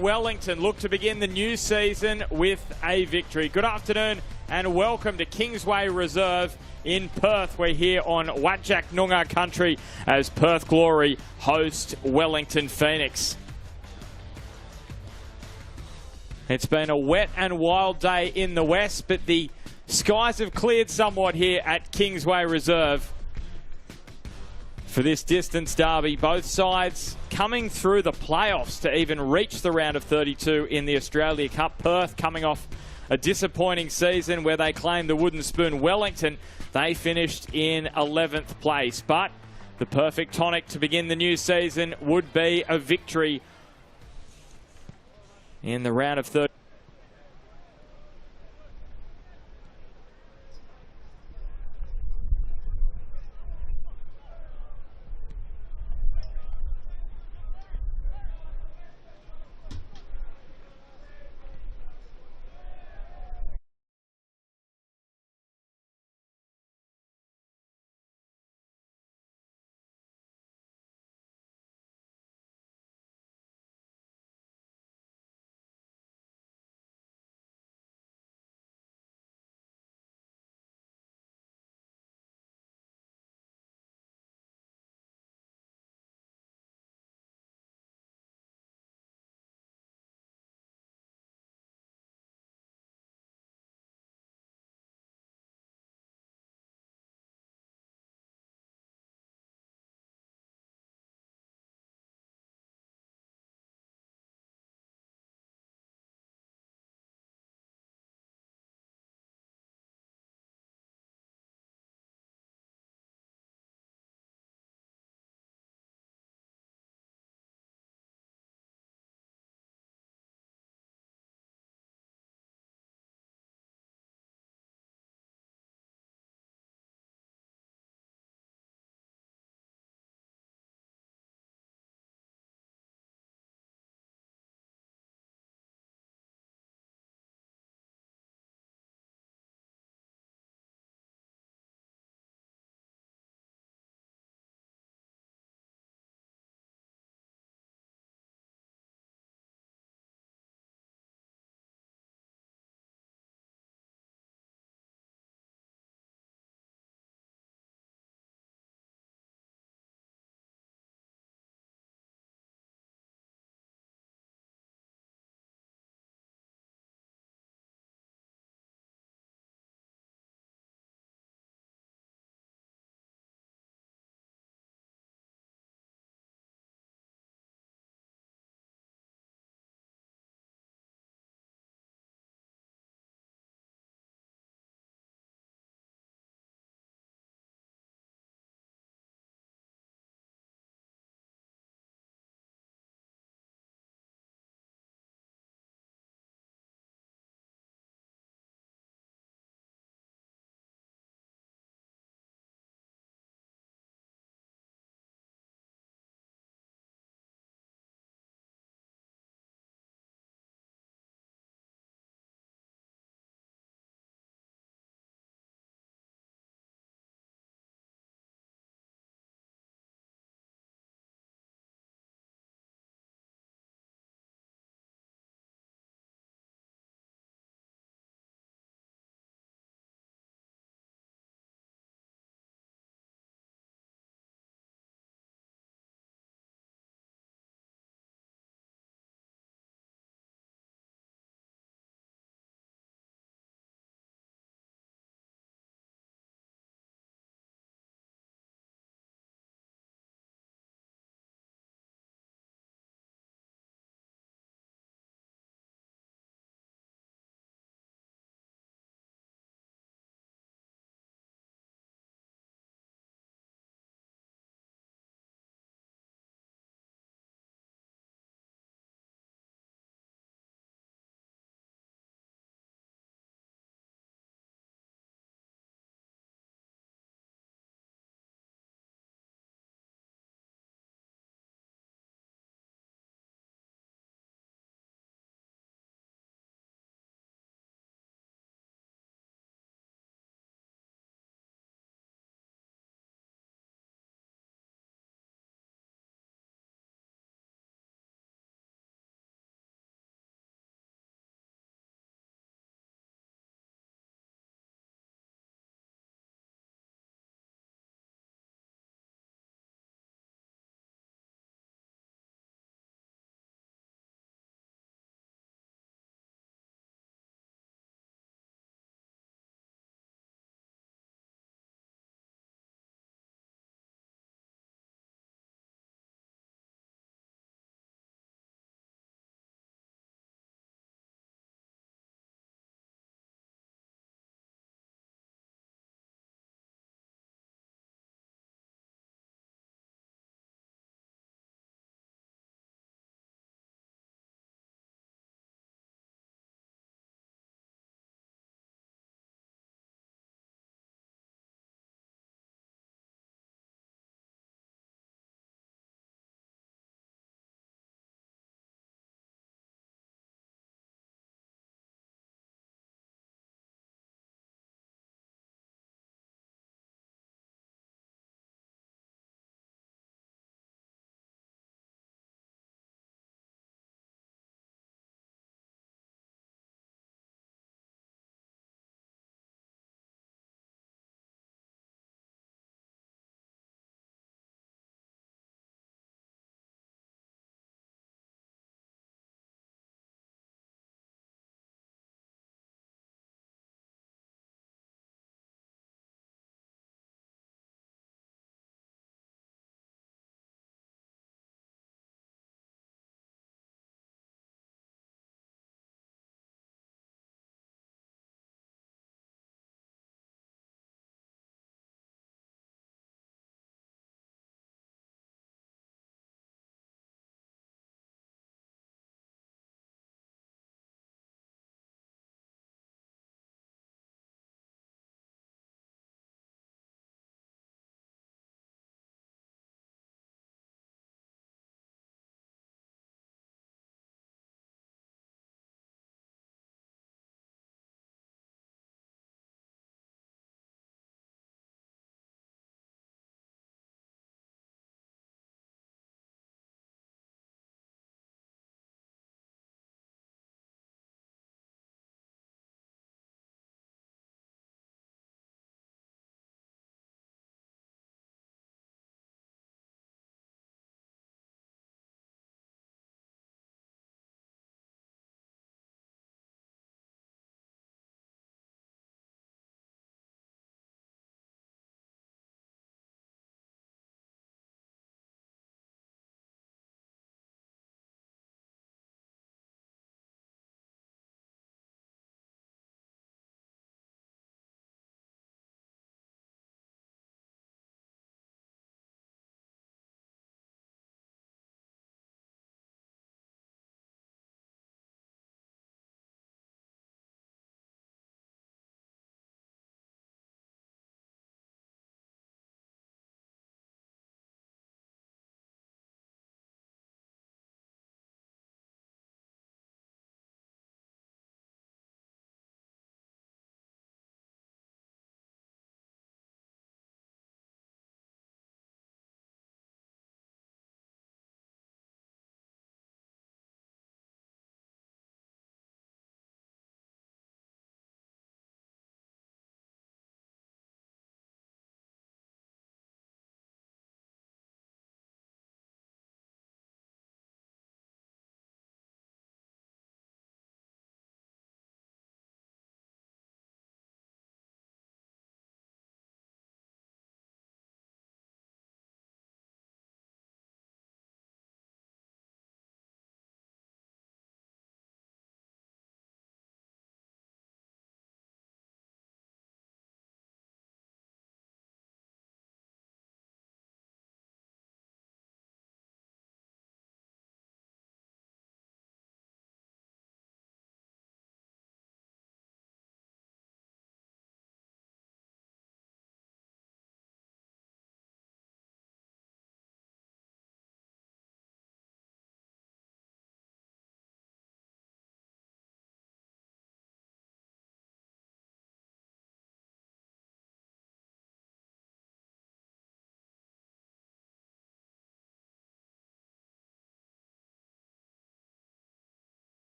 and Wellington look to begin the new season with a victory. Good afternoon and welcome to Kingsway Reserve in Perth. We're here on Whadjuk Noongar country as Perth Glory host Wellington Phoenix. It's been a wet and wild day in the west, but the skies have cleared somewhat here at Kingsway Reserve for this distance derby. Both sides coming through the playoffs to even reach the round of 32 in the Australia Cup. Perth coming off a disappointing season where they claimed the wooden spoon. Wellington, they finished in 11th place. But the perfect tonic to begin the new season would be a victory in the round of 32.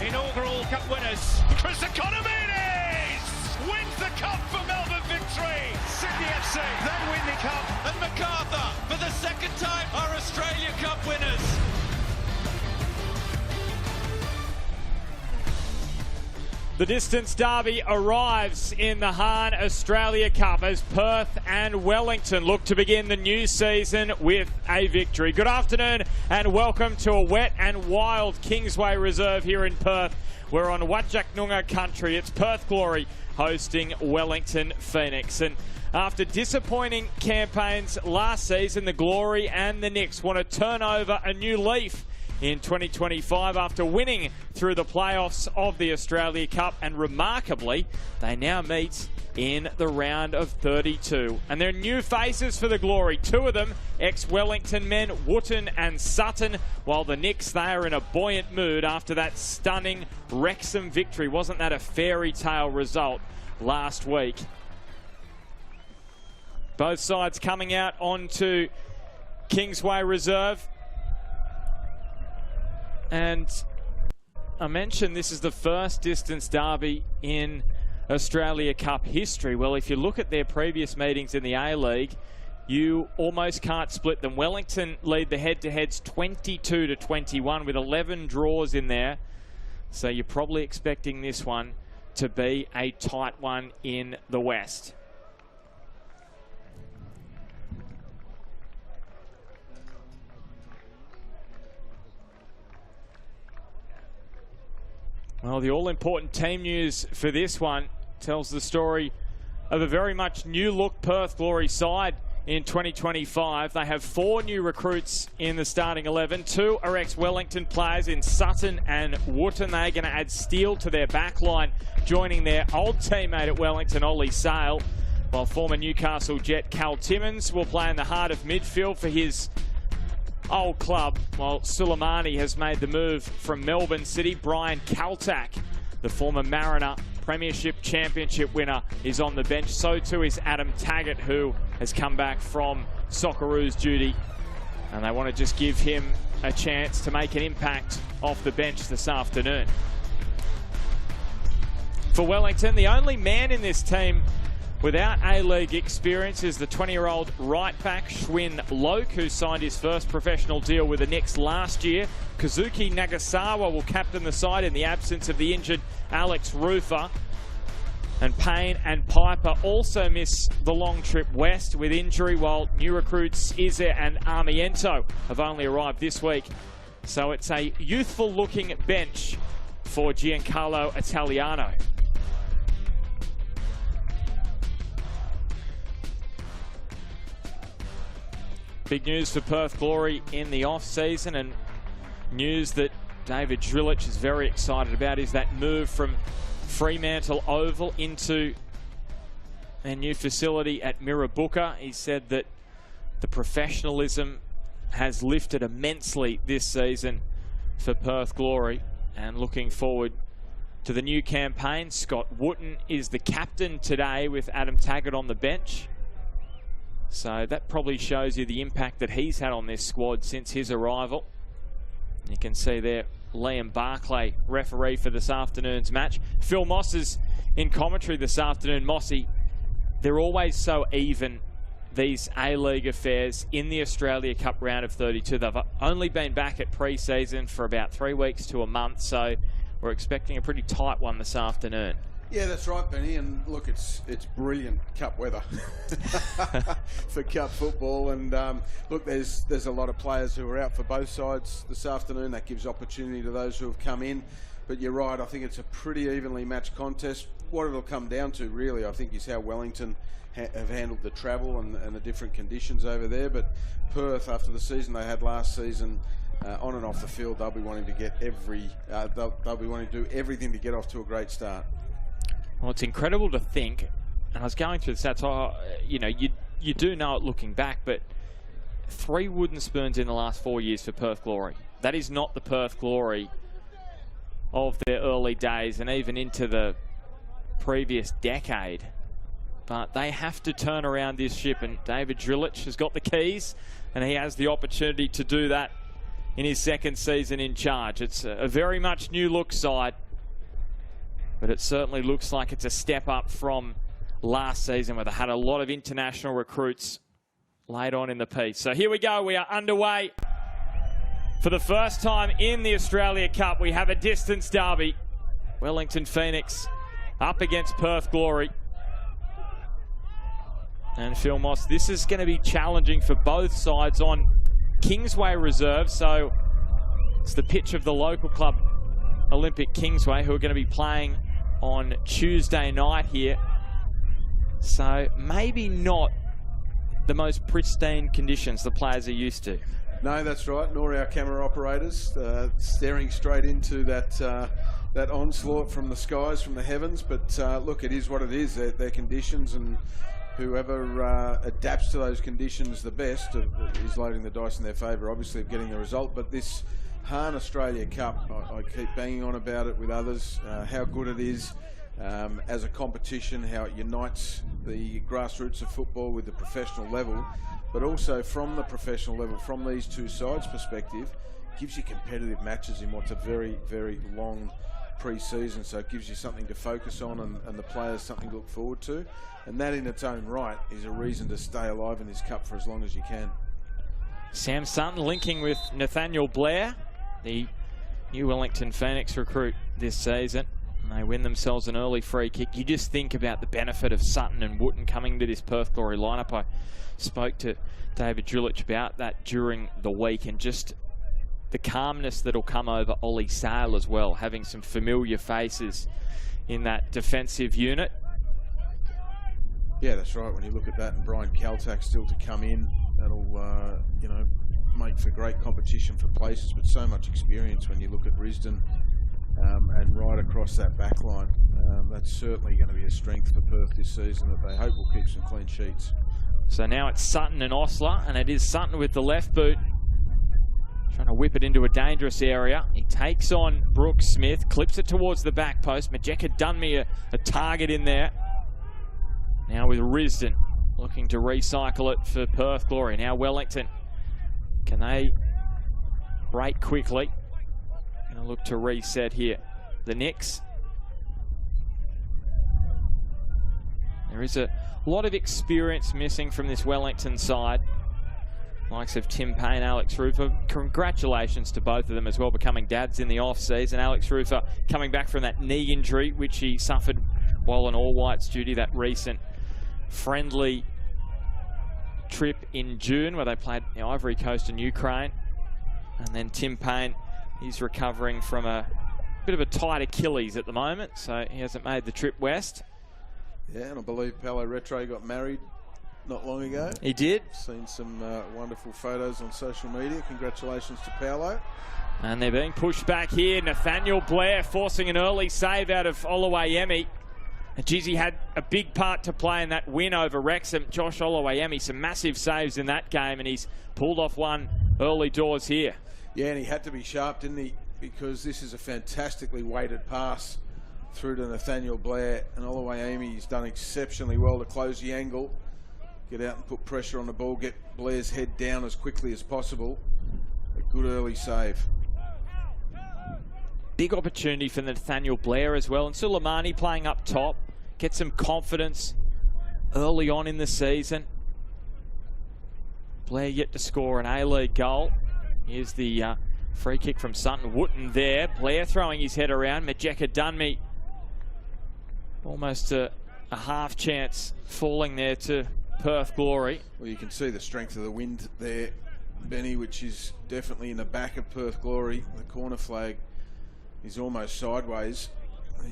inaugural cup winners. Chris Economides wins the cup for Melbourne victory. Sydney FC then win the cup, and MacArthur for the second time are Australia Cup winners. The distance derby arrives in the Hahn Australia Cup as Perth and Wellington look to begin the new season with a victory. Good afternoon and welcome to a wet and wild Kingsway Reserve here in Perth. We're on Whadjuk Noongar country. It's Perth Glory hosting Wellington Phoenix. And after disappointing campaigns last season, the Glory and the Knicks want to turn over a new leaf in 2025 after winning through the playoffs of the Australia Cup, and remarkably they now meet in the round of 32. And there are new faces for the Glory, two of them ex-Wellington men, Wootton and Sutton, while the Knicks, they are in a buoyant mood after that stunning Wrexham victory. Wasn't that a fairy tale result last week? Both sides coming out onto Kingsway Reserve. And I mentioned this is the first distance derby in Australia Cup history. Well, if you look at their previous meetings in the A-League, you almost can't split them. Wellington lead the head-to-heads 22-21 with 11 draws in there. So you're probably expecting this one to be a tight one in the West. Well, the all-important team news for this one tells the story of a very much new-look Perth Glory side in 2025. They have 4 new recruits in the starting 11. 2 are ex-Wellington players in Sutton and Wootton. They're going to add steel to their backline, joining their old teammate at Wellington, Ollie Sale, while former Newcastle Jet Cal Timmins will play in the heart of midfield for his old club, while Suleimani has made the move from Melbourne City. Brian Kaltak, the former Mariner Premiership Championship winner, is on the bench. So too is Adam Taggart, who has come back from Socceroos duty. And they want to just give him a chance to make an impact off the bench this afternoon. For Wellington, the only man in this team without A-League experience is the 20-year-old right-back Schwinn Loke, who signed his first professional deal with the Knicks last year. Kazuki Nagasawa will captain the side in the absence of the injured Alex Rufer. And Payne and Piper also miss the long trip west with injury, while new recruits Ize and Armiento have only arrived this week. So it's a youthful-looking bench for Giancarlo Italiano. Big news for Perth Glory in the off-season, and news that David Drillich is very excited about is that move from Fremantle Oval into their new facility at Mirrabooka. He said that the professionalism has lifted immensely this season for Perth Glory, and looking forward to the new campaign. Scott Wootton is the captain today with Adam Taggart on the bench. So that probably shows you the impact that he's had on this squad since his arrival. You can see there Liam Barclay, referee for this afternoon's match. Phil Moss is in commentary this afternoon. Mossy, they're always so even, these A-League affairs in the Australia Cup round of 32. They've only been back at pre-season for about 3 weeks to a month, so we're expecting a pretty tight one this afternoon. Yeah, that's right, Benny. And look, it's brilliant cup weather for cup football. And look, there's a lot of players who are out for both sides this afternoon. That gives opportunity to those who have come in. But you're right, I think it's a pretty evenly matched contest. What it'll come down to, really, I think, is how Wellington have handled the travel and the different conditions over there. But Perth, after the season they had last season, on and off the field, they'll be wanting to get they'll be wanting to do everything to get off to a great start. Well, it's incredible to think, and I was going through the stats, you know, you do know it looking back, but 3 wooden spoons in the last 4 years for Perth Glory. That is not the Perth Glory of their early days and even into the previous decade. But they have to turn around this ship, and David Drillich has got the keys, and he has the opportunity to do that in his second season in charge. It's a very much new look side, but it certainly looks like it's a step up from last season where they had a lot of international recruits laid on in the piece. So here we go. We are underway. For the first time in the Australia Cup, we have a distance derby. Wellington Phoenix up against Perth Glory. And Phil Moss, this is going to be challenging for both sides on Kingsway Reserve. So it's the pitch of the local club, Olympic Kingsway, who are going to be playing on Tuesday night here. So maybe not the most pristine conditions the players are used to. No, that's right, nor our camera operators, staring straight into that onslaught from the skies, from the heavens. But look, it is what it is. They're conditions, and whoever adapts to those conditions the best is loading the dice in their favour, obviously, of getting the result. But this Hahn Australia Cup, I keep banging on about it with others, how good it is as a competition, how it unites the grassroots of football with the professional level, but also from the professional level, from these two sides' perspective, gives you competitive matches in what's a very, very long pre-season. So it gives you something to focus on, and the players something to look forward to. And that in its own right is a reason to stay alive in this cup for as long as you can. Sam Sutton linking with Nathaniel Blair, the new Wellington Phoenix recruit this season. And they win themselves an early free kick. You just think about the benefit of Sutton and Wootton coming to this Perth Glory lineup. I spoke to David Julich about that during the week, and just the calmness that'll come over Ollie Sale as well, having some familiar faces in that defensive unit. Yeah, that's right. When you look at that, and Brian Kaltak still to come in, that'll you know, make for great competition for places, but so much experience when you look at Risdon and right across that back line. That's certainly going to be a strength for Perth this season that they hope will keep some clean sheets. So now it's Sutton and Osler, and it is Sutton with the left boot, trying to whip it into a dangerous area. He takes on Brooks Smith, clips it towards the back post. Majeka done me a target in there. Now with Risdon looking to recycle it for Perth Glory. Now Wellington, can they break quickly? Going to look to reset here. The Knicks. There is a lot of experience missing from this Wellington side. Likes of Tim Payne, Alex Rufer. Congratulations to both of them as well, becoming dads in the off-season. Alex Rufer coming back from that knee injury, which he suffered while on all-whites duty, that recent friendly trip in June where they played the Ivory Coast and Ukraine. And then Tim Payne, he's recovering from a bit of a tight Achilles at the moment, so he hasn't made the trip west. Yeah, and I believe Paolo Retro got married not long ago. He did. Seen some wonderful photos on social media. Congratulations to Paolo. And they're being pushed back here. Nathaniel Blair forcing an early save out of Oluwayemi. And geez, he had a big part to play in that win over Wrexham. Josh Oluwayemi, some massive saves in that game, and he's pulled off one early doors here. Yeah, and he had to be sharp, didn't he? Because this is a fantastically weighted pass through to Nathaniel Blair, and Oluwayemi's done exceptionally well to close the angle, get out and put pressure on the ball, get Blair's head down as quickly as possible. A good early save. Big opportunity for Nathaniel Blair as well, and Suleimani playing up top, get some confidence early on in the season. Blair yet to score an A-League goal. Here's the free kick from Sutton. Wootton there. Blair throwing his head around. Majeka Dunme, almost a half chance falling there to Perth Glory. Well, you can see the strength of the wind there, Benny, which is definitely in the back of Perth Glory. The corner flag is almost sideways.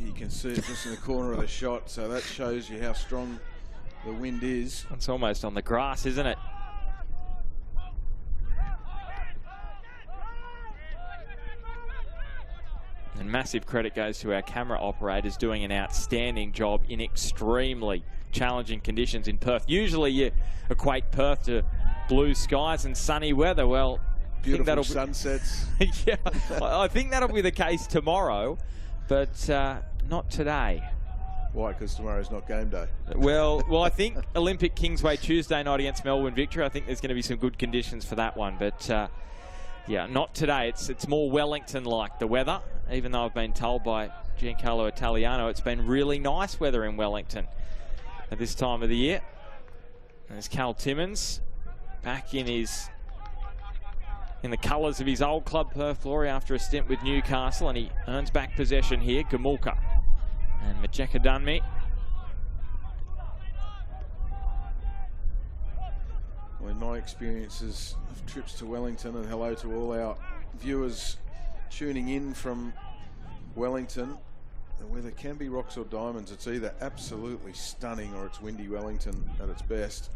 You can see it just in the corner of the shot, so that shows you how strong the wind is. It's almost on the grass, isn't it? And massive credit goes to our camera operators doing an outstanding job in extremely challenging conditions in Perth. Usually you equate Perth to blue skies and sunny weather. Well, beautiful sunsets. Yeah, I think that'll be the case tomorrow, but not today. Why? Because tomorrow's not game day. Well, I think Olympic Kingsway Tuesday night against Melbourne Victory. I think there's going to be some good conditions for that one, but Yeah, not today. It's more Wellington-like, the weather. Even though I've been told by Giancarlo Italiano it's been really nice weather in Wellington at this time of the year. There's Cal Timmins back in the colours of his old club, Perth Glory, after a stint with Newcastle, and he earns back possession here. Gamulka and Majeka Dunmi. Well, in my experiences of trips to Wellington, and hello to all our viewers tuning in from Wellington, the weather can be rocks or diamonds. It's either absolutely stunning or it's windy Wellington at its best.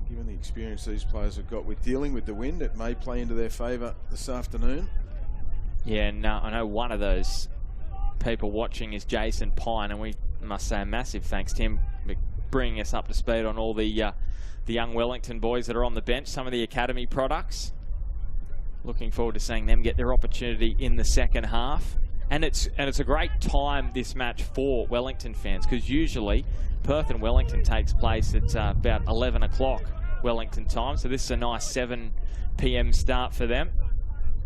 Given the experience these players have got with dealing with the wind, it may play into their favour this afternoon. Yeah, no, I know one of those people watching is Jason Pine, and we must say a massive thanks to him bringing us up to speed on all the young Wellington boys that are on the bench, some of the academy products. Looking forward to seeing them get their opportunity in the second half. And it's a great time, this match, for Wellington fans, because usually Perth and Wellington takes place at about 11 o'clock Wellington time. So this is a nice 7 p.m. start for them.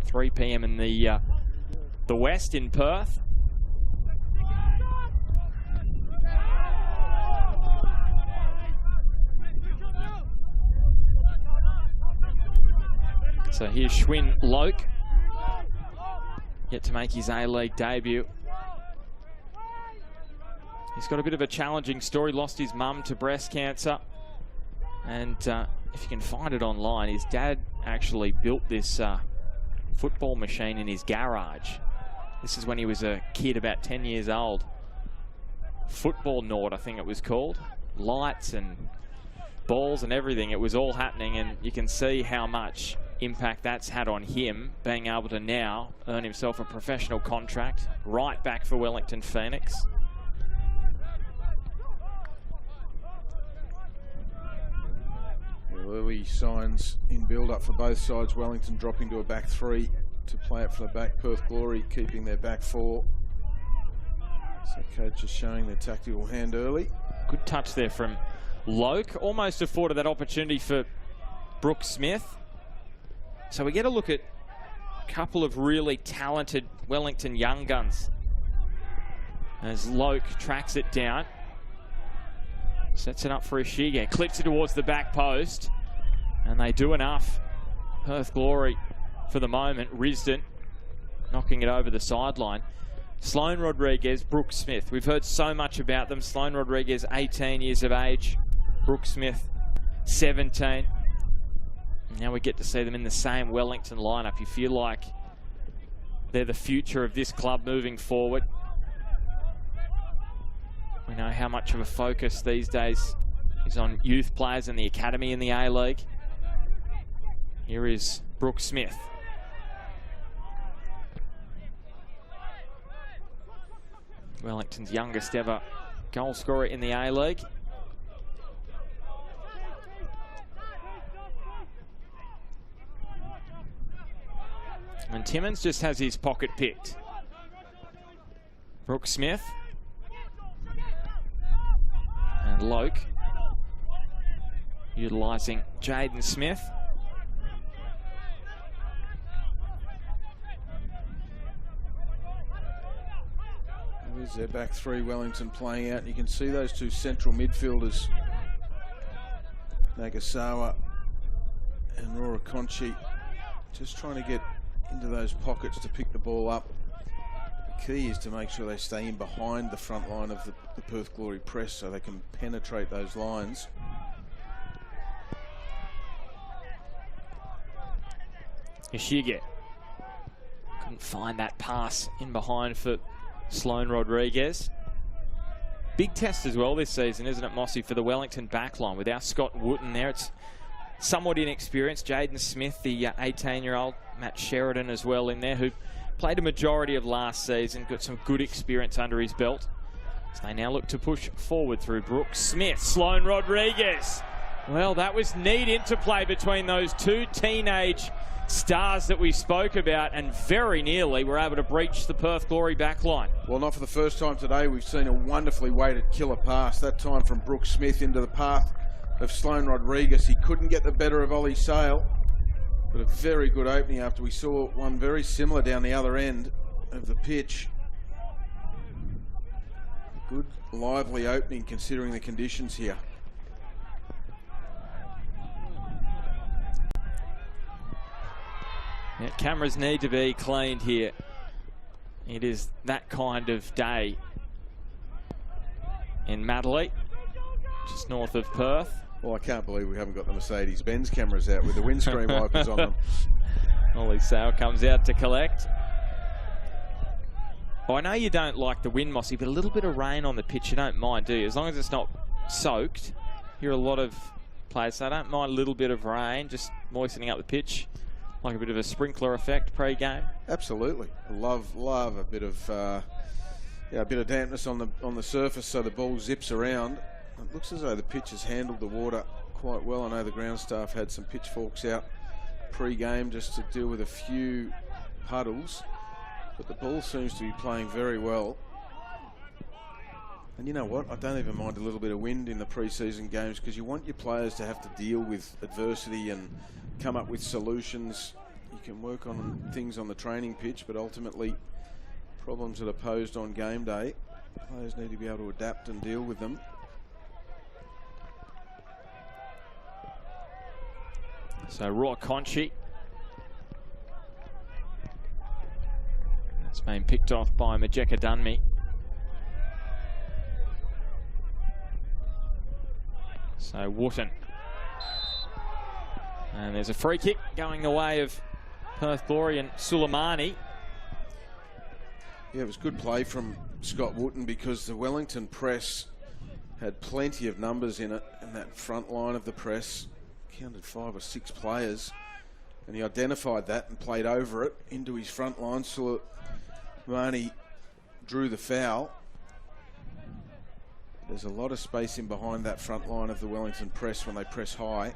3 p.m. in the west in Perth. So here's Schwinn Loke, yet to make his A-League debut. He's got a bit of a challenging story, lost his mum to breast cancer. And if you can find it online, his dad actually built this football machine in his garage. This is when he was a kid, about 10 years old. Football Nord, I think it was called. Lights and balls and everything, it was all happening, and you can see how much impact that's had on him, being able to now earn himself a professional contract right back for Wellington Phoenix. Early signs in build-up for both sides. Wellington dropping to a back three to play it from the back. Perth Glory keeping their back four. So coaches showing their tactical hand early. Good touch there from Loke. Almost afforded that opportunity for Brooke Smith. So we get a look at a couple of really talented Wellington young guns as Loke tracks it down. Sets it up for Ishige. Clips it towards the back post. And they do enough. Perth Glory for the moment. Risdon knocking it over the sideline. Sloane Rodriguez, Brooke Smith. We've heard so much about them. Sloane Rodriguez, 18 years of age. Brooke Smith, 17. Now we get to see them in the same Wellington lineup. You feel like they're the future of this club moving forward. We know how much of a focus these days is on youth players in the academy in the A-League. Here is Brooke Smith. Wellington's youngest ever goal scorer in the A-League. And Timmins just has his pocket picked. Brooke Smith. And Loke utilising Jaden Smith. There's their back three, Wellington playing out. You can see those two central midfielders, Nagasawa and Rora Conchi, just trying to get into those pockets to pick the ball up. The key is to make sure they stay in behind the front line of the Perth Glory press so they can penetrate those lines. Ishige couldn't find that pass in behind for Sloane Rodriguez. Big test as well this season, isn't it, Mossy, for the Wellington backline? Without Scott Wooten there, it's somewhat inexperienced. Jaden Smith, the 18-year-old, Matt Sheridan as well in there, who played a majority of last season, got some good experience under his belt. So they now look to push forward through Brooke Smith. Sloane Rodriguez. Well, that was neat interplay between those two teenage stars that we spoke about, and very nearly were able to breach the Perth Glory backline. Well, not for the first time today. We've seen a wonderfully weighted killer pass, that time from Brooke Smith into the path of Sloane Rodriguez. He couldn't get the better of Ollie Sale. But a very good opening after we saw one very similar down the other end of the pitch. Good, lively opening considering the conditions here. Yeah, cameras need to be cleaned here. It is that kind of day in Madeley, just north of Perth. Well, I can't believe we haven't got the Mercedes-Benz cameras out with the windscreen wipers on them. Ollie Sale comes out to collect. Well, I know you don't like the wind, Mossy, but a little bit of rain on the pitch you don't mind, do you? As long as it's not soaked. You're a lot of players, so I don't mind a little bit of rain, just moistening up the pitch, like a bit of a sprinkler effect pre-game. Absolutely, love a bit of a bit of dampness on the surface, so the ball zips around. It looks as though the pitch has handled the water quite well. I know the ground staff had some pitchforks out pre-game just to deal with a few puddles, but the ball seems to be playing very well. And you know what? I don't even mind a little bit of wind in the pre-season games, because you want your players to have to deal with adversity and come up with solutions. You can work on things on the training pitch, but ultimately problems that are posed on game day, players need to be able to adapt and deal with them. So Roy Conchi. It's been picked off by Majeka Dunmi. So Wharton. And there's a free kick going the way of Perth Glory and Suleimani. Yeah, it was good play from Scott Wooten, because the Wellington press had plenty of numbers in it, in that front line of the press. Counted 5 or 6 players, and he identified that and played over it into his front line. Suleimani drew the foul. There's a lot of space in behind that front line of the Wellington press when they press high.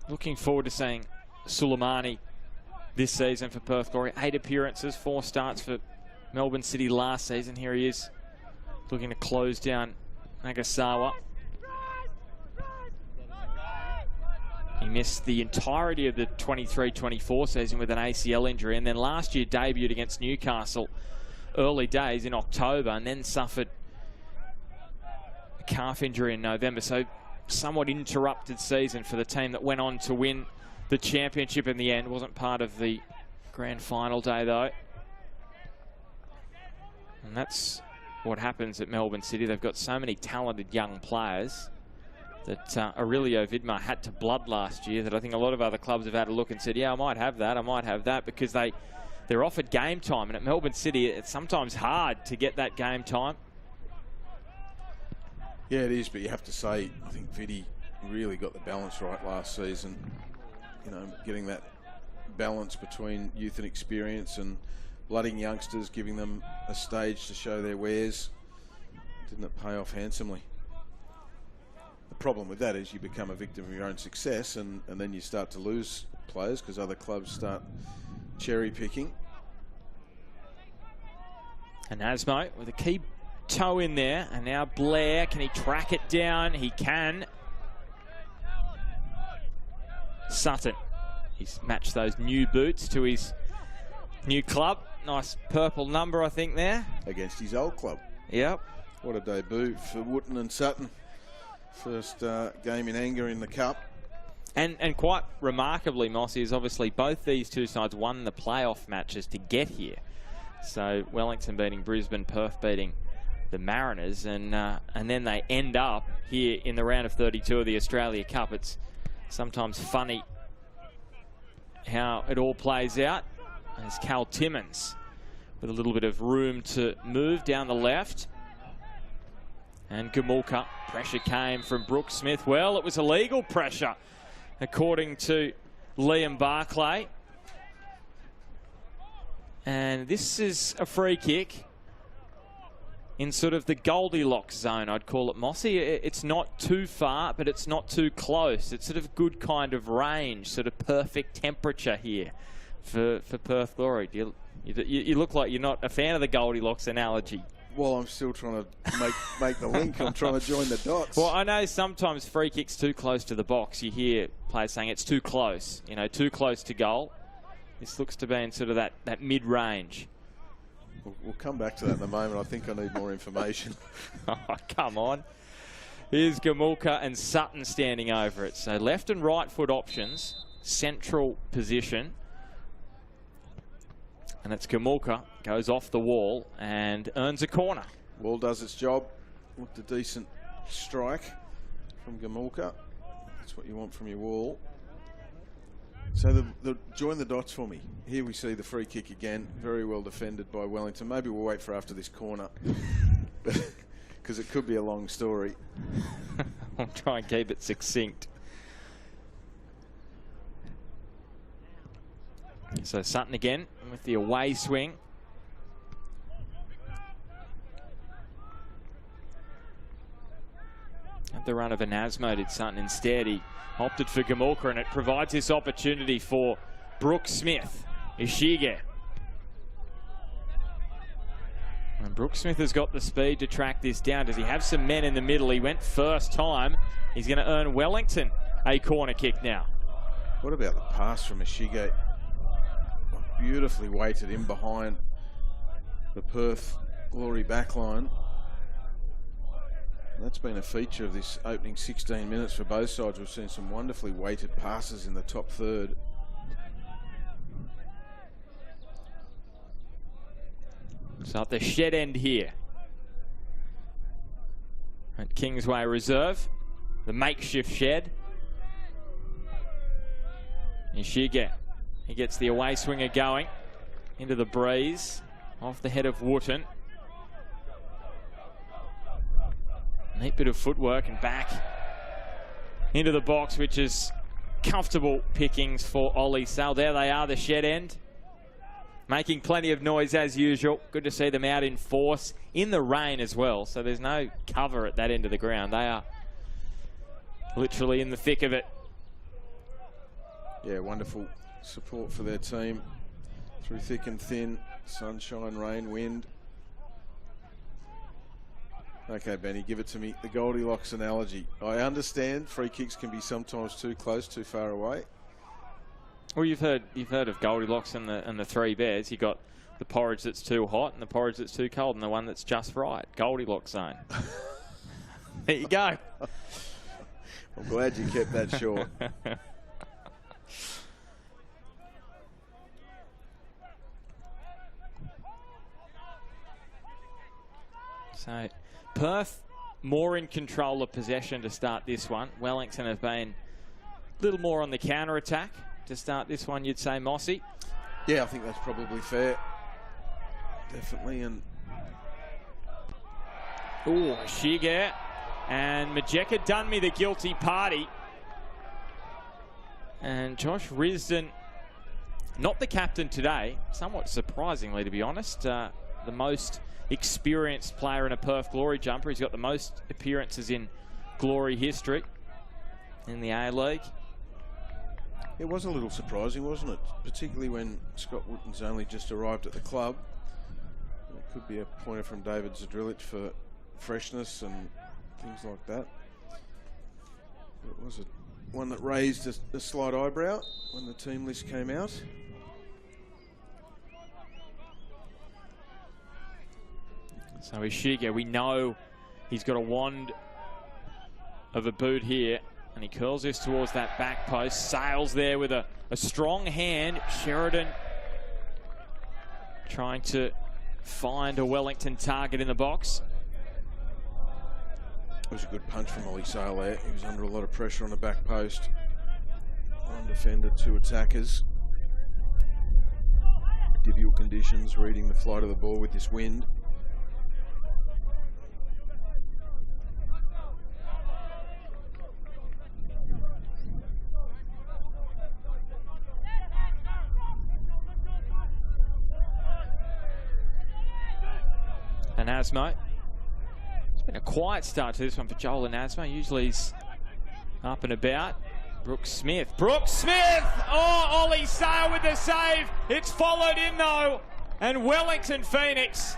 Looking forward to seeing Suleimani this season for Perth Glory. 8 appearances, 4 starts for Melbourne City last season. Here he is, looking to close down Nagasawa. He missed the entirety of the 23-24 season with an ACL injury, and then last year debuted against Newcastle early days in October, and then suffered a calf injury in November. So somewhat interrupted season for the team that went on to win the championship in the end. Wasn't part of the grand final day though. And that's what happens at Melbourne City. They've got so many talented young players that Aurelio Vidmar had to blood last year, that I think a lot of other clubs have had a look and said, yeah, I might have that, because they're offered game time. And at Melbourne City, it's sometimes hard to get that game time. Yeah, it is, but you have to say, I think Viddy really got the balance right last season. You know, getting that balance between youth and experience and blooding youngsters, giving them a stage to show their wares. Didn't it pay off handsomely? The problem with that is you become a victim of your own success, and then you start to lose players because other clubs start cherry picking. And Asmo with a key toe in there, and now Blair, can he track it down? He can. Sutton, he's matched those new boots to his new club. Nice purple number, I think, there. Against his old club. Yep. What a debut for Wooten and Sutton. First game in anger in the cup. And quite remarkably, Mossy, is obviously both these two sides won the playoff matches to get here. So Wellington beating Brisbane, Perth beating the Mariners, and then they end up here in the round of 32 of the Australia Cup. It's sometimes funny how it all plays out. There's Cal Timmins with a little bit of room to move down the left. And Gamulka, pressure came from Brooke Smith. Well, it was illegal pressure, according to Liam Barclay. And this is a free kick in sort of the Goldilocks zone, I'd call it, Mossy. It's not too far, but it's not too close. It's sort of good kind of range, sort of perfect temperature here for Perth Glory. You look like you're not a fan of the Goldilocks analogy. while I'm still trying to make the link, I'm trying to join the dots. Well, I know sometimes free kicks too close to the box. You hear players saying it's too close, you know, too close to goal. This looks to be in sort of that mid-range. We'll come back to that in a moment. I think I need more information. Oh, come on. Here's Gamulka and Sutton standing over it. So left and right foot options, central position. And it's Gamulka, goes off the wall and earns a corner. Wall does its job. Looked a decent strike from Gamulka. That's what you want from your wall. So join the dots for me. Here we see the free kick again. Very well defended by Wellington. Maybe we'll wait for after this corner, because it could be a long story. I'll try and keep it succinct. So Sutton again with the away swing. Had the run of an Asmo, did Sutton. Instead, he opted for Gamulka, and it provides this opportunity for Brooke Smith. Ishige. And Brooke Smith has got the speed to track this down. Does he have some men in the middle? He went first time. He's going to earn Wellington a corner kick now. What about the pass from Ishige? Beautifully weighted in behind the Perth Glory backline. And that's been a feature of this opening 16 minutes for both sides. We've seen some wonderfully weighted passes in the top third. So at the shed end here at Kingsway Reserve, the makeshift shed. Ishige, he gets the away swinger going into the breeze off the head of Wooten. Neat bit of footwork and back into the box, which is comfortable pickings for Ollie Sale. There they are, the shed end, making plenty of noise as usual. Good to see them out in force in the rain as well. So there's no cover at that end of the ground. They are literally in the thick of it. Yeah, wonderful support for their team through thick and thin, sunshine, rain, wind. Okay, Benny, give it to me. The Goldilocks analogy. I understand free kicks can be sometimes too close, too far away. Well, you've heard of Goldilocks and the three bears. You got the porridge that's too hot and the porridge that's too cold, and the one that's just right. Goldilocks zone. There you go. I'm glad you kept that short. So Perth more in control of possession to start this one. Wellington have been a little more on the counter attack to start this one, you'd say, Mossy? Yeah, I think that's probably fair. Definitely. And oh, Ishige and Majeka done me the guilty party. And Josh Risdon, not the captain today, somewhat surprisingly, to be honest. The most experienced player in a Perth Glory jumper. He's got the most appearances in Glory history in the A-League. It was a little surprising, wasn't it? Particularly when Scott Wooten's only just arrived at the club. It could be a pointer from David Zadrilic for freshness and things like that. It was one that raised a slight eyebrow when the team list came out. So Ishige, we know he's got a wand of a boot here, and he curls this towards that back post. Sails there with a strong hand. Sheridan trying to find a Wellington target in the box. It was a good punch from Ollie Sale there. He was under a lot of pressure on the back post. One defender, two attackers. Difficult conditions, reading the flight of the ball with this wind. And Asmo. It's been a quiet start to this one for Joel and Asmo. Usually he's up and about. Brooke Smith. Brooke Smith! Oh, Ollie Sale with the save. It's followed in though. And Wellington Phoenix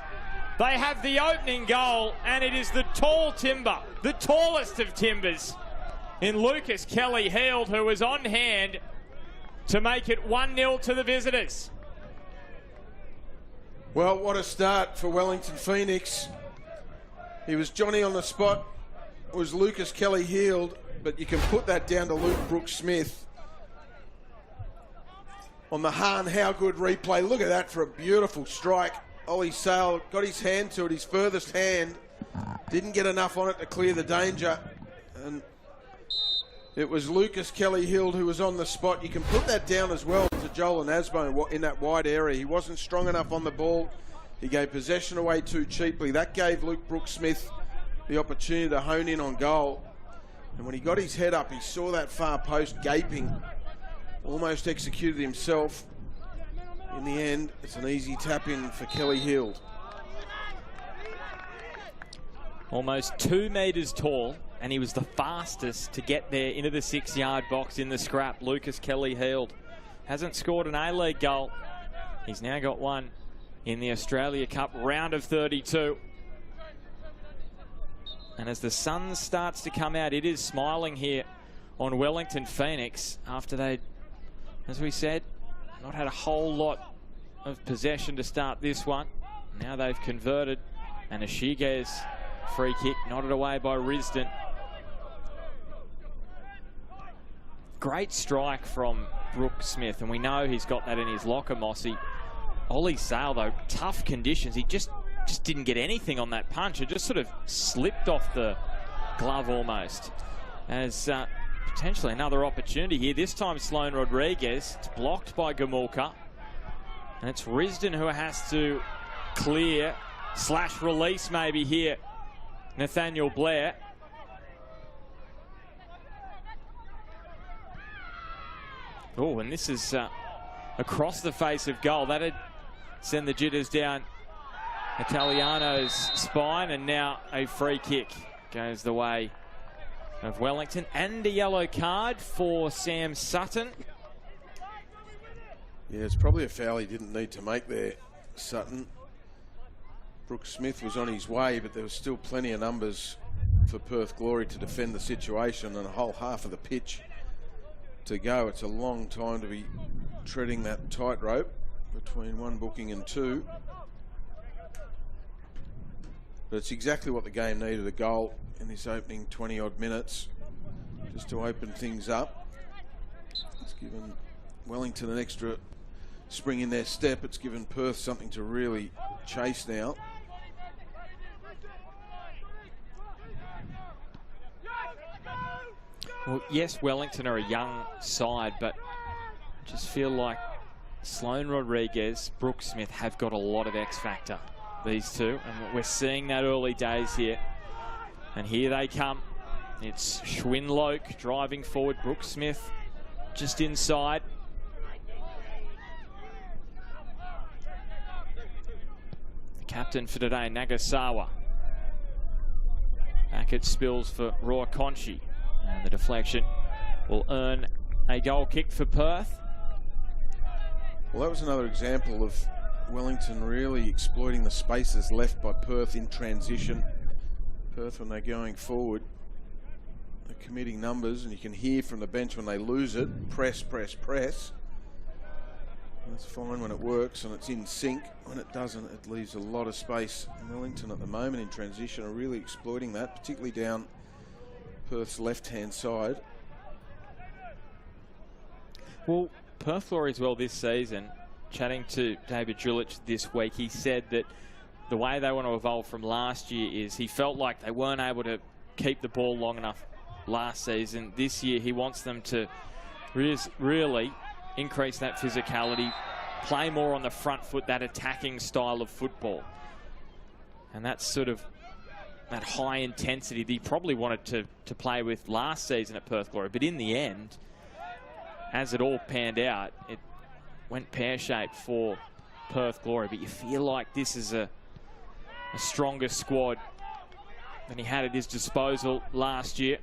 They have the opening goal, and it is the tall timber, the tallest of timbers, in Lucas Kelly-Heald, who was on hand to make it 1-0 to the visitors. Well, what a start for Wellington Phoenix. He was Johnny on the spot, was Lucas Kelly-Heald, but you can put that down to Luke Brooks-Smith. On the Hahn, how good replay. Look at that for a beautiful strike. Ollie Sale got his hand to it, his furthest hand. Didn't get enough on it to clear the danger. And it was Lucas Kelly-Heald who was on the spot. You can put that down as well to Joel and Asbo in that wide area. He wasn't strong enough on the ball. He gave possession away too cheaply. That gave Luke Brooks-Smith the opportunity to hone in on goal. And when he got his head up, he saw that far post gaping. Almost executed himself. In the end, it's an easy tap in for Kelly-Heald. Almost 2 metres tall, and he was the fastest to get there into the 6-yard box in the scrap. Lucas Kelly-Heald hasn't scored an A-League goal. He's now got one in the Australia Cup round of 32. And as the sun starts to come out, it is smiling here on Wellington Phoenix after they, as we said, not had a whole lot of possession to start this one. Now they've converted, and Ashige's free kick nodded away by Risdon. Great strike from Brooks-Smith, and we know he's got that in his locker, Mossy. Ollie Sale, though, tough conditions. He just didn't get anything on that punch. It just sort of slipped off the glove almost. As potentially another opportunity here. This time Sloane Rodriguez. It's blocked by Gamulka. And it's Risdon who has to clear / release maybe here. Nathaniel Blair. Oh, and this is across the face of goal. That'd send the jitters down Italiano's spine, and now a free kick goes the way of Wellington, and a yellow card for Sam Sutton. Yeah, it's probably a foul he didn't need to make there, Sutton. Brooks-Smith was on his way, but there was still plenty of numbers for Perth Glory to defend the situation, and a whole half of the pitch to go. It's a long time to be treading that tightrope between one booking and two. But it's exactly what the game needed, a goal in this opening 20-odd minutes, just to open things up. It's given Wellington an extra spring in their step. It's given Perth something to really chase now. Well, yes, Wellington are a young side, but I just feel like Sloane Rodriguez, Brooks-Smith have got a lot of X factor, these two, and we're seeing that early days here. And here they come. It's Schwinloke driving forward. Brooks-Smith just inside. The captain for today, Nagasawa. Back at spills for Roy Conchi. And the deflection will earn a goal kick for Perth. Well, that was another example of Wellington really exploiting the spaces left by Perth in transition. Perth, when they're going forward, they're committing numbers, and you can hear from the bench when they lose it, press, press, press. That's fine when it works and it's in sync. When it doesn't, it leaves a lot of space. Wellington at the moment in transition are really exploiting that, particularly down Perth's left-hand side. Well, Perth Glory as well this season, chatting to David Julich this week, he said that the way they want to evolve from last year is he felt like they weren't able to keep the ball long enough last season. This year he wants them to really increase that physicality, play more on the front foot, that attacking style of football. And that's sort of that high intensity that he probably wanted to play with last season at Perth Glory. But in the end, as it all panned out, it went pear-shaped for Perth Glory. But you feel like this is a stronger squad than he had at his disposal last year.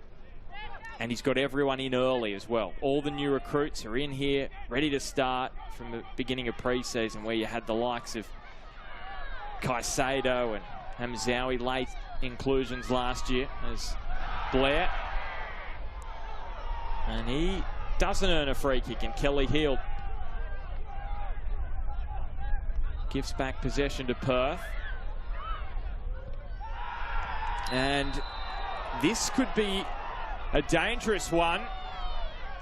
And he's got everyone in early as well. All the new recruits are in here, ready to start from the beginning of pre-season, where you had the likes of Caicedo and Hamzaoui late inclusions last year as Blair. And he doesn't earn a free kick, and Kelly Heald gives back possession to Perth. And this could be a dangerous one.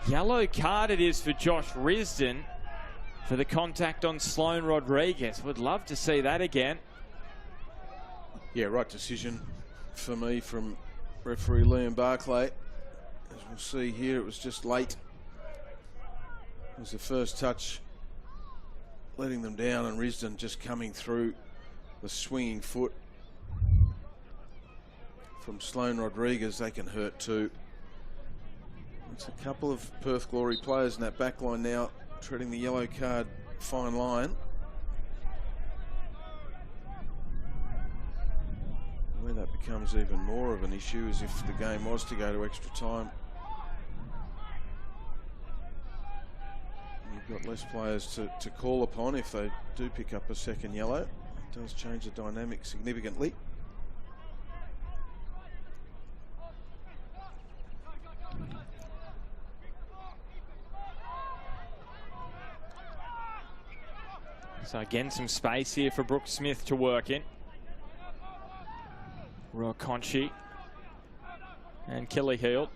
Yellow card it is for Josh Risdon for the contact on Sloane Rodriguez. Would love to see that again. Yeah, right decision for me from referee Liam Barclay. As we'll see here, it was just late. It was the first touch letting them down, and Risdon just coming through the swinging foot from Sloane Rodriguez. They can hurt too. It's a couple of Perth Glory players in that back line now treading the yellow card fine line. Where that becomes even more of an issue is if the game was to go to extra time. You've got less players to call upon if they do pick up a second yellow. It does change the dynamic significantly. So again, some space here for Brooke Smith to work in. Roy Conchi and Kelly Heald.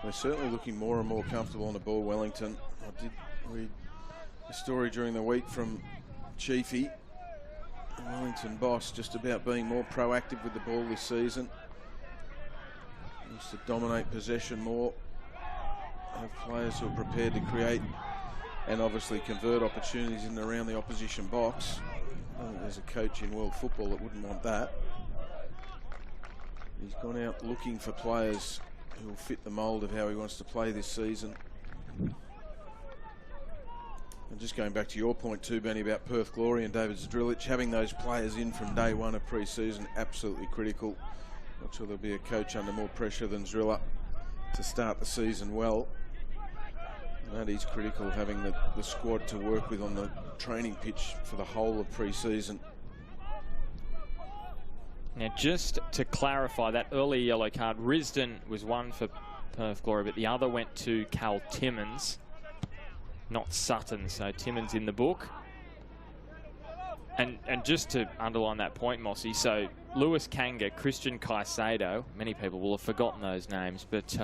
They're certainly looking more and more comfortable on the ball, Wellington. I did read a story during the week from Chiefy, Wellington boss, just about being more proactive with the ball this season. Needs to dominate possession more. Have players who are prepared to create and obviously convert opportunities in and around the opposition box. I don't think there's a coach in world football that wouldn't want that. He's gone out looking for players who will fit the mould of how he wants to play this season. And just going back to your point too, Benny, about Perth Glory and David Zdrilic, having those players in from day one of pre-season, absolutely critical. Not sure there'll be a coach under more pressure than Zdrilic to start the season well. That is critical, having the squad to work with on the training pitch for the whole of pre-season. Now, just to clarify, that early yellow card, Risdon was one for Perth Glory, but the other went to Cal Timmins, not Sutton. So Timmins in the book. And just to underline that point, Mossy, so Lewis Kanga, Christian Caicedo, many people will have forgotten those names, but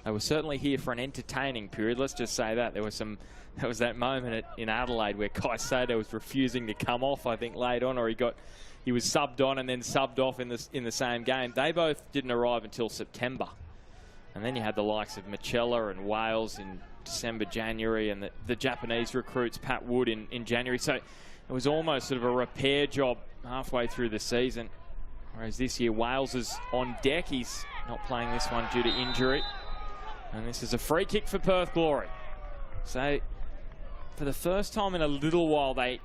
they were certainly here for an entertaining period. Let's just say that. There was that moment in Adelaide where Caicedo was refusing to come off, I think, late on, or he was subbed on and then subbed off in the same game. They both didn't arrive until September. And then you had the likes of Michela and Wales in December, January, and the Japanese recruits, Pat Wood, in January. So it was almost sort of a repair job halfway through the season. Whereas this year, Wales is on deck. He's not playing this one due to injury. And this is a free kick for Perth Glory. So for the first time in a little while, they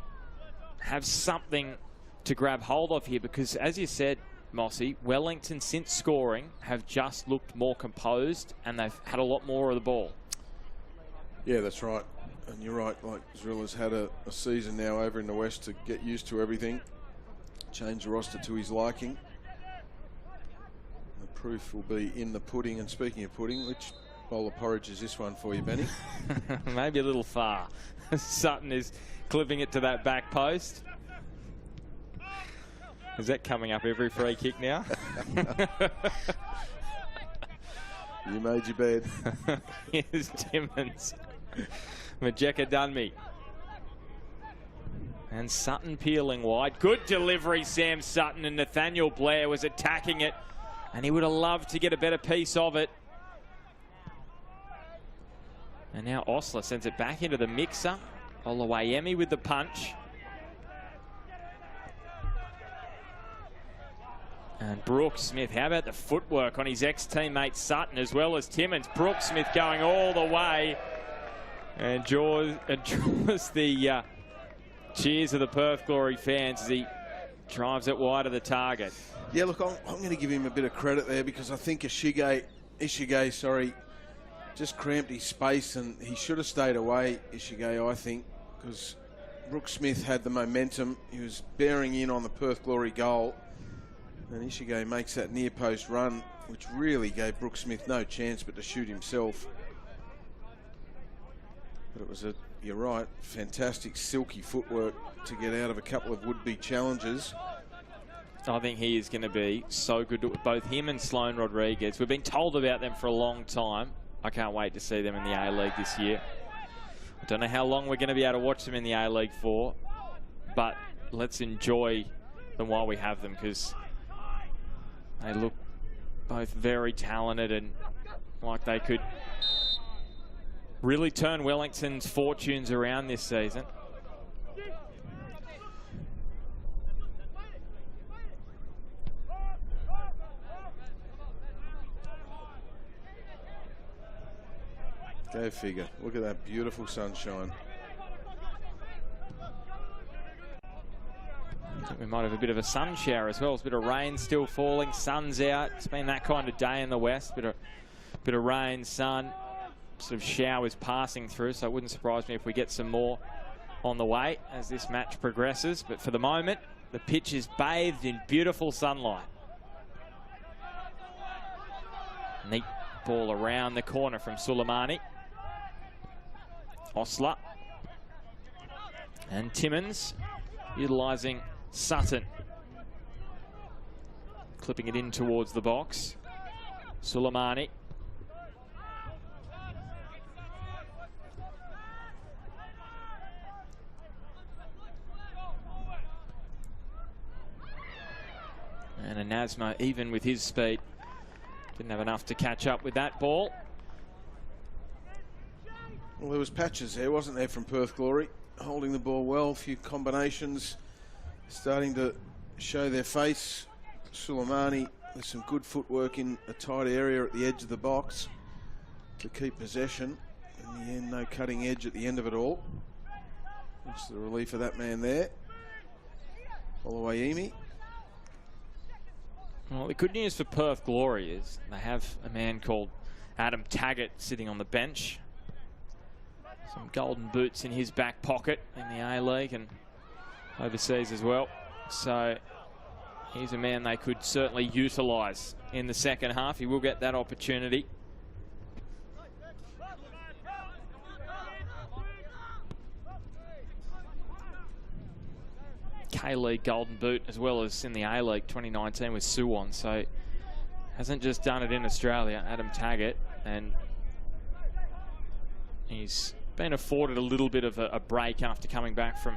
have something to grab hold of here, because as you said, Mossy, Wellington since scoring have just looked more composed and they've had a lot more of the ball. Yeah, that's right. And you're right, like Zrilla's had a season now over in the West to get used to everything, change the roster to his liking. The proof will be in the pudding. And speaking of pudding, which bowl of porridge is this one for you, Benny? Maybe a little far. Sutton is clipping it to that back post. Is that coming up every free kick now? You made your bed. Here's Timmins. Majeka Dunby. And Sutton peeling wide. Good delivery, Sam Sutton, and Nathaniel Blair was attacking it. And he would have loved to get a better piece of it. And now Osler sends it back into the mixer. Olawayemi with the punch. And Brooke Smith, how about the footwork on his ex-teammate Sutton as well as Timmins. Brooke Smith going all the way and draws the cheers of the Perth Glory fans as he drives it wide of the target. Yeah, look, I'm going to give him a bit of credit there, because I think Ishige, just cramped his space and he should have stayed away, Ishige, I think. because Brooke Smith had the momentum. He was bearing in on the Perth Glory goal. And Ishige makes that near post run, which really gave Brooke Smith no chance but to shoot himself. But it was you're right, fantastic silky footwork to get out of a couple of would-be challenges. I think he is going to be so good with both him and Sloane Rodriguez. We've been told about them for a long time. I can't wait to see them in the A-League this year. I don't know how long we're going to be able to watch them in the A-League for, but let's enjoy them while we have them, because they look both very talented and like they could really turn Wellington's fortunes around this season. Go figure. Look at that beautiful sunshine. I think we might have a bit of a sun shower as well. There's a bit of rain still falling. Sun's out. It's been that kind of day in the west. Bit of rain, sun, sort of showers passing through. So it wouldn't surprise me if we get some more on the way as this match progresses. But for the moment, the pitch is bathed in beautiful sunlight. Neat ball around the corner from Suleimani. Osler and Timmins utilising Sutton, clipping it in towards the box. Suleimani. And a Nasma, even with his speed, didn't have enough to catch up with that ball. Well, there was patches there, wasn't there, from Perth Glory? Holding the ball well, a few combinations starting to show their face. Suleimani with some good footwork in a tight area at the edge of the box to keep possession. In the end, no cutting edge at the end of it all. That's the relief of that man there. Oluwayemi. Well, the good news for Perth Glory is they have a man called Adam Taggart sitting on the bench. Some golden boots in his back pocket in the A-League and overseas as well. So he's a man they could certainly utilise in the second half. He will get that opportunity. K-League golden boot as well as in the A-League 2019 with Suwon. So hasn't just done it in Australia, Adam Taggart, and he's been afforded a little bit of a break after coming back from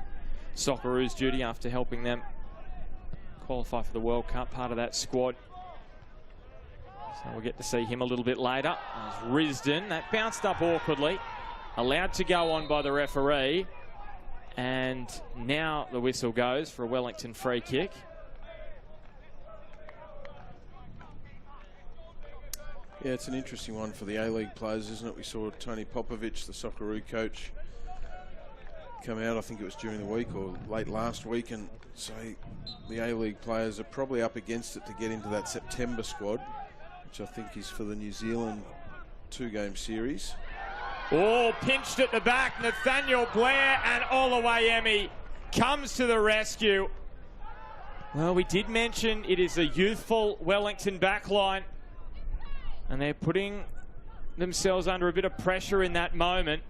Socceroos duty after helping them qualify for the World Cup, part of that squad. So we'll get to see him a little bit later. There's Risdon, that bounced up awkwardly, allowed to go on by the referee, and now the whistle goes for a Wellington free kick. Yeah, it's an interesting one for the A-League players, isn't it? We saw Tony Popovic, the Socceroo coach, come out, I think it was during the week or late last week, and say the A-League players are probably up against it to get into that September squad, which I think is for the New Zealand 2-game series. Oh, pinched at the back. Nathaniel Blair and Oluwayemi comes to the rescue. Well, we did mention it is a youthful Wellington backline, and they're putting themselves under a bit of pressure in that moment.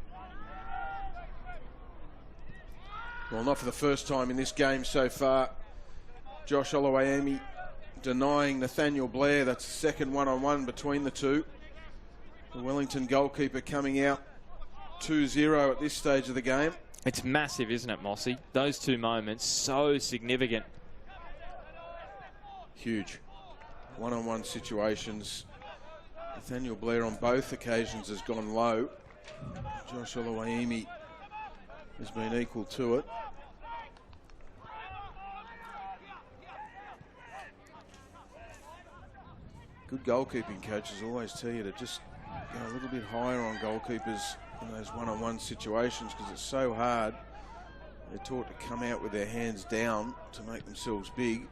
Well, not for the first time in this game so far. Josh Oluwayemi denying Nathaniel Blair. That's the second one-on-one between the two. The Wellington goalkeeper coming out 2-0 at this stage of the game. It's massive, isn't it, Mossy? Those two moments, so significant. Huge. One-on-one situations. Nathaniel Blair on both occasions has gone low. Josh Oluwayemi has been equal to it. Good goalkeeping coaches always tell you to just go a little bit higher on goalkeepers in those one-on-one situations, because it's so hard. They're taught to come out with their hands down to make themselves big.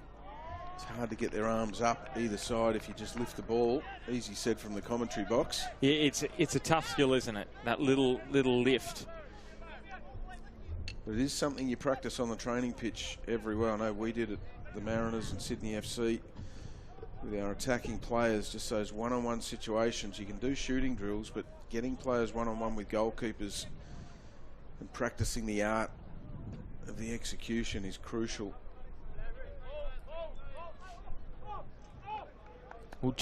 It's hard to get their arms up either side if you just lift the ball. Easy said from the commentary box. Yeah, it's a tough skill, isn't it? That little lift. But it is something you practice on the training pitch everywhere. I know we did at the Mariners and Sydney FC with our attacking players, just those one-on-one situations. You can do shooting drills, but getting players one-on-one with goalkeepers and practicing the art of the execution is crucial. Well,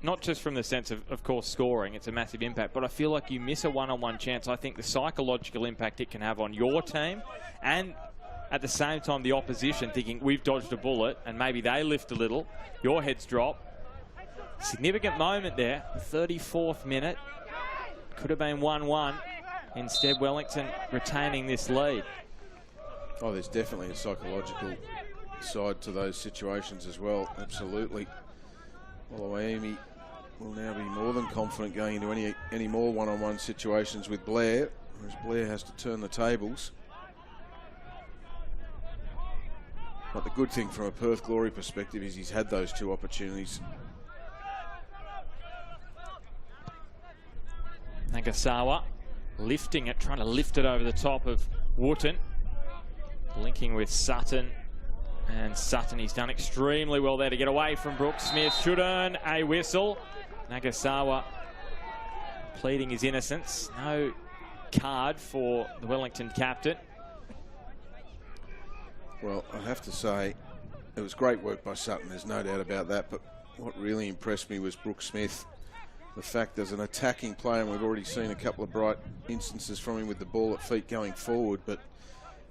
not just from the sense of course, scoring, it's a massive impact, but I feel like you miss a one-on-one chance. I think the psychological impact it can have on your team, and at the same time the opposition thinking we've dodged a bullet, and maybe they lift a little, your heads drop. Significant moment there, 34th minute. Could have been 1-1. Instead, Wellington retaining this lead. Oh, there's definitely a psychological side to those situations as well, absolutely. Oluwaemi will now be more than confident going into any more one-on-one situations with Blair, whereas Blair has to turn the tables. But the good thing from a Perth Glory perspective is he's had those two opportunities. Nagasawa lifting it, trying to lift it over the top of Wooten. Linking with Sutton. And Sutton, he's done extremely well there to get away from Brooks Smith. Should earn a whistle. Nagasawa pleading his innocence. No card for the Wellington captain. Well, I have to say, it was great work by Sutton, there's no doubt about that, but what really impressed me was Brooks Smith. The fact as an attacking player, and we've already seen a couple of bright instances from him with the ball at feet going forward, but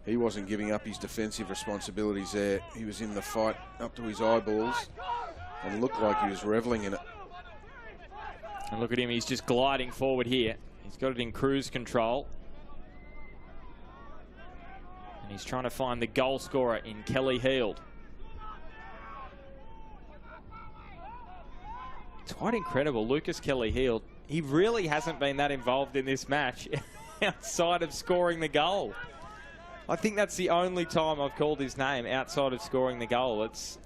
he wasn't giving up his defensive responsibilities there. He was in the fight up to his eyeballs and looked like he was reveling in it. And look at him, he's just gliding forward here. He's got it in cruise control. And he's trying to find the goal scorer in Kelly Heald. It's quite incredible, Lucas Kelly Heald. He really hasn't been that involved in this match outside of scoring the goal. I think that's the only time I've called his name outside of scoring the goal. It's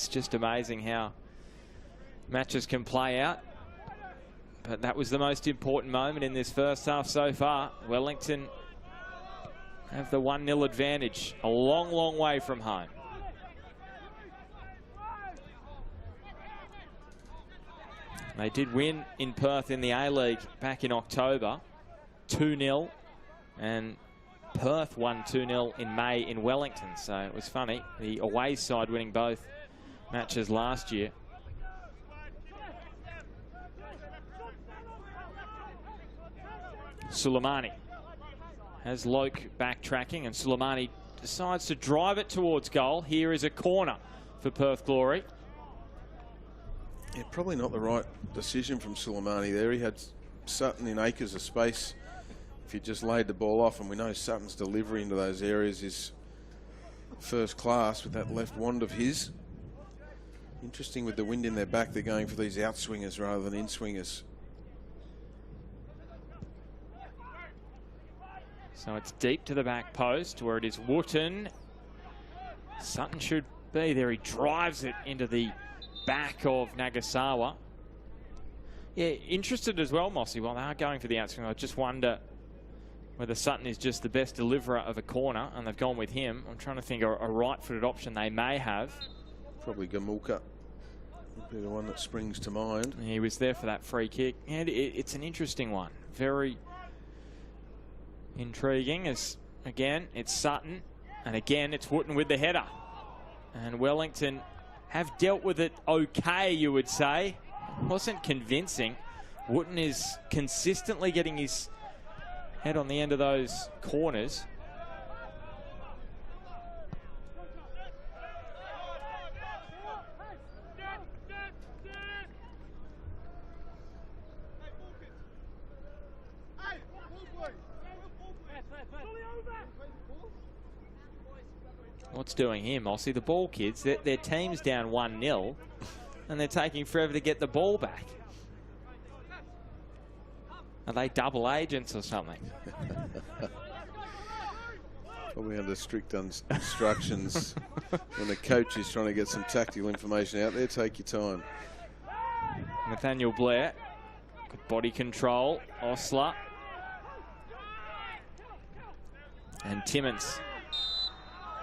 just amazing how matches can play out. But that was the most important moment in this first half so far. Wellington have the 1-0 advantage. A long, long way from home. They did win in Perth in the A-League back in October, 2-0. And Perth won 2-0 in May in Wellington, so it was funny. The away side winning both matches last year. Suleimani has Loke backtracking, and Suleimani decides to drive it towards goal. Here is a corner for Perth Glory. Yeah, probably not the right decision from Suleimani there. He had Sutton in acres of space if he just laid the ball off, and we know Sutton's delivery into those areas is first class with that left wand of his. Interesting, with the wind in their back, they're going for these outswingers rather than in-swingers. So it's deep to the back post where it is Wooten. Sutton should be there. He drives it into the back of Nagasawa. Yeah, interested as well, Mossy. While they are going for the outswing, I just wonder whether Sutton is just the best deliverer of a corner, and they've gone with him. I'm trying to think of a right-footed option they may have. Probably Gamulka would be the one that springs to mind. He was there for that free kick. And it's an interesting one. Very intriguing, as again, it's Sutton, and again, it's Wooten with the header. And Wellington have dealt with it okay, you would say. Wasn't convincing. Wooten is consistently getting his head on the end of those corners. What's doing here, Mossy? The ball kids, their team's down 1-0 and they're taking forever to get the ball back. Are they double agents or something? Probably under strict instructions. When the coach is trying to get some tactical information out there, take your time. Nathaniel Blair, good body control. Osler. And Timmins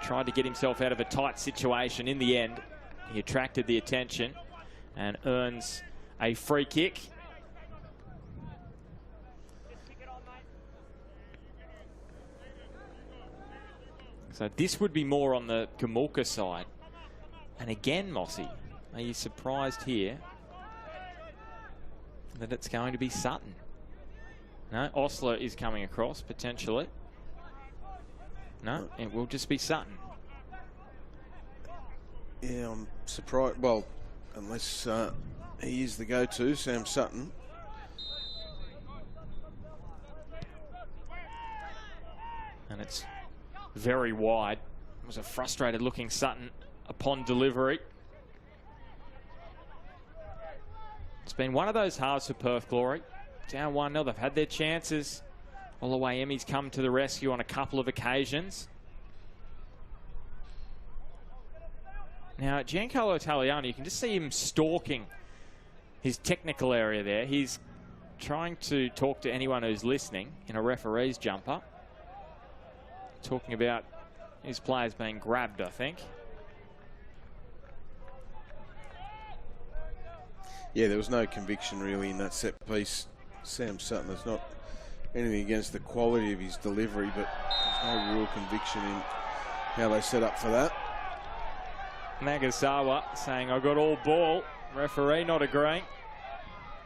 tried to get himself out of a tight situation. In the end, he attracted the attention and earns a free kick. So this would be more on the Kamulka side. And again, Mossy, are you surprised here that it's going to be Sutton? No, Osler is coming across, potentially. No, it will just be Sutton. Yeah, I'm surprised. Well, unless he is the go-to, Sam Sutton. And it's very wide. It was a frustrated looking Sutton upon delivery. It's been one of those halves for Perth Glory. Down 1-0, they've had their chances. Oluwayemi's come to the rescue on a couple of occasions. Now, Giancarlo Italiano, you can just see him stalking his technical area there. He's trying to talk to anyone who's listening in a referee's jumper. Talking about his players being grabbed, I think. Yeah, there was no conviction really in that set piece. Sam Sutton, there's not anything against the quality of his delivery, but there's no real conviction in how they set up for that. Nagasawa saying, I got all ball. Referee not agreeing.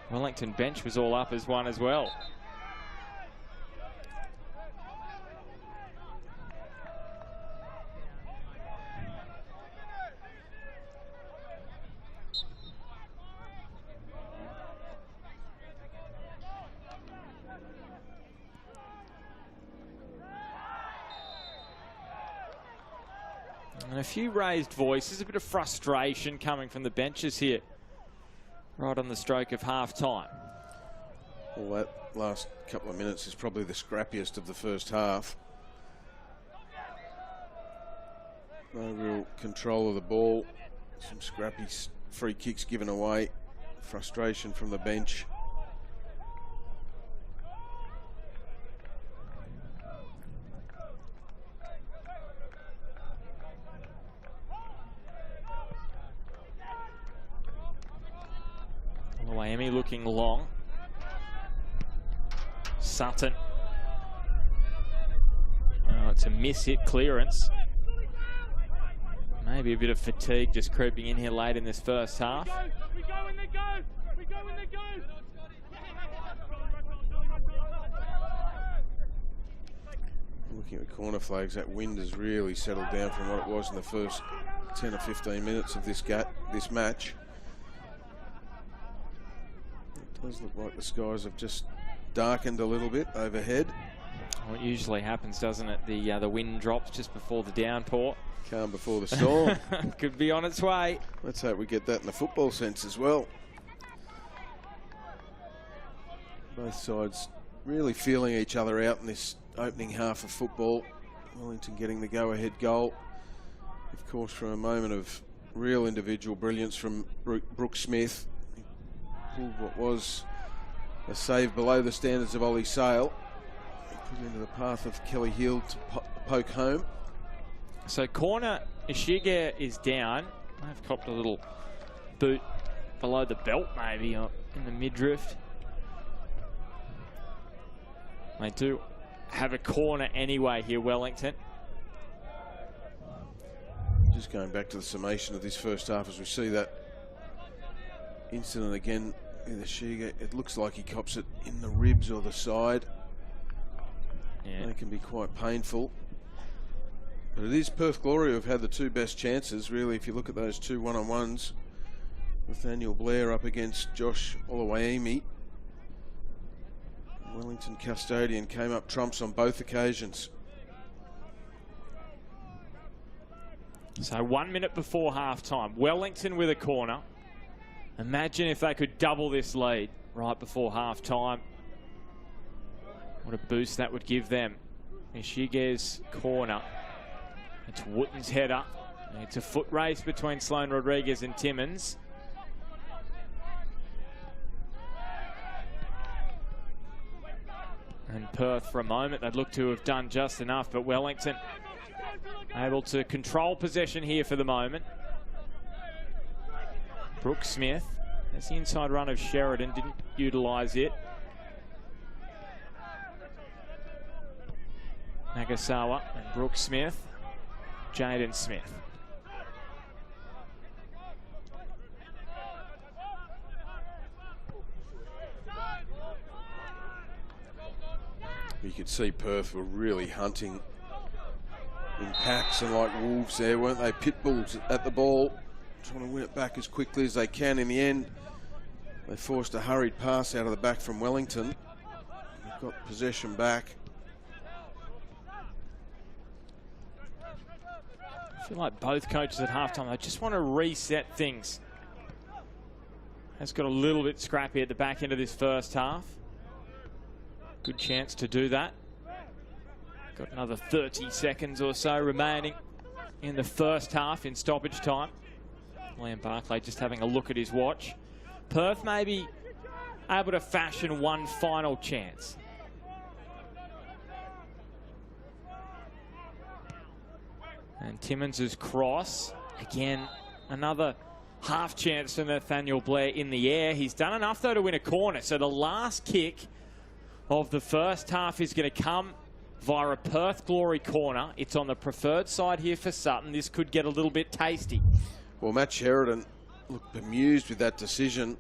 Wellington bench was all up as one as well. And a few raised voices, a bit of frustration coming from the benches here, right on the stroke of half-time. Well, that last couple of minutes is probably the scrappiest of the first half. No real control of the ball. Some scrappy free kicks given away. Frustration from the bench. Oluwayemi looking long. Sutton. Oh, it's a miss-hit clearance. Maybe a bit of fatigue just creeping in here late in this first half. We go when they go. We go when they go. Looking at the corner flags, that wind has really settled down from what it was in the first 10 or 15 minutes of this match. It does look like the skies have just darkened a little bit overhead. Well, it usually happens, doesn't it? The wind drops just before the downpour. Calm before the storm. Could be on its way. Let's hope we get that in the football sense as well. Both sides really feeling each other out in this opening half of football. Wellington getting the go-ahead goal. Of course, from a moment of real individual brilliance from Brooke Smith. He pulled what was a save below the standards of Ollie Sale. Put into the path of Kelly Hill to poke home. So corner, Ishige is down. I've copped a little boot below the belt maybe in the midriff. They do have a corner anyway here, Wellington. Just going back to the summation of this first half as we see that incident again with Ishige. It looks like he cops it in the ribs or the side. Yeah. They can be quite painful. But it is Perth Glory who have had the two best chances, really, if you look at those two one-on-ones. Nathaniel Blair up against Josh Oluwayemi. Wellington Custodian came up trumps on both occasions. So 1 minute before half-time, Wellington with a corner. Imagine if they could double this lead right before half-time. What a boost that would give them. Ishige's corner. It's Wotton's header. It's a foot race between Sloane Rodriguez and Timmins. And Perth, for a moment, they'd look to have done just enough, but Wellington able to control possession here for the moment. Brooke Smith, that's the inside run of Sheridan, didn't utilise it. Nagasawa and Brooke Smith, Jaden Smith. You could see Perth were really hunting in packs and like wolves there, weren't they? Pit bulls at the ball, trying to win it back as quickly as they can. In the end, they forced a hurried pass out of the back from Wellington. They've got possession back. I feel like both coaches at halftime, they just want to reset things. Has got a little bit scrappy at the back end of this first half. Good chance to do that. Got another 30 seconds or so remaining in the first half in stoppage time. Liam Barclay just having a look at his watch. Perth maybe able to fashion one final chance. And Timmins' cross. Again, another half chance for Nathaniel Blair in the air. He's done enough, though, to win a corner. So the last kick of the first half is going to come via a Perth Glory corner. It's on the preferred side here for Sutton. This could get a little bit tasty. Well, Matt Sheridan looked bemused with that decision.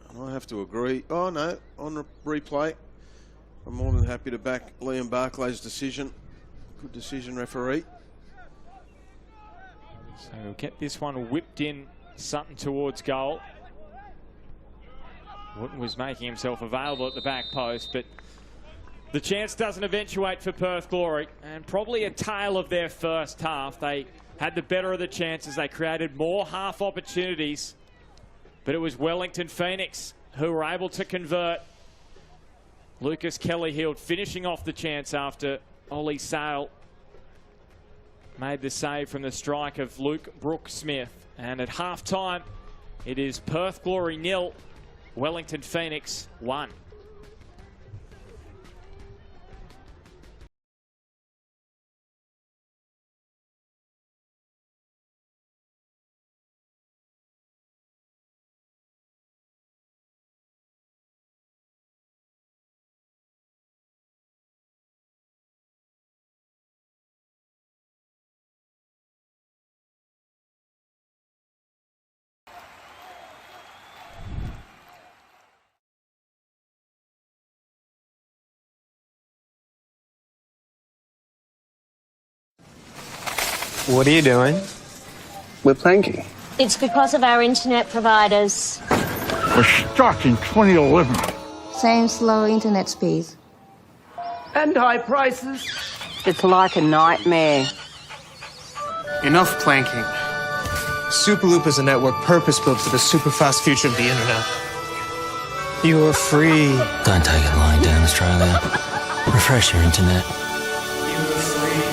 And I have to agree. Oh, no, on replay, I'm more than happy to back Liam Barclay's decision. Good decision, referee. So we'll get this one whipped in Sutton towards goal. Wooten was making himself available at the back post, but the chance doesn't eventuate for Perth Glory, and probably a tale of their first half. They had the better of the chances. They created more half opportunities, but it was Wellington Phoenix who were able to convert. Lucas Kelly-Hield finishing off the chance after Ollie Sale made the save from the strike of Luke Brooke-Smith. And at half-time, it is Perth Glory 0, Wellington Phoenix 1. What are you doing? We're planking. It's because of our internet providers. We're stuck in 2011. Same slow internet speeds. And high prices. It's like a nightmare. Enough planking. Superloop is a network purpose-built for the super-fast future of the internet. You are free. Don't take it lying down, Australia. Refresh your internet. You are free.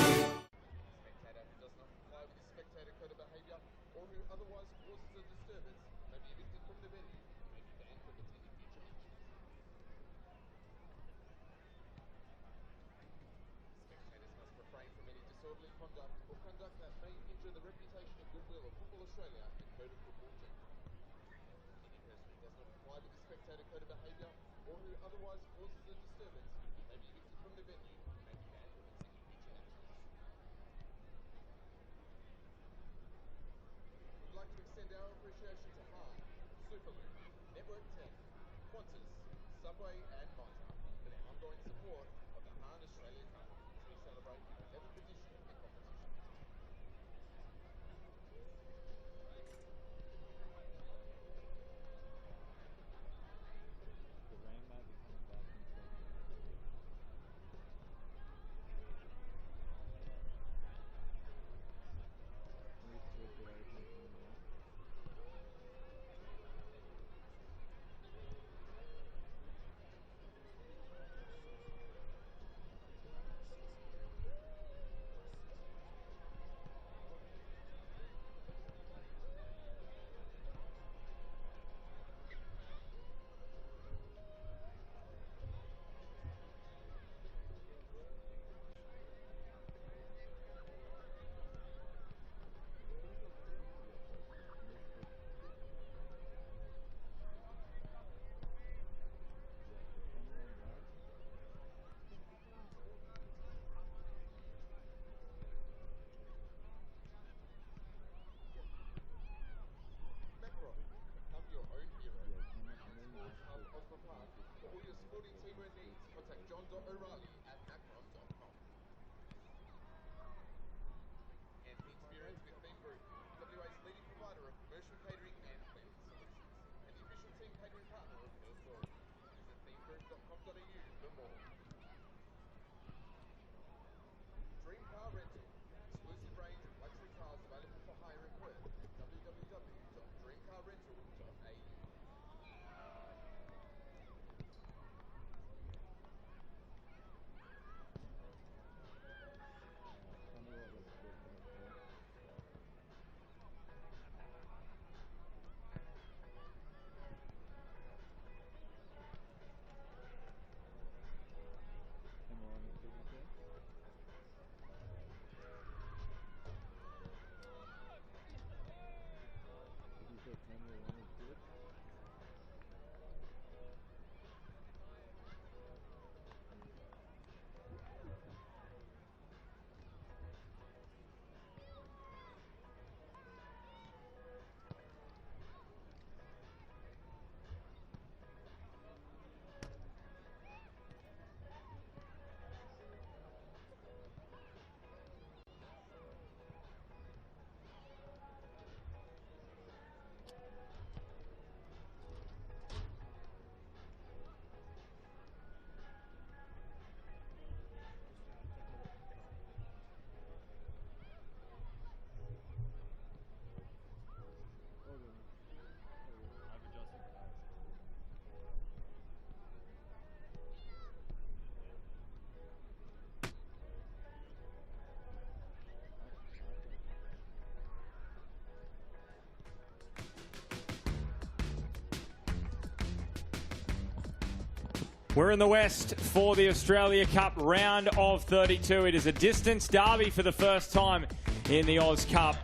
We're in the West for the Australia Cup round of 32. It is a distance derby for the first time in the Oz Cup.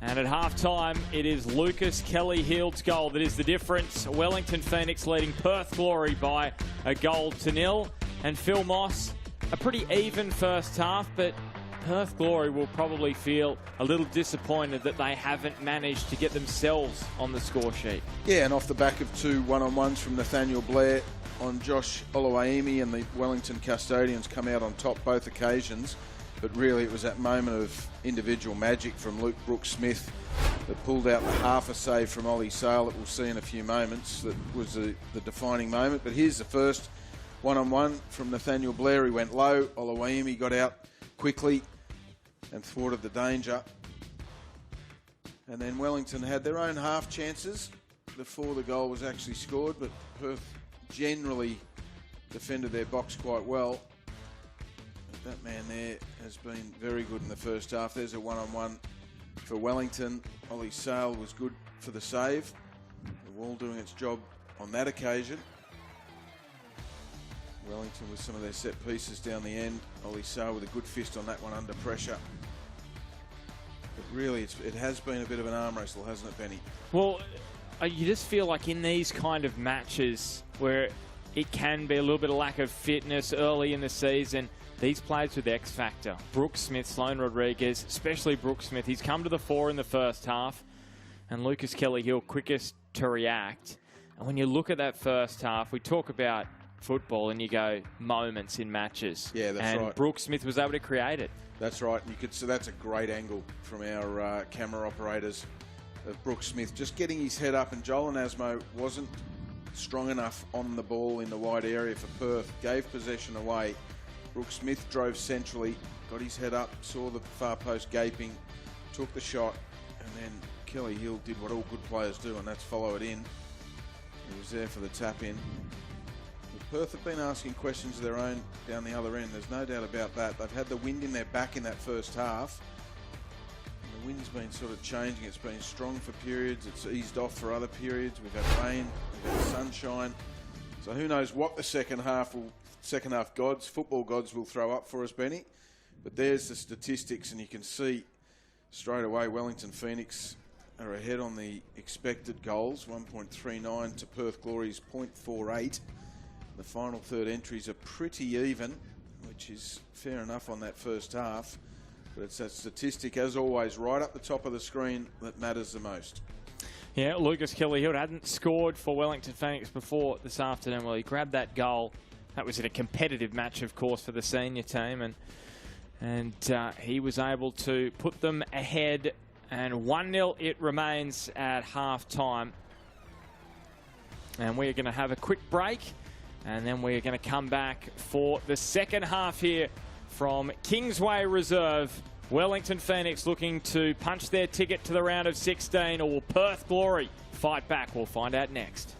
And at half-time, it is Lucas Kelly-Hield's goal that is the difference. Wellington Phoenix leading Perth Glory by a 1-0. And Phil Moss, a pretty even first half, but Perth Glory will probably feel a little disappointed that they haven't managed to get themselves on the score sheet. Yeah, and off the back of 2 one-on-ones from Nathaniel Blair on Josh Oluwaemi, and the Wellington custodians come out on top both occasions. But really it was that moment of individual magic from Luke Brooks-Smith that pulled out the half a save from Ollie Sale that we'll see in a few moments. That was the defining moment. But here's the first one-on-one from Nathaniel Blair. He went low. Oluwaemi got out quickly and thwarted the danger. And then Wellington had their own half chances before the goal was actually scored, but Perth generally defended their box quite well. But that man there has been very good in the first half. There's a one-on-one for Wellington. Ollie Sale was good for the save. The wall doing its job on that occasion. Wellington with some of their set pieces down the end. Ollie Sale with a good fist on that one under pressure. But really, it has been a bit of an arm wrestle, hasn't it, Benny? Well, you just feel like in these kind of matches where it can be a little bit of lack of fitness early in the season, these players with X factor, Brooks-Smith, Sloane Rodriguez, especially Brooks-Smith, he's come to the fore in the first half, and Lucas Kelly-Hield quickest to react. And when you look at that first half, we talk about football and you go moments in matches. Yeah, that's right. And Brooks-Smith was able to create it. That's right. You could, so that's a great angle from our camera operators of Brooks-Smith. Just getting his head up, and Joel Asmo wasn't strong enough on the ball in the wide area for Perth. Gave possession away. Brooks-Smith drove centrally, got his head up, saw the far post gaping, took the shot, and then Kelly-Hield did what all good players do, and that's follow it in. He was there for the tap in. Perth have been asking questions of their own down the other end. There's no doubt about that. They've had the wind in their back in that first half. And the wind's been sort of changing. It's been strong for periods. It's eased off for other periods. We've had rain. We've had sunshine. So who knows what the second half gods, football gods, will throw up for us, Benny. But there's the statistics, and you can see straight away Wellington Phoenix are ahead on the expected goals. 1.39 to Perth Glory's 0.48. The final third entries are pretty even, which is fair enough on that first half. But it's that statistic, as always, right up the top of the screen that matters the most. Yeah, Lucas Kelly-Hield hadn't scored for Wellington Phoenix before this afternoon. Well, he grabbed that goal. That was in a competitive match, of course, for the senior team. And he was able to put them ahead. And 1-0 it remains at half-time. And we're going to have a quick break. And then we're going to come back for the second half here from Kingsway Reserve. Wellington Phoenix looking to punch their ticket to the round of 16, or will Perth Glory fight back? We'll find out next.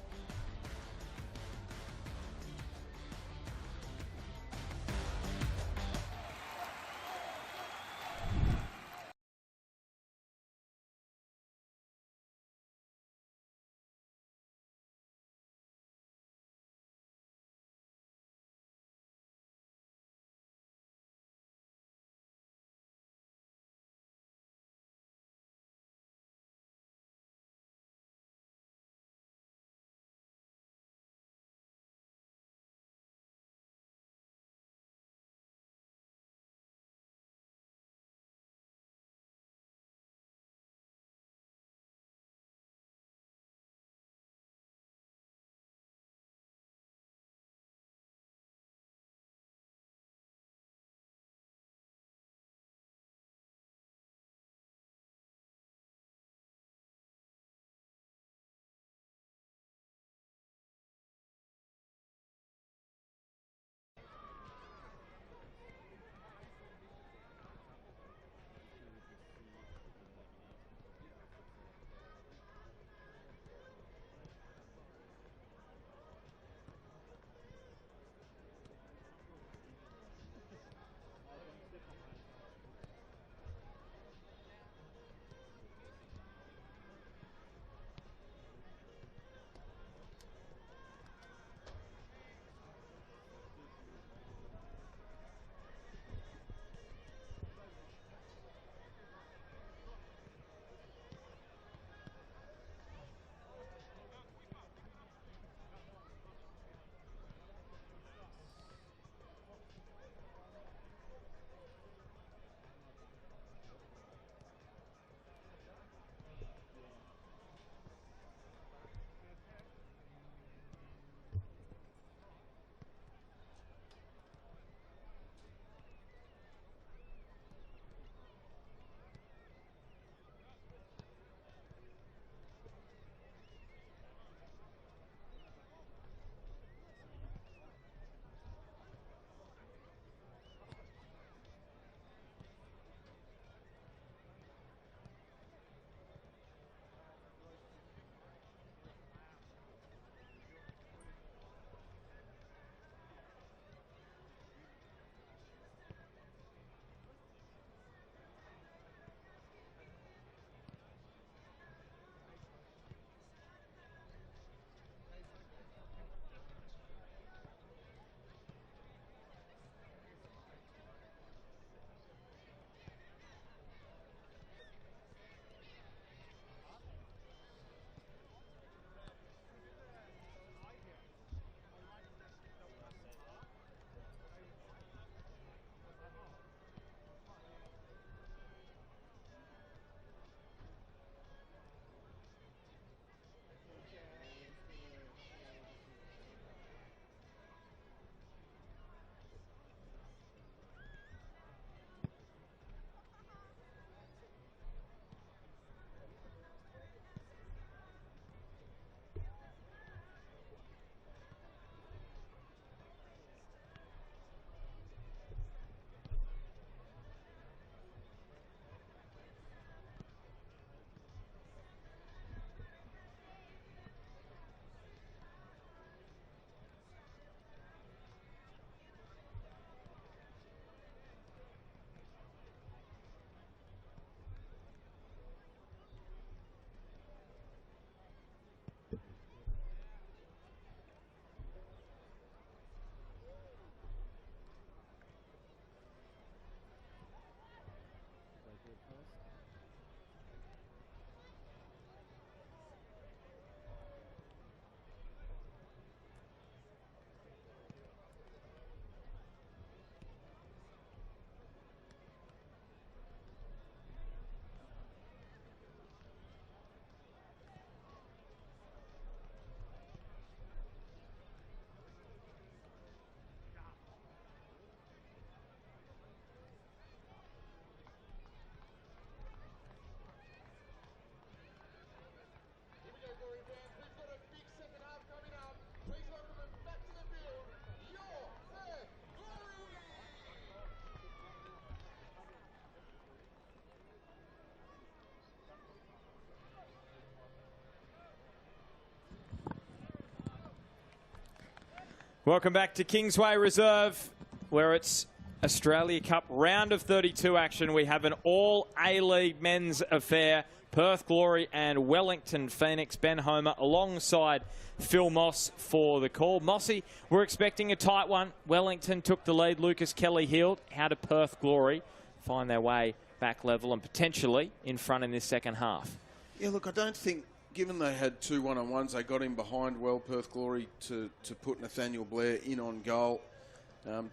Welcome back to Kingsway Reserve, where it's Australia Cup round of 32 action. We have an all A-League men's affair. Perth Glory and Wellington Phoenix. Ben Homer alongside Phil Moss for the call. Mossy, we're expecting a tight one. Wellington took the lead. Lucas Kelly healed. How did Perth Glory find their way back level and potentially in front in this second half? Yeah, look, I don't think, given they had 2 one-on-ones, they got in behind well, Perth Glory, to put Nathaniel Blair in on goal.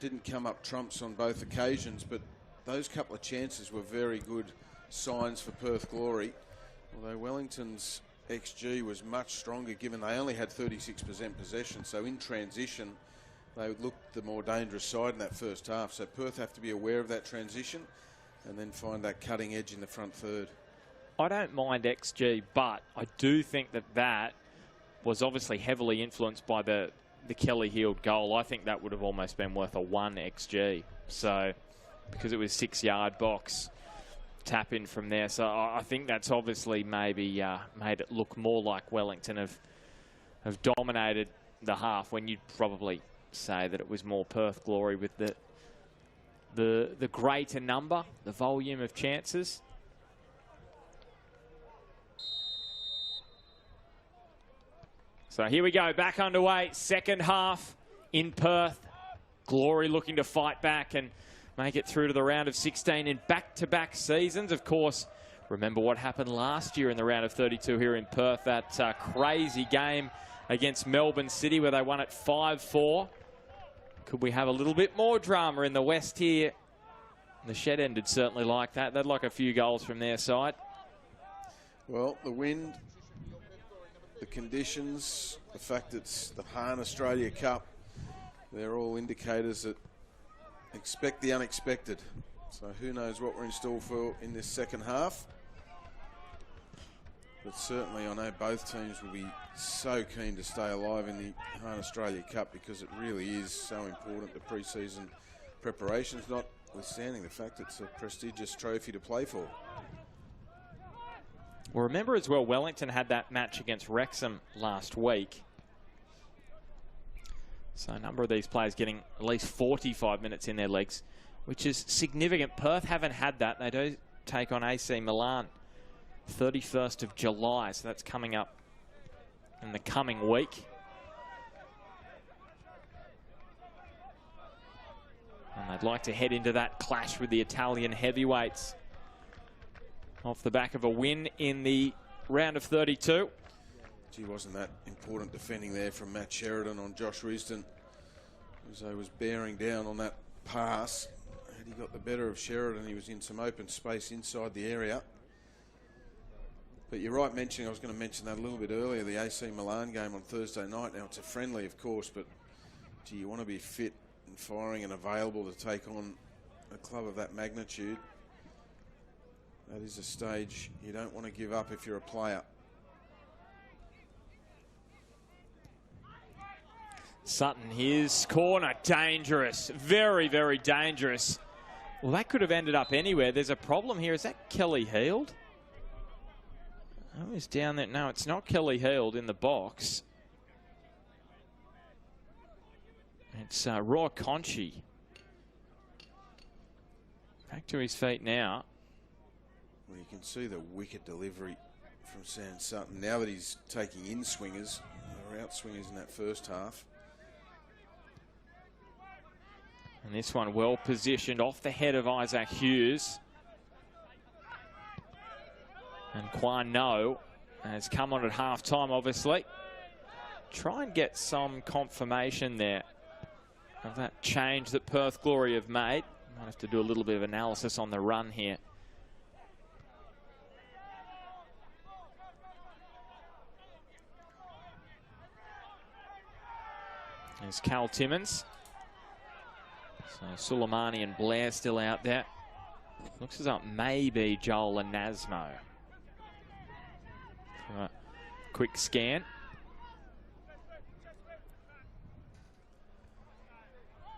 Didn't come up trumps on both occasions, but those couple of chances were very good signs for Perth Glory. Although Wellington's XG was much stronger, given they only had 36% possession, so in transition they looked the more dangerous side in that first half. So Perth have to be aware of that transition and then find that cutting edge in the front third. I don't mind XG, but I do think that was obviously heavily influenced by the Kelly Heald goal. I think that would have almost been worth a 1 XG. So, because it was 6-yard box, tap in from there. So I think that's obviously maybe made it look more like Wellington have dominated the half, when you'd probably say that it was more Perth Glory with the greater number, the volume of chances. So here we go, back underway, second half in Perth. Glory looking to fight back and make it through to the round of 16 in back-to-back seasons. Of course, remember what happened last year in the round of 32 here in Perth, that crazy game against Melbourne City where they won it 5-4. Could we have a little bit more drama in the West here? The Shed ended certainly like that. They'd like a few goals from their side. Well, the wind, the conditions, the fact it's the Hahn Australia Cup, they're all indicators that expect the unexpected. So who knows what we're in store for in this second half. But certainly I know both teams will be so keen to stay alive in the Hahn Australia Cup, because it really is so important to pre-season preparations, notwithstanding the fact it's a prestigious trophy to play for. Well, remember as well, Wellington had that match against Wrexham last week. So a number of these players getting at least 45 minutes in their legs, which is significant. Perth haven't had that. They do take on AC Milan 31st of July, so that's coming up in the coming week. And they'd like to head into that clash with the Italian heavyweights off the back of a win in the round of 32. Gee, wasn't that important defending there from Matt Sheridan on Josh Risdon, as he was bearing down on that pass. Had he got the better of Sheridan, he was in some open space inside the area. But you're right mentioning, I was going to mention that a little bit earlier, the AC Milan game on Thursday night. Now it's a friendly, of course, but gee, you want to be fit and firing and available to take on a club of that magnitude. That is a stage you don't want to give up if you're a player. Sutton, his corner, dangerous, very, very dangerous. Well, that could have ended up anywhere. There's a problem here. Is that Kelly Heald? Oh, he's down there. No, it's not Kelly Heald in the box. It's Roy Conchi. Back to his feet now. Well, you can see the wicked delivery from Sam Sutton. Now that he's taking in swingers, they were out swingers in that first half. And this one well positioned off the head of Isaac Hughes. And Kwan No has come on at half time, obviously. Try and get some confirmation there of that change that Perth Glory have made. Might have to do a little bit of analysis on the run here. There's Cal Timmins. So Suleimani and Blair still out there. Looks as though it may be Joel and Nasmo. Quick scan.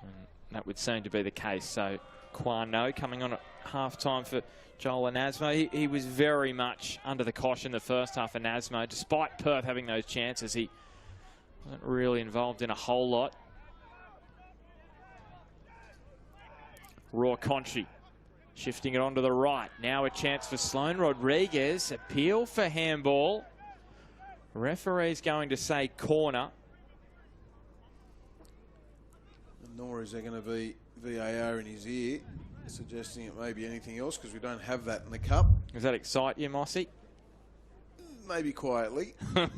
And that would seem to be the case. So Kwan No coming on at half-time for Joel and Nasmo. He was very much under the cosh in the first half of Nasmo. Despite Perth having those chances, he wasn't really involved in a whole lot. Raw Conchi shifting it onto the right. Now a chance for Sloane Rodriguez. Appeal for handball. Referee's going to say corner. Nor is there going to be VAR in his ear, suggesting it may be anything else, because we don't have that in the cup. Does that excite you, Mossy? Maybe quietly. But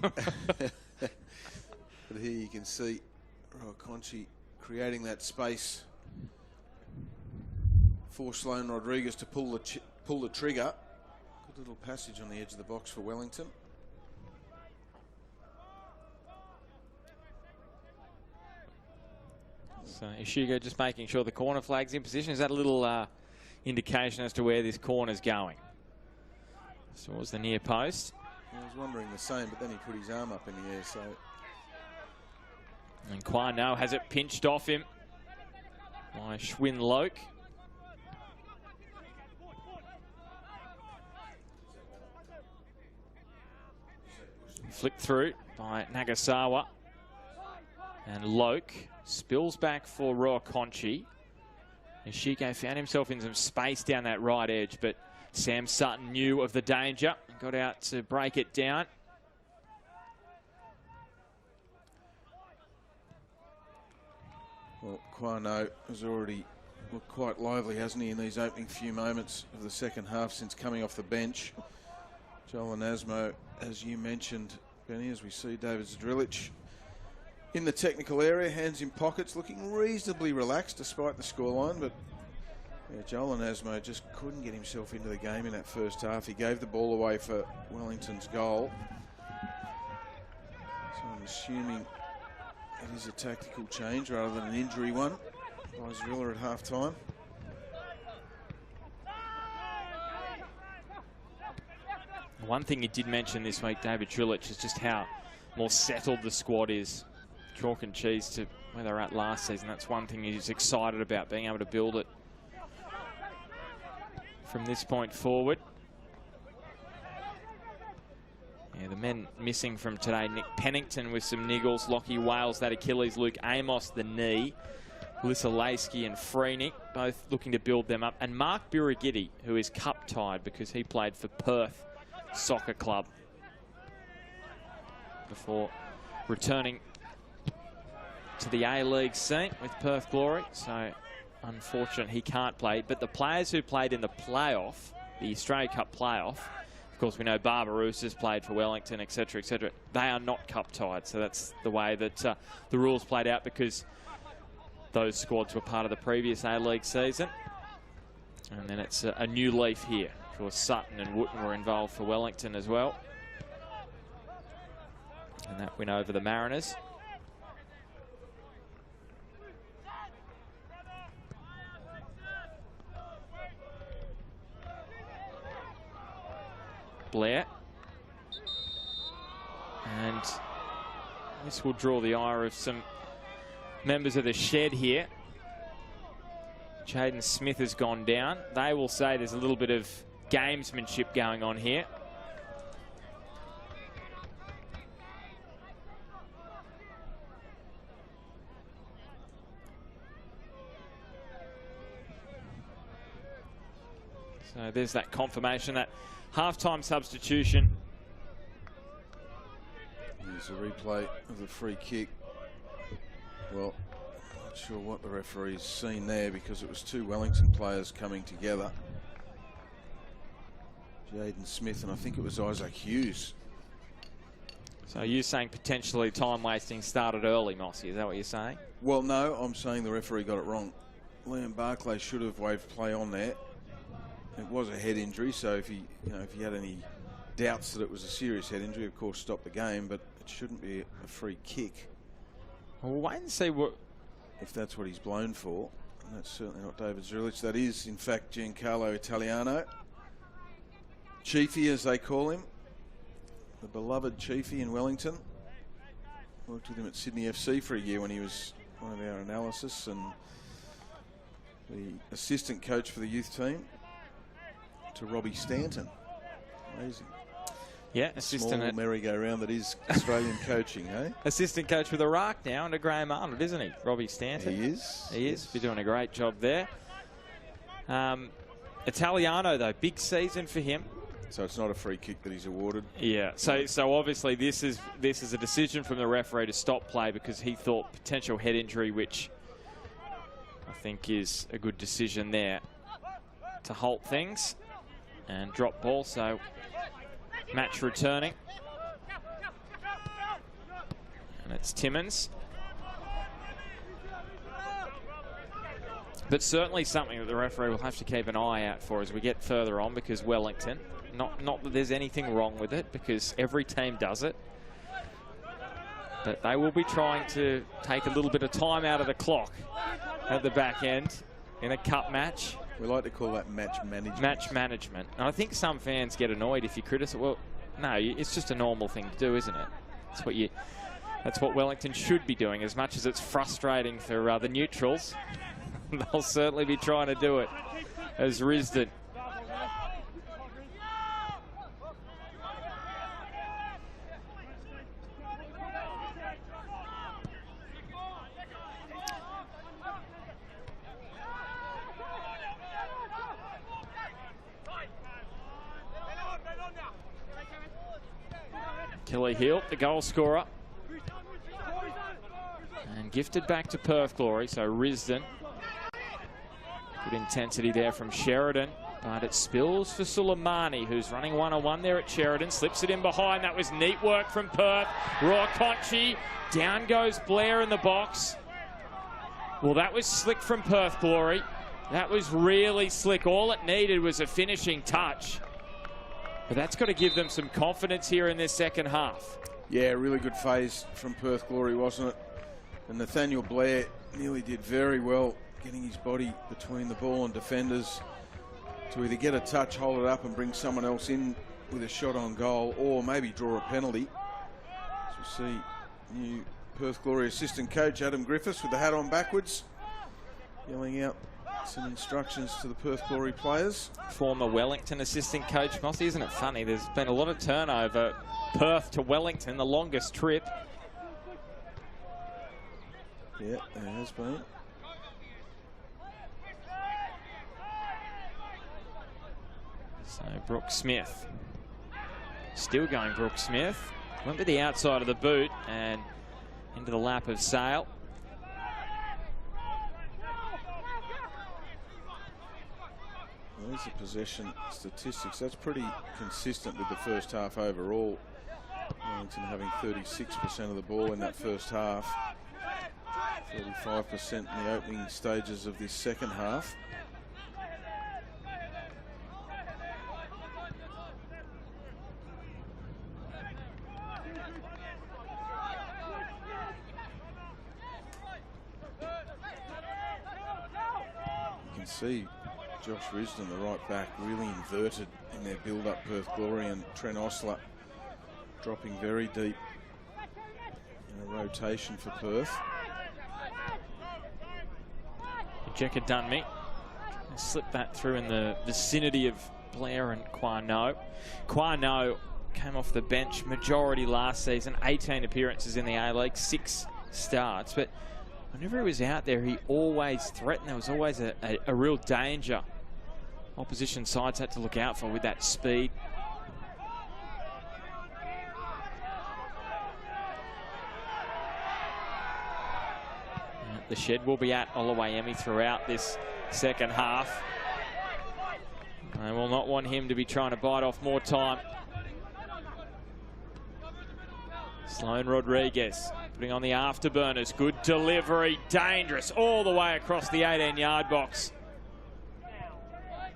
here you can see Raw Conchi creating that space for Sloane Rodriguez to pull the trigger. Good little passage on the edge of the box for Wellington. So Ishigo just making sure the corner flag's in position. Is that a little indication as to where this corner's going? Towards the near post. I was wondering the same, but then he put his arm up in the air, so... And Kwano has it pinched off him by Schwinn Loke. Flicked through by Nagasawa. And Loke spills back for Raw Conchi. Ishiko found himself in some space down that right edge, but Sam Sutton knew of the danger and got out to break it down. Well, Kwano has already looked quite lively, hasn't he, in these opening few moments of the second half since coming off the bench. Joel Anasmo, as you mentioned, Benny, as we see David Zdrilic in the technical area, hands in pockets, looking reasonably relaxed despite the scoreline, but yeah, Joel Anasmo just couldn't get himself into the game in that first half. He gave the ball away for Wellington's goal. So I'm assuming it is a tactical change rather than an injury one by Zvilla at half-time. One thing he did mention this week, David Zdrilic, is just how more settled the squad is. Chalk and cheese to where they were at last season. That's one thing he's excited about, being able to build it from this point forward. Yeah, the men missing from today, Nick Pennington with some niggles, Lockie Wales, that Achilles, Luke Amos, the knee, Lisolaski and Freeney, both looking to build them up. And Mark Birighitti, who is cup tied because he played for Perth Soccer Club before returning to the A-League scene with Perth Glory. So unfortunate he can't play. But the players who played in the playoff, the Australia Cup playoff, of course we know Barbarouses played for Wellington, etc., etc. They are not cup tied. So that's the way that the rules played out, because those squads were part of the previous A-League season. And then it's a new leaf here. Of course, Sutton and Wootton were involved for Wellington as well. And that win over the Mariners. Blair. And this will draw the ire of some members of the shed here. Jaden Smith has gone down. They will say there's a little bit of gamesmanship going on here. So there's that confirmation, that half-time substitution. Here's a replay of the free kick. Well, not sure what the referee's seen there, because it was two Wellington players coming together. Jaden Smith and I think it was Isaac Hughes. So you're saying potentially time wasting started early, Mossy, is that what you're saying? Well, no, I'm saying the referee got it wrong. Liam Barclay should have waved play on there. It was a head injury, so if he had any doubts that it was a serious head injury, of course stop the game, but it shouldn't be a free kick. We'll wait and see what, if that's what he's blown for. And that's certainly not David Zdrilic. That is, in fact, Giancarlo Italiano. Chiefy, as they call him. The beloved Chiefy in Wellington. Worked with him at Sydney FC for a year when he was one of our analysis, and the assistant coach for the youth team to Robbie Stanton. Amazing. Yeah, assistant small merry-go-round that is Australian coaching, eh? Assistant coach with Iraq now under Graham Arnold, isn't he? Robbie Stanton. He is. He is. Yes. Be doing a great job there. Italiano, though, big season for him. So it's not a free kick that he's awarded. Yeah, so obviously this is a decision from the referee to stop play because he thought potential head injury, which I think is a good decision there to halt things and drop ball. So match returning. And it's Timmins. But certainly something that the referee will have to keep an eye out for as we get further on, because Wellington, not that there's anything wrong with it, because every team does it, but they will be trying to take a little bit of time out of the clock at the back end in a cup match. We like to call that match management. Match management. And I think some fans get annoyed if you criticise. Well, no, it's just a normal thing to do, isn't it? That's what Wellington should be doing. As much as it's frustrating for the neutrals, they'll certainly be trying to do it as Risdon. Kelly Hill, the goal scorer. And gifted back to Perth Glory, so Risdon. Good intensity there from Sheridan, but it spills for Suleimani, who's running one-on-one there at Sheridan. Slips it in behind. That was neat work from Perth. Raw Conchi. Down goes Blair in the box. Well, that was slick from Perth Glory. That was really slick. All it needed was a finishing touch. But that's got to give them some confidence here in this second half. Yeah, really good phase from Perth Glory, wasn't it? And Nathaniel Blair nearly did very well getting his body between the ball and defenders to either get a touch, hold it up and bring someone else in with a shot on goal, or maybe draw a penalty. So we'll see new Perth Glory assistant coach Adam Griffiths with the hat on backwards, yelling out some instructions to the Perth Glory players. Former Wellington assistant coach Mossy. Isn't it funny? There's been a lot of turnover. Perth to Wellington, the longest trip. Yeah, there has been. So Brooke Smith. Still going Brooke Smith. Went to the outside of the boot and into the lap of Sale. There's the possession statistics. That's pretty consistent with the first half overall. Wellington having 36% of the ball in that first half. 35% in the opening stages of this second half. You can see Josh Risdon, the right back, really inverted in their build-up. Perth Glory and Trent Osler dropping very deep in a rotation for Perth. Jekka Dunme slipped that through in the vicinity of Blair and Quano. Quano came off the bench majority last season, 18 appearances in the A-League, 6 starts, but whenever he was out there, he always threatened. There was always a real danger opposition sides had to look out for with that speed. The Shed will be at Olawayemi throughout this second half. They will not want him to be trying to bite off more time. Sloane Rodriguez putting on the afterburners. Good delivery, dangerous all the way across the 18-yard box.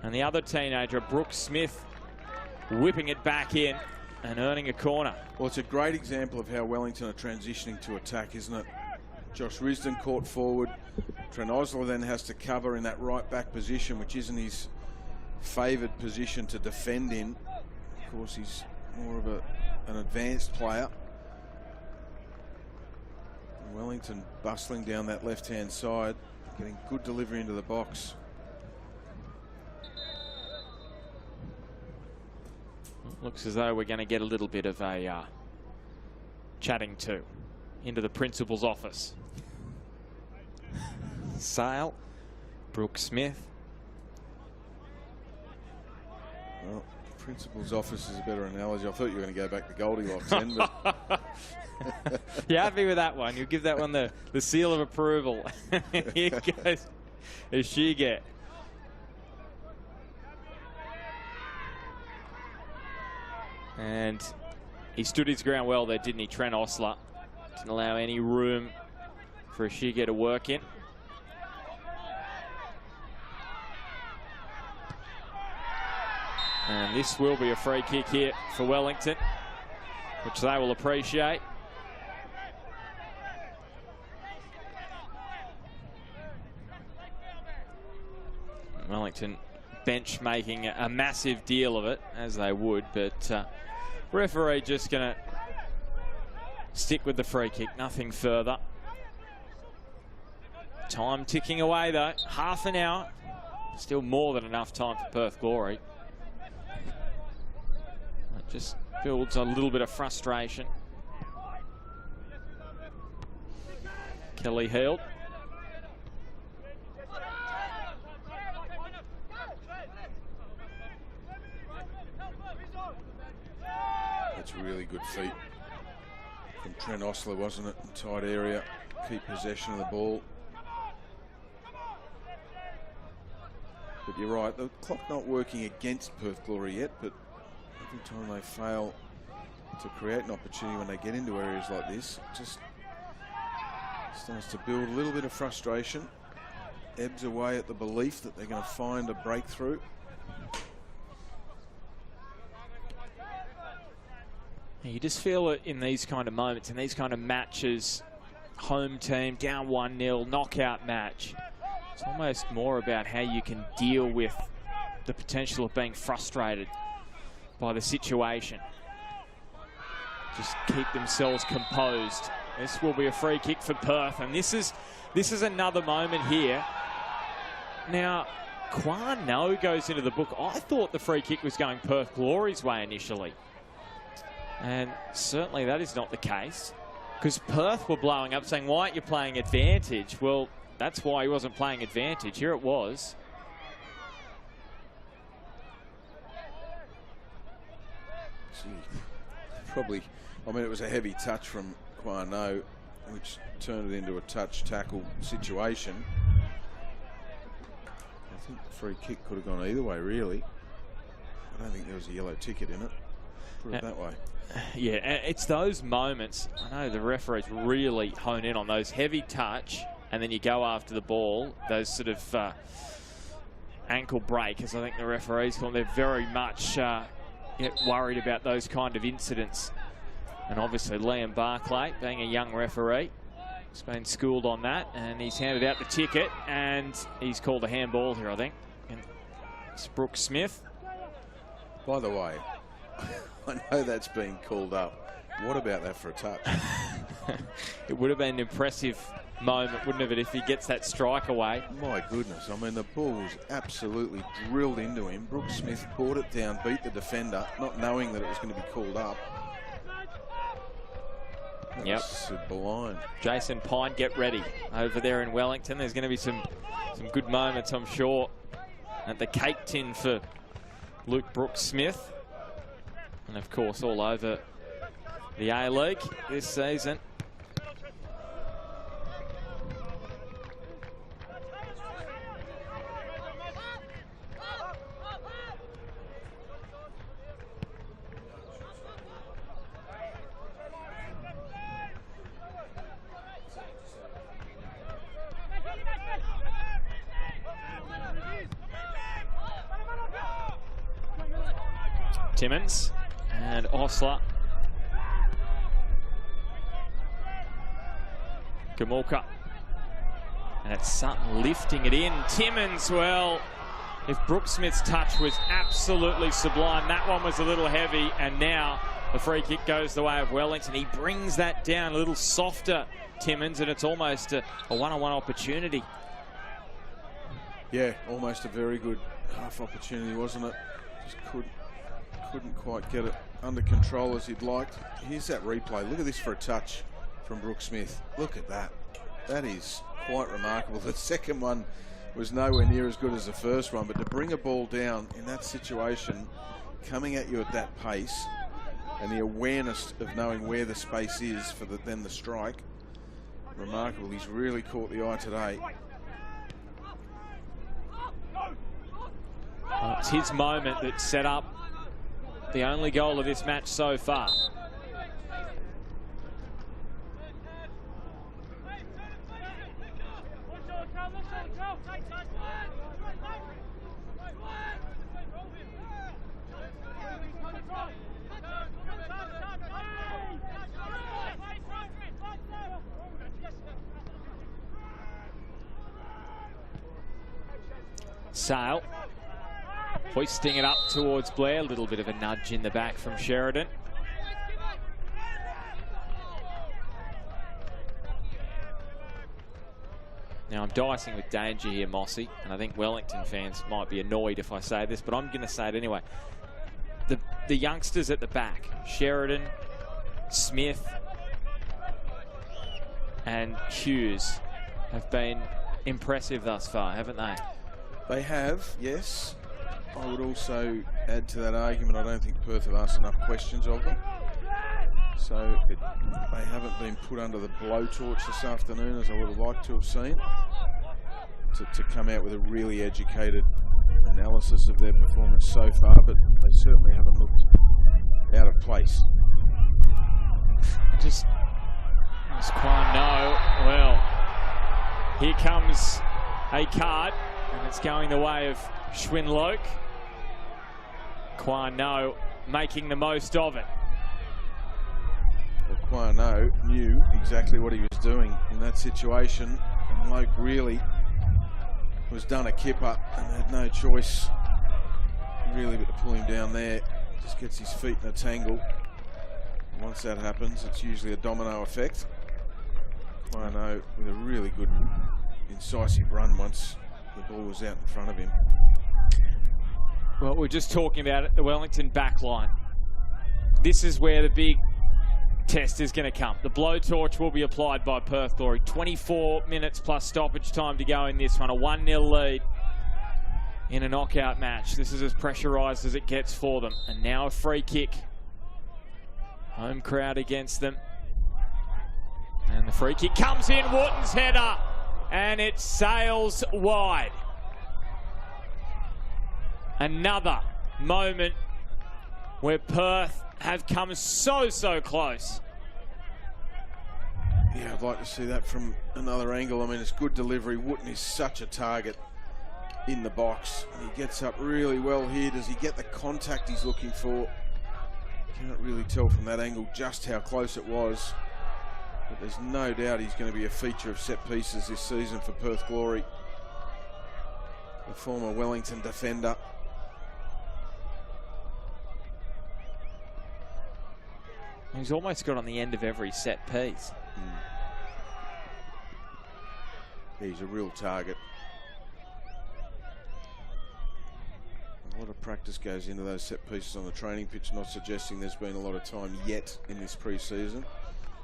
And the other teenager, Brooke Smith, whipping it back in and earning a corner. Well, it's a great example of how Wellington are transitioning to attack, isn't it? Josh Risdon caught forward. Trent Osler then has to cover in that right back position, which isn't his favoured position to defend in. Of course, he's more of an advanced player. And Wellington bustling down that left-hand side, getting good delivery into the box. Looks as though we're going to get a little bit of a chatting to into the principal's office. Sale, Brooke Smith, Well, principal's office is a better analogy. I thought you were going to go back to Goldilocks then, but you're happy with that one. You'll give that one the seal of approval. Here goes Ishige. And he stood his ground well there, didn't he, Trent Osler? Didn't allow any room for Ishige to work in. And this will be a free kick here for Wellington, which they will appreciate. Wellington bench making a massive deal of it, as they would, but referee just going to stick with the free kick, nothing further. Time ticking away though, half an hour, still more than enough time for Perth Glory. It just builds a little bit of frustration. Kelly Heald. That's really good feet from Trent Osler, wasn't it? In tight area, keep possession of the ball. But you're right, the clock not working against Perth Glory yet, but every time they fail to create an opportunity when they get into areas like this, it just starts to build a little bit of frustration, ebbs away at the belief that they're going to find a breakthrough. You just feel it in these kind of moments, in these kind of matches, home team, down 1-0, knockout match. It's almost more about how you can deal with the potential of being frustrated by the situation. Just keep themselves composed. This will be a free kick for Perth, and this is another moment here. Now, Kwan No goes into the book. I thought the free kick was going Perth Glory's way initially. And certainly that is not the case, because Perth were blowing up saying, why aren't you playing advantage? Well, that's why he wasn't playing advantage. Here it was. Gee, probably, I mean, it was a heavy touch from Kwan No, which turned it into a touch tackle situation. I think the free kick could have gone either way, really. I don't think there was a yellow ticket in it. Put it that way. Yeah, it's those moments. I know the referees really hone in on those heavy touch, and then you go after the ball, those sort of ankle breakers, I think the referees call them. They're very much worried about those kind of incidents. And obviously Liam Barclay, being a young referee, has been schooled on that, and he's handed out the ticket, and he's called a handball here, I think. And it's Brooke Smith. By the way, I know that's been called up. What about that for a touch? It would have been an impressive moment, wouldn't it, if he gets that strike away? My goodness, I mean, the ball was absolutely drilled into him. Brooke Smith brought it down, beat the defender, not knowing that it was going to be called up. Yep. Sublime. Jason Pine, get ready over there in Wellington. There's going to be some good moments, I'm sure, at the cake tin for Luke Brooks Smith. And of course, all over the A-League this season. Timmins and Osler. Gamulka. And it's Sutton lifting it in. Timmins, well, if Brooke Smith's touch was absolutely sublime, that one was a little heavy, and now the free kick goes the way of Wellington. He brings that down a little softer, Timmins, and it's almost a one-on-one opportunity. Yeah, almost a very good half opportunity, wasn't it? Just couldn't quite get it under control as he'd liked. Here's that replay. Look at this for a touch from Brooke Smith. Look at that. That is quite remarkable. The second one was nowhere near as good as the first one, but to bring a ball down in that situation, coming at you at that pace, and the awareness of knowing where the space is for then the strike, remarkable. He's really caught the eye today. Well, it's his moment that set up the only goal of this match so far. Sale hoisting it up towards Blair. A little bit of a nudge in the back from Sheridan. Now I'm dicing with danger here, Mossy, and I think Wellington fans might be annoyed if I say this, but I'm going to say it anyway. The youngsters at the back, Sheridan, Smith and Hughes, have been impressive thus far, haven't they? They have, yes. I would also add to that argument, I don't think Perth have asked enough questions of them. So they haven't been put under the blowtorch this afternoon as I would have liked to have seen. To come out with a really educated analysis of their performance so far, but they certainly haven't looked out of place. Just Quan, no. Well, here comes a card, and it's going the way of Schwinn-Loke. Quan, no, making the most of it. Well, Quano knew exactly what he was doing in that situation, and Loke really was done a kipper and had no choice really but to pull him down there. Just gets his feet in a tangle. Once that happens, it's usually a domino effect. Quano with a really good incisive run once the ball was out in front of him. Well, we're just talking about it, the Wellington backline. This is where the big test is going to come. The blowtorch will be applied by Perth Glory. 24 minutes plus stoppage time to go in this one. A 1-0 lead in a knockout match. This is as pressurised as it gets for them. And now a free kick. Home crowd against them. And the free kick comes in. Wharton's header. And it sails wide. Another moment where Perth have come so close. Yeah, I'd like to see that from another angle. I mean, it's good delivery. Wooten is such a target in the box. And he gets up really well here. Does he get the contact he's looking for? Can't really tell from that angle just how close it was. But there's no doubt he's going to be a feature of set pieces this season for Perth Glory. The former Wellington defender. He's almost got on the end of every set piece. He's a real target. A lot of practice goes into those set pieces on the training pitch, not suggesting there's been a lot of time yet in this pre-season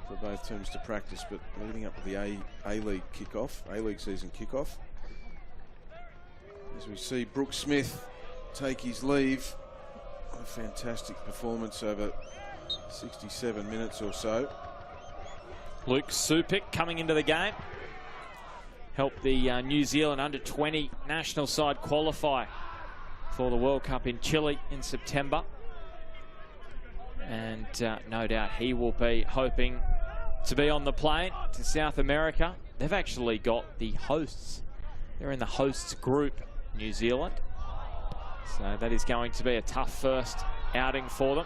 for both teams to practice, but leading up to the A-League kickoff, A-League season kickoff. As we see Brooke Smith take his leave. A fantastic performance over 67 minutes or so. Luke Supik coming into the game. Helped the New Zealand under-20 national side qualify for the World Cup in Chile in September. And no doubt he will be hoping to be on the plane to South America. They've actually got the hosts. They're in the hosts group, New Zealand. So that is going to be a tough first outing for them.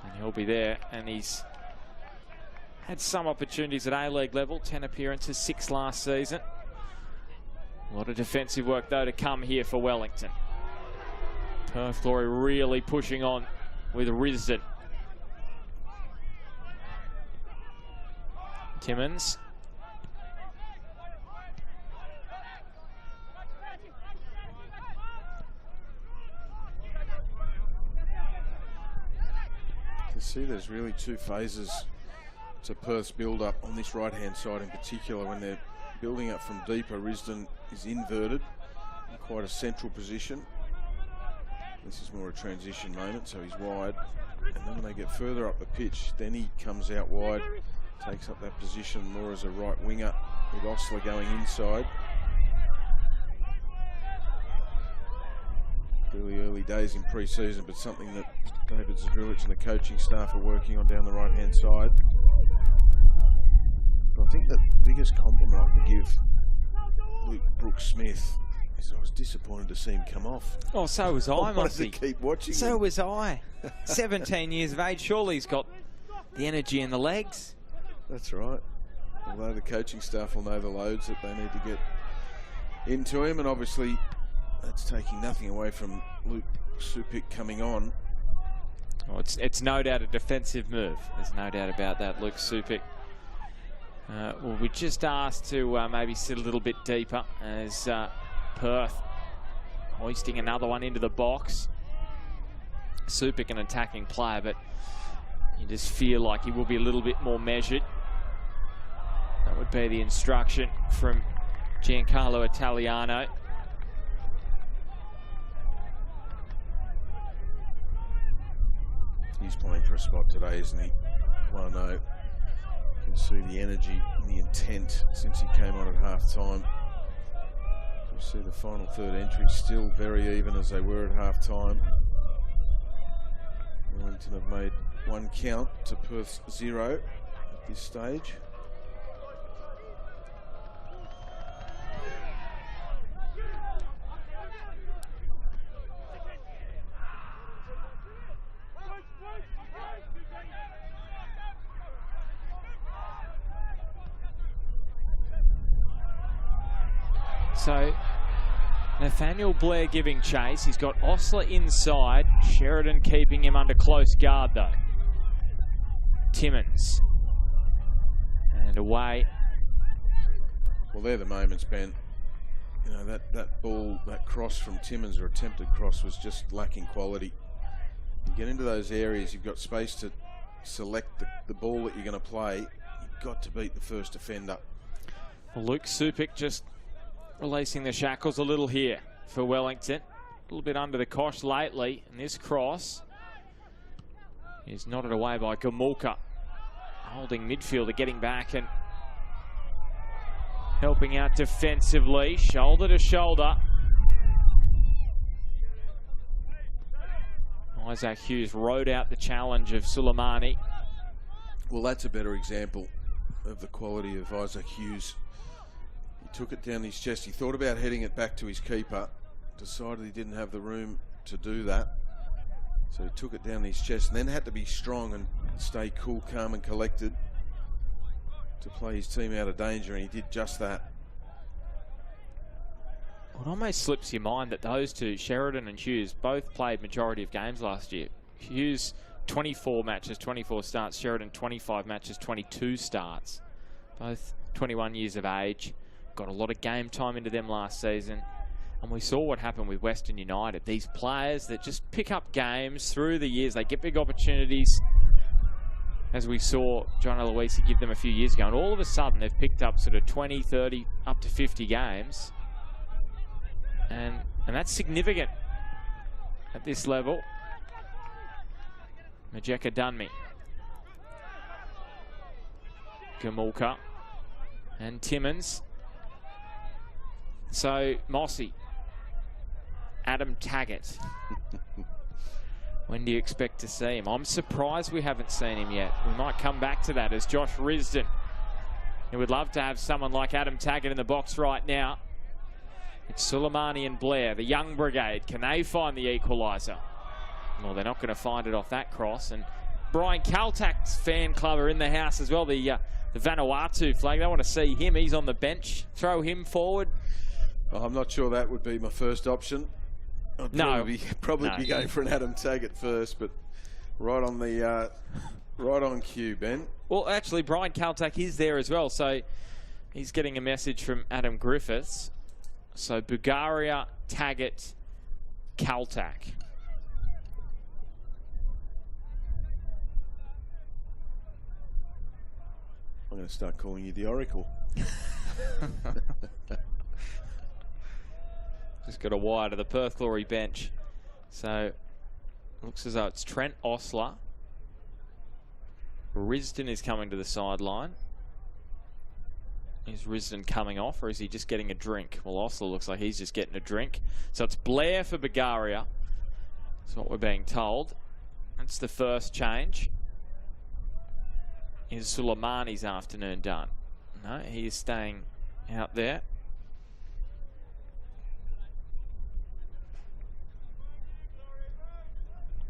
And he'll be there, and he's had some opportunities at A-League level, 10 appearances, 6 last season. A lot of defensive work, though, to come here for Wellington. Perth Glory really pushing on with Risdon. Timmins. See, there's really two phases to Perth's build-up on this right-hand side in particular. When they're building up from deeper, Risdon is inverted in quite a central position. This is more a transition moment, so he's wide. And then when they get further up the pitch, then he comes out wide, takes up that position more as a right winger with Osler going inside. Really early days in pre-season, but something that David Zdrulich and the coaching staff are working on down the right-hand side. But I think the biggest compliment I can give Luke Brooks-Smith is I was disappointed to see him come off. Oh, so was I, wanted Mossy. to keep watching So him. was I. 17 years of age. Surely he's got the energy and the legs. That's right. Although the coaching staff will know the loads that they need to get into him, and obviously that's taking nothing away from Luke Supik coming on. Oh, it's no doubt a defensive move. There's no doubt about that, Luke Supik. Well, we just asked to maybe sit a little bit deeper as Perth hoisting another one into the box. Supik an attacking player, but you just feel like he will be a little bit more measured. That would be the instruction from Giancarlo Italiano. He's playing for a spot today, isn't he? Well, no. You can see the energy and the intent since he came on at half-time. You see the final third entry still very even as they were at half-time. Wellington have made one count to Perth's 0 at this stage. So Nathaniel Blair giving chase. He's got Osler inside. Sheridan keeping him under close guard though. Timmins. And away. Well, they're the moments, Ben. You know, that ball, that cross from Timmins, or attempted cross, was just lacking quality. You get into those areas, you've got space to select the ball that you're going to play. You've got to beat the first defender. Well, Luke Supik just releasing the shackles a little here for Wellington. A little bit under the cosh lately, and this cross is nodded away by Gamulka. Holding midfielder, getting back and helping out defensively, shoulder to shoulder. Isaac Hughes rode out the challenge of Suleimani. Well, that's a better example of the quality of Isaac Hughes. He took it down his chest. He thought about heading it back to his keeper, decided he didn't have the room to do that. So he took it down his chest and then had to be strong and stay cool, calm and collected to play his team out of danger, and he did just that. It almost slips your mind that those two, Sheridan and Hughes, both played majority of games last year. Hughes 24 matches, 24 starts. Sheridan 25 matches, 22 starts. Both 21 years of age. Got a lot of game time into them last season. And we saw what happened with Western United. These players that just pick up games through the years, they get big opportunities, as we saw John Aloisi give them a few years ago. And all of a sudden, they've picked up sort of 20, 30, up to 50 games. And that's significant at this level. Majeka Dunmi. Gamulka. And Timmins. So, Mossy. Adam Taggart. When do you expect to see him? I'm surprised we haven't seen him yet. We might come back to that as Josh Risdon. He would love to have someone like Adam Taggart in the box right now. It's Suleimani and Blair, the young brigade. Can they find the equalizer? Well, they're not going to find it off that cross. And Brian Kaltak's fan club are in the house as well. The Vanuatu flag. They want to see him. He's on the bench. Throw him forward. Well, I'm not sure that would be my first option. I'd probably be going for an Adam Taggart first, but right on the right on cue, Ben. Well, actually, Brian Kaltak is there as well, so he's getting a message from Adam Griffiths. So Bulgaria, Taggart, Kaltak. I'm going to start calling you the Oracle. Just got a wire to the Perth Glory bench. So looks as though it's Trent Osler. Risdon is coming to the sideline. Is Risdon coming off, or is he just getting a drink? Well, Osler looks like he's just getting a drink. So it's Blair for Bulgaria. That's what we're being told. That's the first change. Is Suleimani's afternoon done? No, he is staying out there.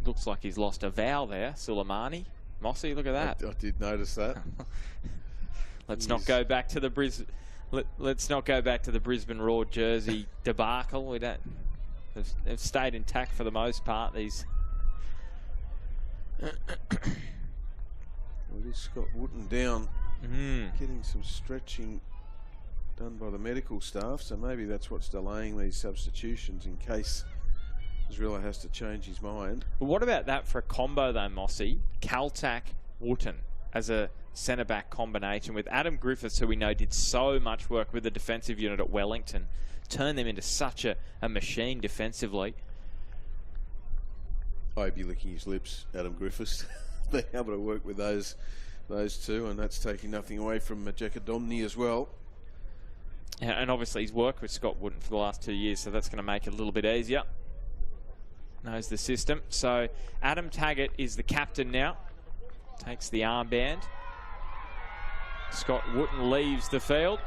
Looks like he's lost a vowel there, Suleimani. Mossy, look at that. I did notice that. Let's not go back to the let's not go back to the Brisbane Roar jersey debacle. We don't. They've stayed intact for the most part. These. Well, it is Scott Wooten down, getting some stretching done by the medical staff. So maybe that's what's delaying these substitutions in case Zrilla has to change his mind. Well, what about that for a combo though, Mossy? Kaltak, Wooten as a centre-back combination with Adam Griffiths, who we know did so much work with the defensive unit at Wellington, turned them into such a machine defensively. I'd be licking his lips, Adam Griffiths, being able to work with those two, and that's taking nothing away from Majeka Domney as well. Yeah, and obviously he's worked with Scott Wooten for the last 2 years, so that's going to make it a little bit easier. Knows the system. So Adam Taggart is the captain now. Takes the armband. Scott Wooten leaves the field.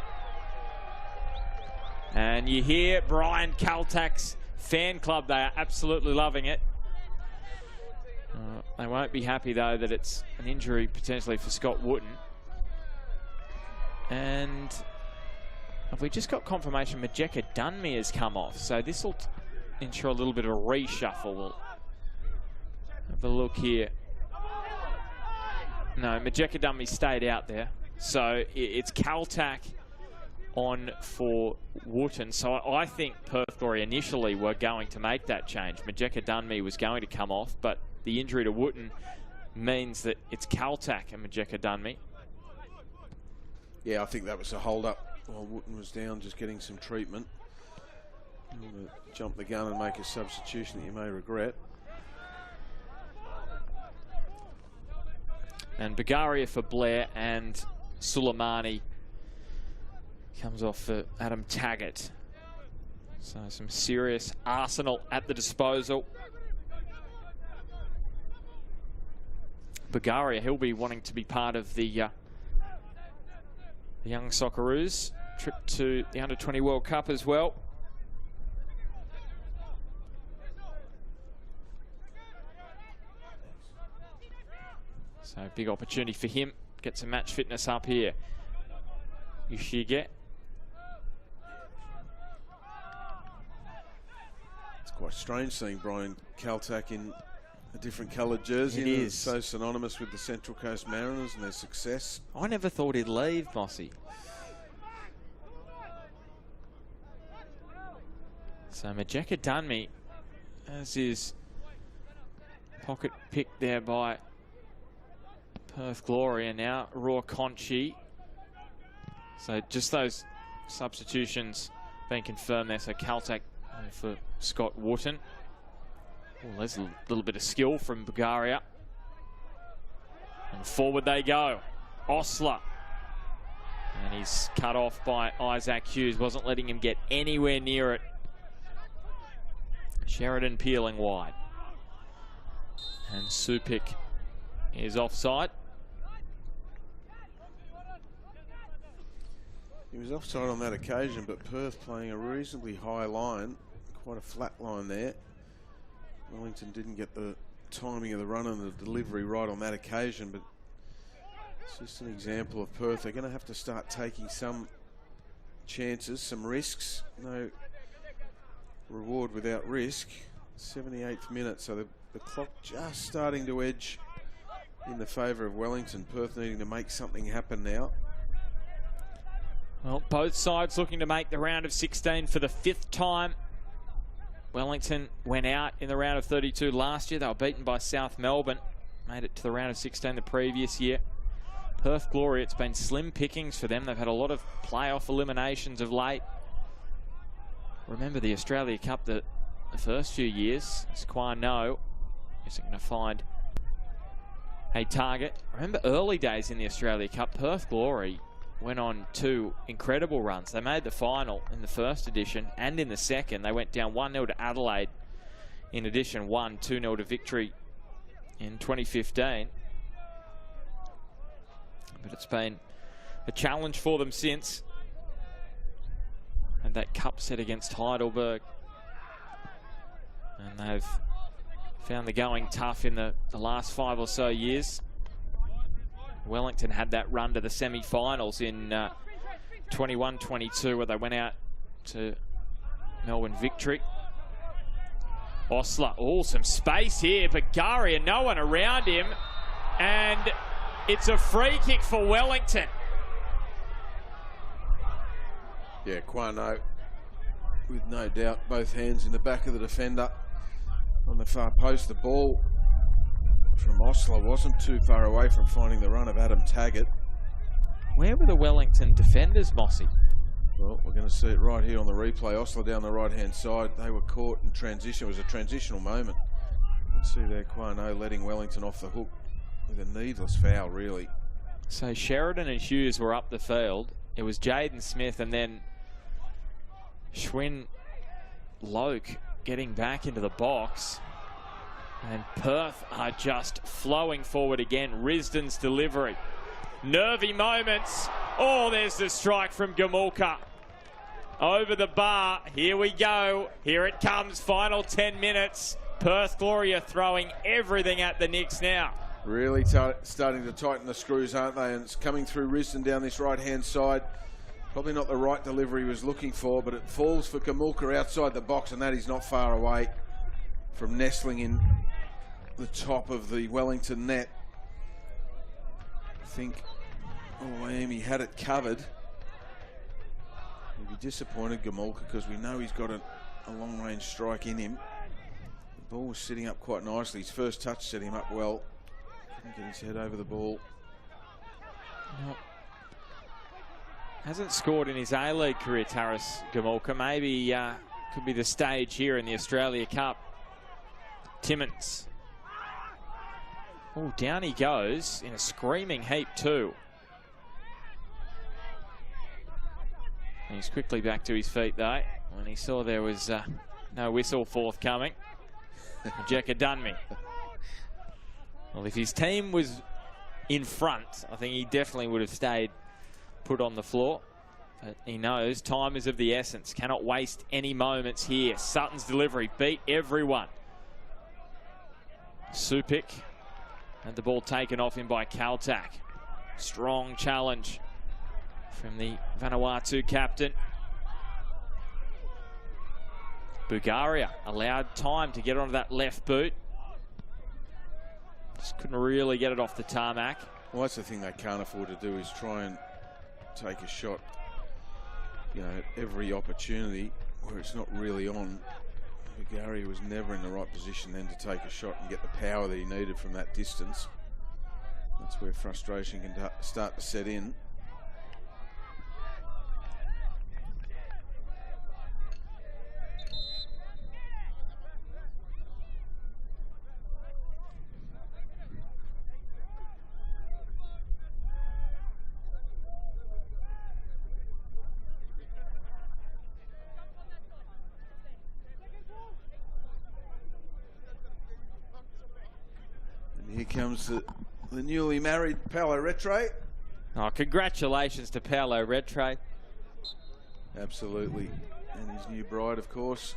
And you hear Brian Kaltak's fan club. They are absolutely loving it. They won't be happy, though, that it's an injury potentially for Scott Wooten. And have we just got confirmation Majeka Dunmere has come off? So this will ensure a little bit of a reshuffle. We'll have a look here. No, Majeka Dunmere stayed out there. So it's Kaltak on for Wooten. So I think Perth Glory initially were going to make that change. Majeka Dunmere was going to come off, but the injury to Wooten means that it's Kaltak and Majeka Dunmere. Yeah, I think that was a hold-up while Wooten was down, just getting some treatment. You want to jump the gun and make a substitution that you may regret. And Bulgaria for Blair, and Suleimani comes off for Adam Taggart. So some serious arsenal at the disposal. Bulgaria, he'll be wanting to be part of the young Socceroos trip to the Under-20 World Cup as well. So big opportunity for him. Get some match fitness up here. Ushige. It's quite strange seeing Brian Kaltak in a different coloured jersey. It is. It's so synonymous with the Central Coast Mariners and their success. I never thought he'd leave, Mossy. So Majeka Dunmere, as his pocket picked there by Perth Glory, and now Raw Conchi. So just those substitutions being confirmed there. So Kaltak for Scott Wooten. Oh, there's a little bit of skill from Bulgaria. And forward they go. Osler. And he's cut off by Isaac Hughes. Wasn't letting him get anywhere near it. Sheridan peeling wide. And Supik is offside. He was offside on that occasion, but Perth playing a reasonably high line, quite a flat line there. Wellington didn't get the timing of the run and the delivery right on that occasion, but it's just an example of Perth. They're going to have to start taking some chances, some risks. No reward without risk. 78th minute, so the clock just starting to edge in the favour of Wellington. Perth needing to make something happen now. Well, both sides looking to make the round of 16 for the 5th time. Wellington went out in the round of 32 last year. They were beaten by South Melbourne. Made it to the round of 16 the previous year. Perth Glory, it's been slim pickings for them. They've had a lot of playoff eliminations of late. remember the Australia Cup the first few years. Squano isn't going to find a target. Remember early days in the Australia Cup, Perth Glory went on 2 incredible runs. They made the final in the first edition and in the second. They went down 1-0 to Adelaide. In addition, won 2-0 to Victory in 2015. But it's been a challenge for them since. And that cup set against Heidelberg. And they've found the going tough in the last 5 or so years. Wellington had that run to the semi-finals in 21-22 where they went out to Melbourne Victory. Osler, oh, some space here, but Garia, no one around him. And it's a free kick for Wellington. Yeah, Quano, with no doubt both hands in the back of the defender on the far post. The ball from Osler wasn't too far away from finding the run of Adam Taggart. Where were the Wellington defenders, Mossy? Well, we're going to see it right here on the replay. Osler down the right-hand side. They were caught in transition. It was a transitional moment. You can see there Quano letting Wellington off the hook with a needless foul, really. So Sheridan and Hughes were up the field. It was Jaden Smith and then Schwinn Loke getting back into the box. And Perth are just flowing forward again. Risdon's delivery. Nervy moments. Oh, there's the strike from Gamulka. Over the bar. Here we go. Here it comes. Final 10 minutes. Perth Glory are throwing everything at the Knicks now. Really starting to tighten the screws, aren't they? And it's coming through Risdon down this right-hand side. Probably not the right delivery he was looking for, but it falls for Gamulka outside the box, and that is not far away from nestling in the top of the Wellington net. I think Miami had it covered. He'd be disappointed, Gamulka, because we know he's got a long-range strike in him. The ball was sitting up quite nicely. His first touch set him up well. Couldn't get his head over the ball. No. Hasn't scored in his A-League career, Taras Gamulka. Maybe could be the stage here in the Australia Cup. Timmins. Oh, down he goes in a screaming heap too. And he's quickly back to his feet though, when he saw there was no whistle forthcoming. Jekka Dunme. Well, if his team was in front, I think he definitely would have stayed put on the floor. But he knows time is of the essence. Cannot waste any moments here. Sutton's delivery beat everyone. Supik had the ball taken off him by Kaltak. Strong challenge from the Vanuatu captain. Bulgaria allowed time to get onto that left boot. Just couldn't really get it off the tarmac. Well, that's the thing they can't afford to do, is try and take a shot, you know, at every opportunity where it's not really on. Bulgaria was never in the right position then to take a shot and get the power that he needed from that distance. That's where frustration can start to set in. Here comes the newly married Paolo Retre. Oh, congratulations to Paolo Retre. Absolutely. And his new bride, of course.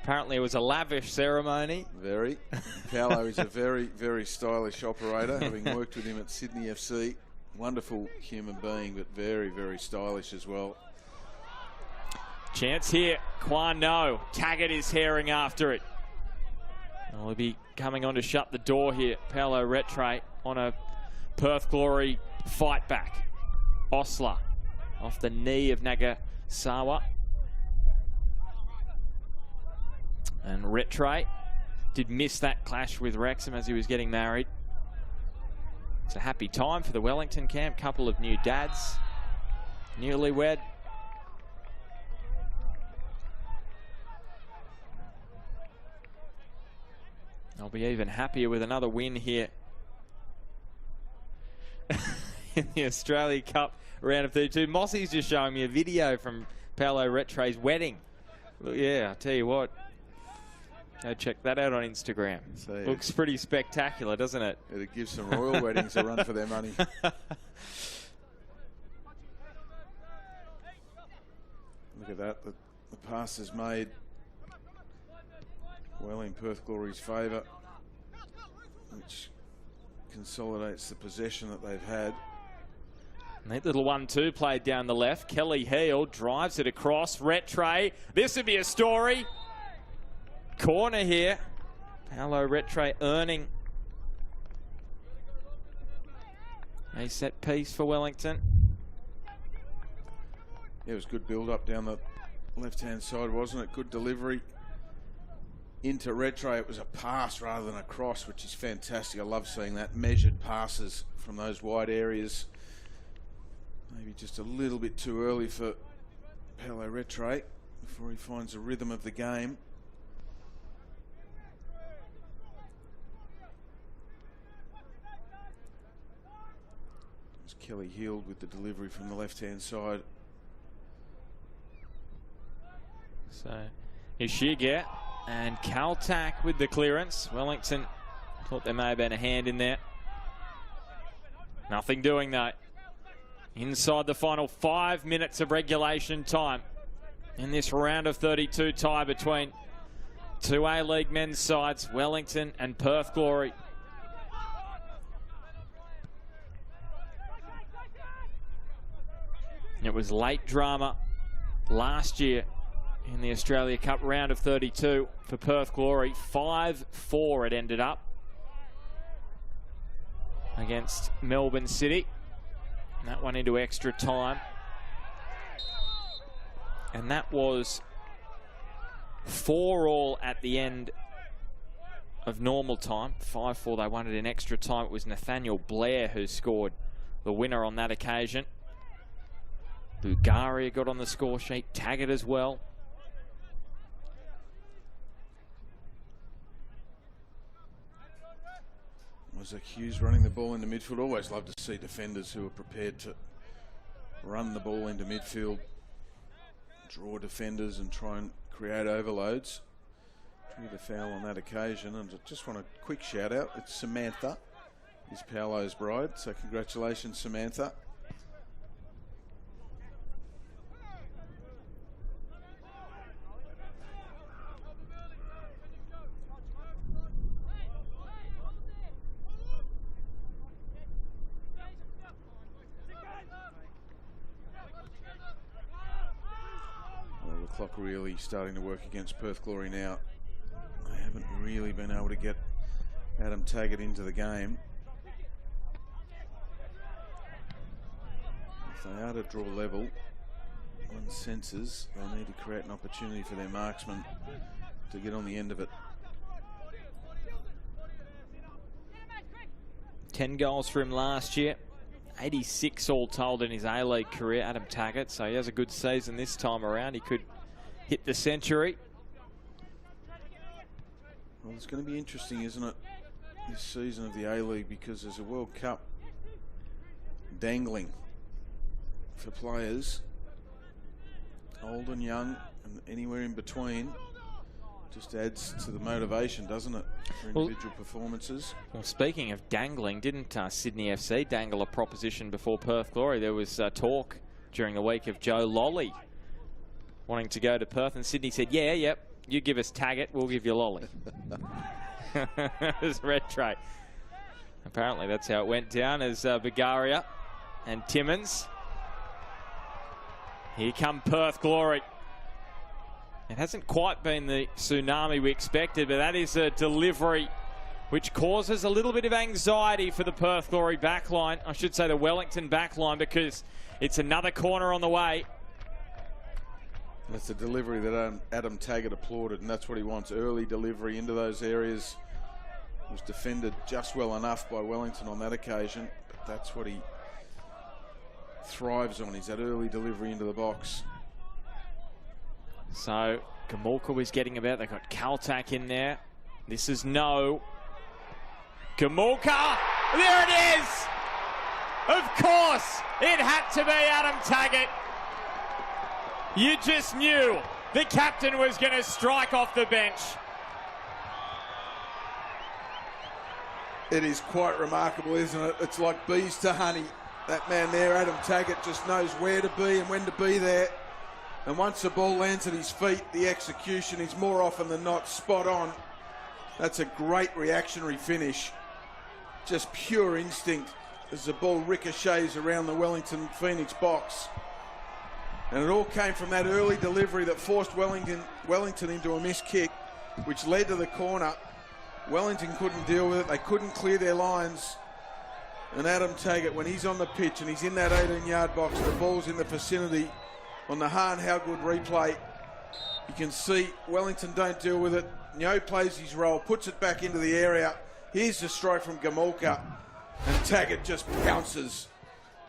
Apparently it was a lavish ceremony. Very. Paolo is a very, very stylish operator, having worked with him at Sydney FC. Wonderful human being, but very, very stylish as well. Chance here. Quano. Taggart is herring after it. Well, he'll be coming on to shut the door here. Paolo Retre on a Perth Glory fight back. Osler off the knee of Nagasawa. And Retre did miss that clash with Wrexham as he was getting married. It's a happy time for the Wellington camp. Couple of new dads, newlywed. I'll be even happier with another win here in the Australia Cup round of 32. Mossy's just showing me a video from Paolo Retre's wedding. Yeah, I'll tell you what. Go check that out on Instagram. Looks pretty spectacular, doesn't it? It gives some royal weddings a run for their money. Look at that. The pass is made well in Perth Glory's favour, which consolidates the possession that they've had. Neat little 1-2 played down the left. Kelly Heel drives it across. Retre. This would be a story. Corner here. Paolo Retre earning a set piece for Wellington. It was good build up down the left-hand side, wasn't it? Good delivery into Retre. It was a pass rather than a cross, which is fantastic. I love seeing that. Measured passes from those wide areas. Maybe just a little bit too early for Paolo Retre before he finds the rhythm of the game. It's Kelly Heald with the delivery from the left-hand side. So Ishiga and Kaltak with the clearance. Wellington thought there may have been a hand in there. Nothing doing though. Inside the final 5 minutes of regulation time in this round of 32 tie between two A-League men's sides, Wellington and Perth Glory. It was late drama last year in the Australia Cup round of 32 for Perth Glory. 5-4 it ended up against Melbourne City. That one into extra time. And that was 4-4 at the end of normal time. 5-4 they won it in extra time. It was Nathaniel Blair who scored the winner on that occasion. Bulgaria got on the score sheet. Taggart as well. Isaac Hughes running the ball into midfield. Always love to see defenders who are prepared to run the ball into midfield, draw defenders and try and create overloads. Drew the foul on that occasion. And I just want a quick shout out. It's Samantha, is Paolo's bride. So congratulations, Samantha. Clock really starting to work against Perth Glory now. They haven't really been able to get Adam Taggart into the game. If they are to draw level, one senses they'll need to create an opportunity for their marksman to get on the end of it. 10 goals for him last year. 86 all told in his A-League career, Adam Taggart. So he has a good season this time around. He could hit the century. Well, it's going to be interesting, isn't it, this season of the A-League, because there's a World Cup dangling for players, old and young, and anywhere in between. Just adds to the motivation, doesn't it, for individual performances. Well, speaking of dangling, didn't Sydney FC dangle a proposition before Perth Glory? There was talk during the week of Joe Lolly wanting to go to Perth, and Sydney said, yep, you give us Taggart, we'll give you Lolly. It was Retre. Apparently that's how it went down, as Bulgaria and Timmins. Here come Perth Glory. It hasn't quite been the tsunami we expected, but that is a delivery which causes a little bit of anxiety for the Perth Glory backline. I should say the Wellington backline, because it's another corner on the way. That's a delivery that Adam Taggart applauded, and that's what he wants. Early delivery into those areas. It was defended just well enough by Wellington on that occasion, but that's what he thrives on, is that early delivery into the box. So Gamulka was getting about. They've got Kaltak in there. This is no. Gamulka, there it is! Of course, it had to be Adam Taggart. You just knew the captain was going to strike off the bench. It is quite remarkable, isn't it? It's like bees to honey. That man there, Adam Taggart, just knows where to be and when to be there. And once the ball lands at his feet, the execution is more often than not spot on. That's a great reactionary finish. Just pure instinct as the ball ricochets around the Wellington Phoenix box. And it all came from that early delivery that forced Wellington into a missed kick, which led to the corner. Wellington couldn't deal with it. They couldn't clear their lines. And Adam Taggart, when he's on the pitch and he's in that 18-yard box, the ball's in the vicinity. On the Hahn, how good replay. You can see Wellington don't deal with it. Nyo plays his role, puts it back into the area. Here's the strike from Gamulka. And Taggart just pounces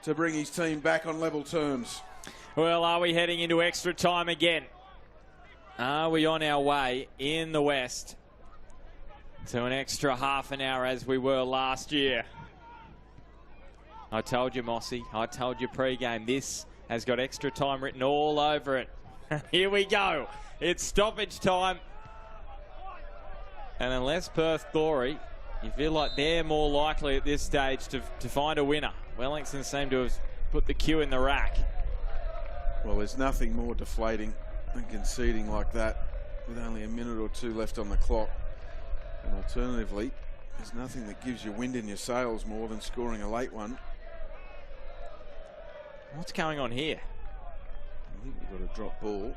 to bring his team back on level terms. Well, are we heading into extra time again? Are we on our way in the West to an extra half an hour as we were last year? I told you, Mossy. I told you pre-game. This has got extra time written all over it. Here we go. It's stoppage time. And unless Perth Glory, you feel like they're more likely at this stage to find a winner. Wellington seem to have put the cue in the rack. Well, there's nothing more deflating than conceding like that with only a minute or two left on the clock. And alternatively, there's nothing that gives you wind in your sails more than scoring a late one. What's going on here? I think you've got a drop ball.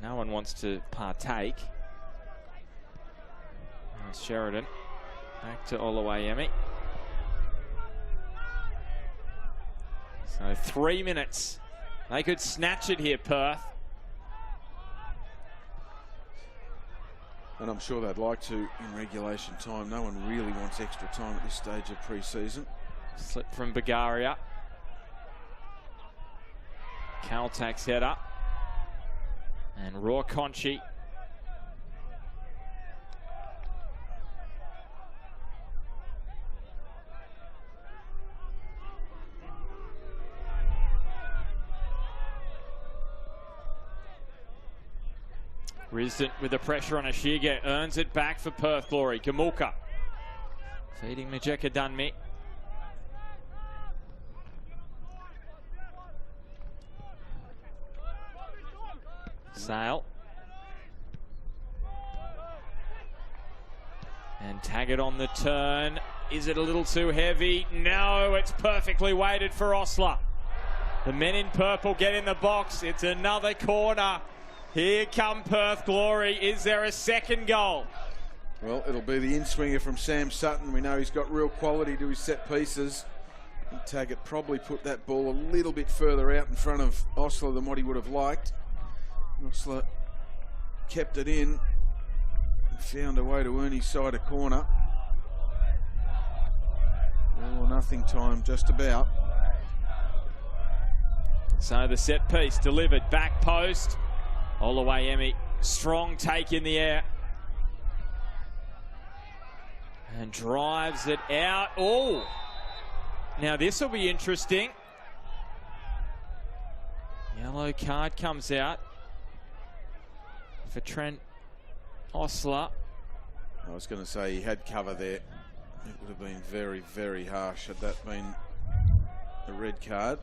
No one wants to partake. There's Sheridan. Back to Oluwayemi. So 3 minutes. They could snatch it here, Perth. And I'm sure they'd like to in regulation time. No one really wants extra time at this stage of pre-season. Slip from Bagaria. Caltech's header. And Raw Conchi. Risdon with the pressure on Ashiga, earns it back for Perth Glory. Gamulka feeding Majeka Dunmi. Sale. And Taggart on the turn. Is it a little too heavy? No, it's perfectly weighted for Osler. The men in purple get in the box. It's another corner. Here come Perth Glory. Is there a second goal? Well, it'll be the in-swinger from Sam Sutton. We know he's got real quality to his set pieces. And Taggart probably put that ball a little bit further out in front of Osler than what he would have liked. Osler kept it in and found a way to earn his side a corner. All or nothing time, just about. So the set piece delivered, back post. Oluwayemi, strong take in the air. And drives it out. Oh! Now this will be interesting. Yellow card comes out for Trent Osler. I was going to say he had cover there. It would have been very, very harsh had that been a red card.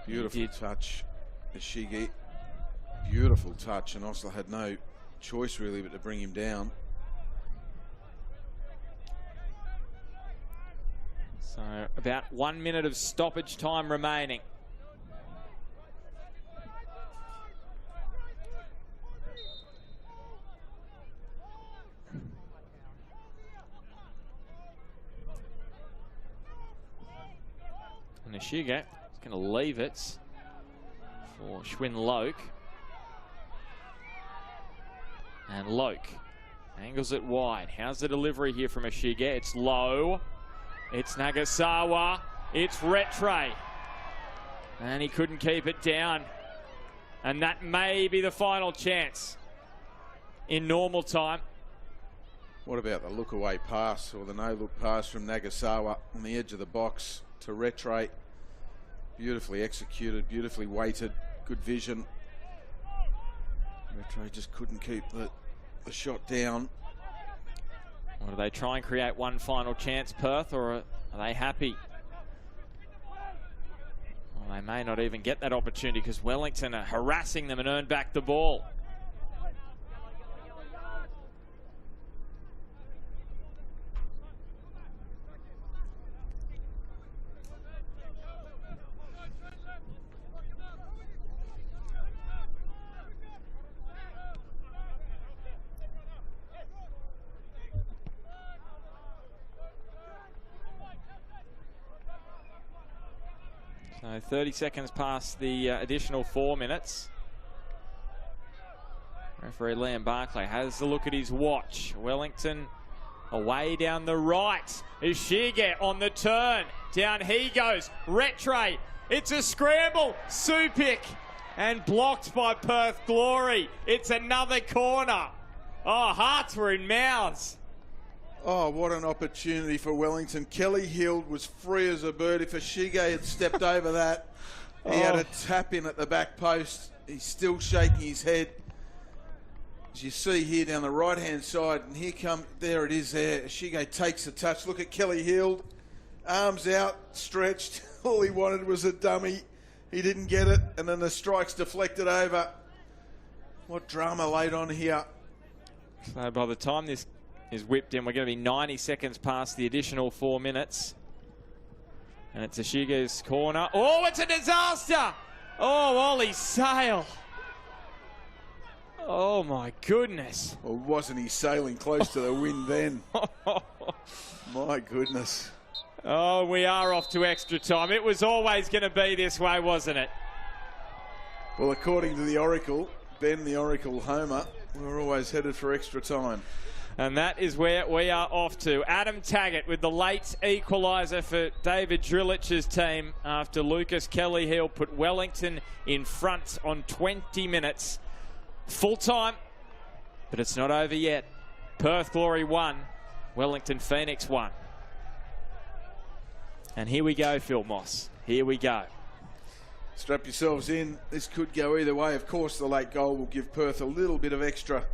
Beautiful touch, Ashigi. Beautiful touch, and Osler had no choice really but to bring him down. So about 1 minute of stoppage time remaining. And Ashiga is going to leave it for Schwinn Loke. And Loke angles it wide. How's the delivery here from Ashiga? It's low. It's Nagasawa. It's Retre. And he couldn't keep it down. And that may be the final chance in normal time. What about the look-away pass or the no-look pass from Nagasawa on the edge of the box to Rattray? Beautifully executed, beautifully weighted, good vision. Rattray just couldn't keep the shot down. Or do they try and create one final chance, Perth, or are they happy? Well, they may not even get that opportunity because Wellington are harassing them and earn back the ball. So 30 seconds past the additional 4 minutes. Referee Liam Barclay has a look at his watch. Wellington away down the right. Ishige on the turn. Down he goes. Rattray. It's a scramble. Supik. And blocked by Perth Glory. It's another corner. Oh, hearts were in mouths. Oh, what an opportunity for Wellington. Kelly Hild was free as a bird. If Ishige had stepped over that, he had a tap in at the back post. He's still shaking his head. As you see here down the right-hand side, and there it is there. Ishige takes the touch. Look at Kelly Hild. Arms out, stretched. All he wanted was a dummy. He didn't get it, and then the strike's deflected over. What drama laid on here. So by the time this is whipped in, we're going to be 90 seconds past the additional 4 minutes. And it's Ishige's corner. Oh, it's a disaster! Oh, Ollie Sale. Oh, my goodness. Well, wasn't he sailing close to the wind then? My goodness. Oh, we are off to extra time. It was always going to be this way, wasn't it? Well, according to the Oracle, Ben the Oracle Homer, we're always headed for extra time. And that is where we are off to. Adam Taggart with the late equaliser for David Drilich's team after Lucas Kelly-Hill put Wellington in front on 20 minutes. Full time, but it's not over yet. Perth Glory 1, Wellington Phoenix 1. And here we go, Phil Moss. Here we go. Strap yourselves in. This could go either way. Of course, the late goal will give Perth a little bit of extra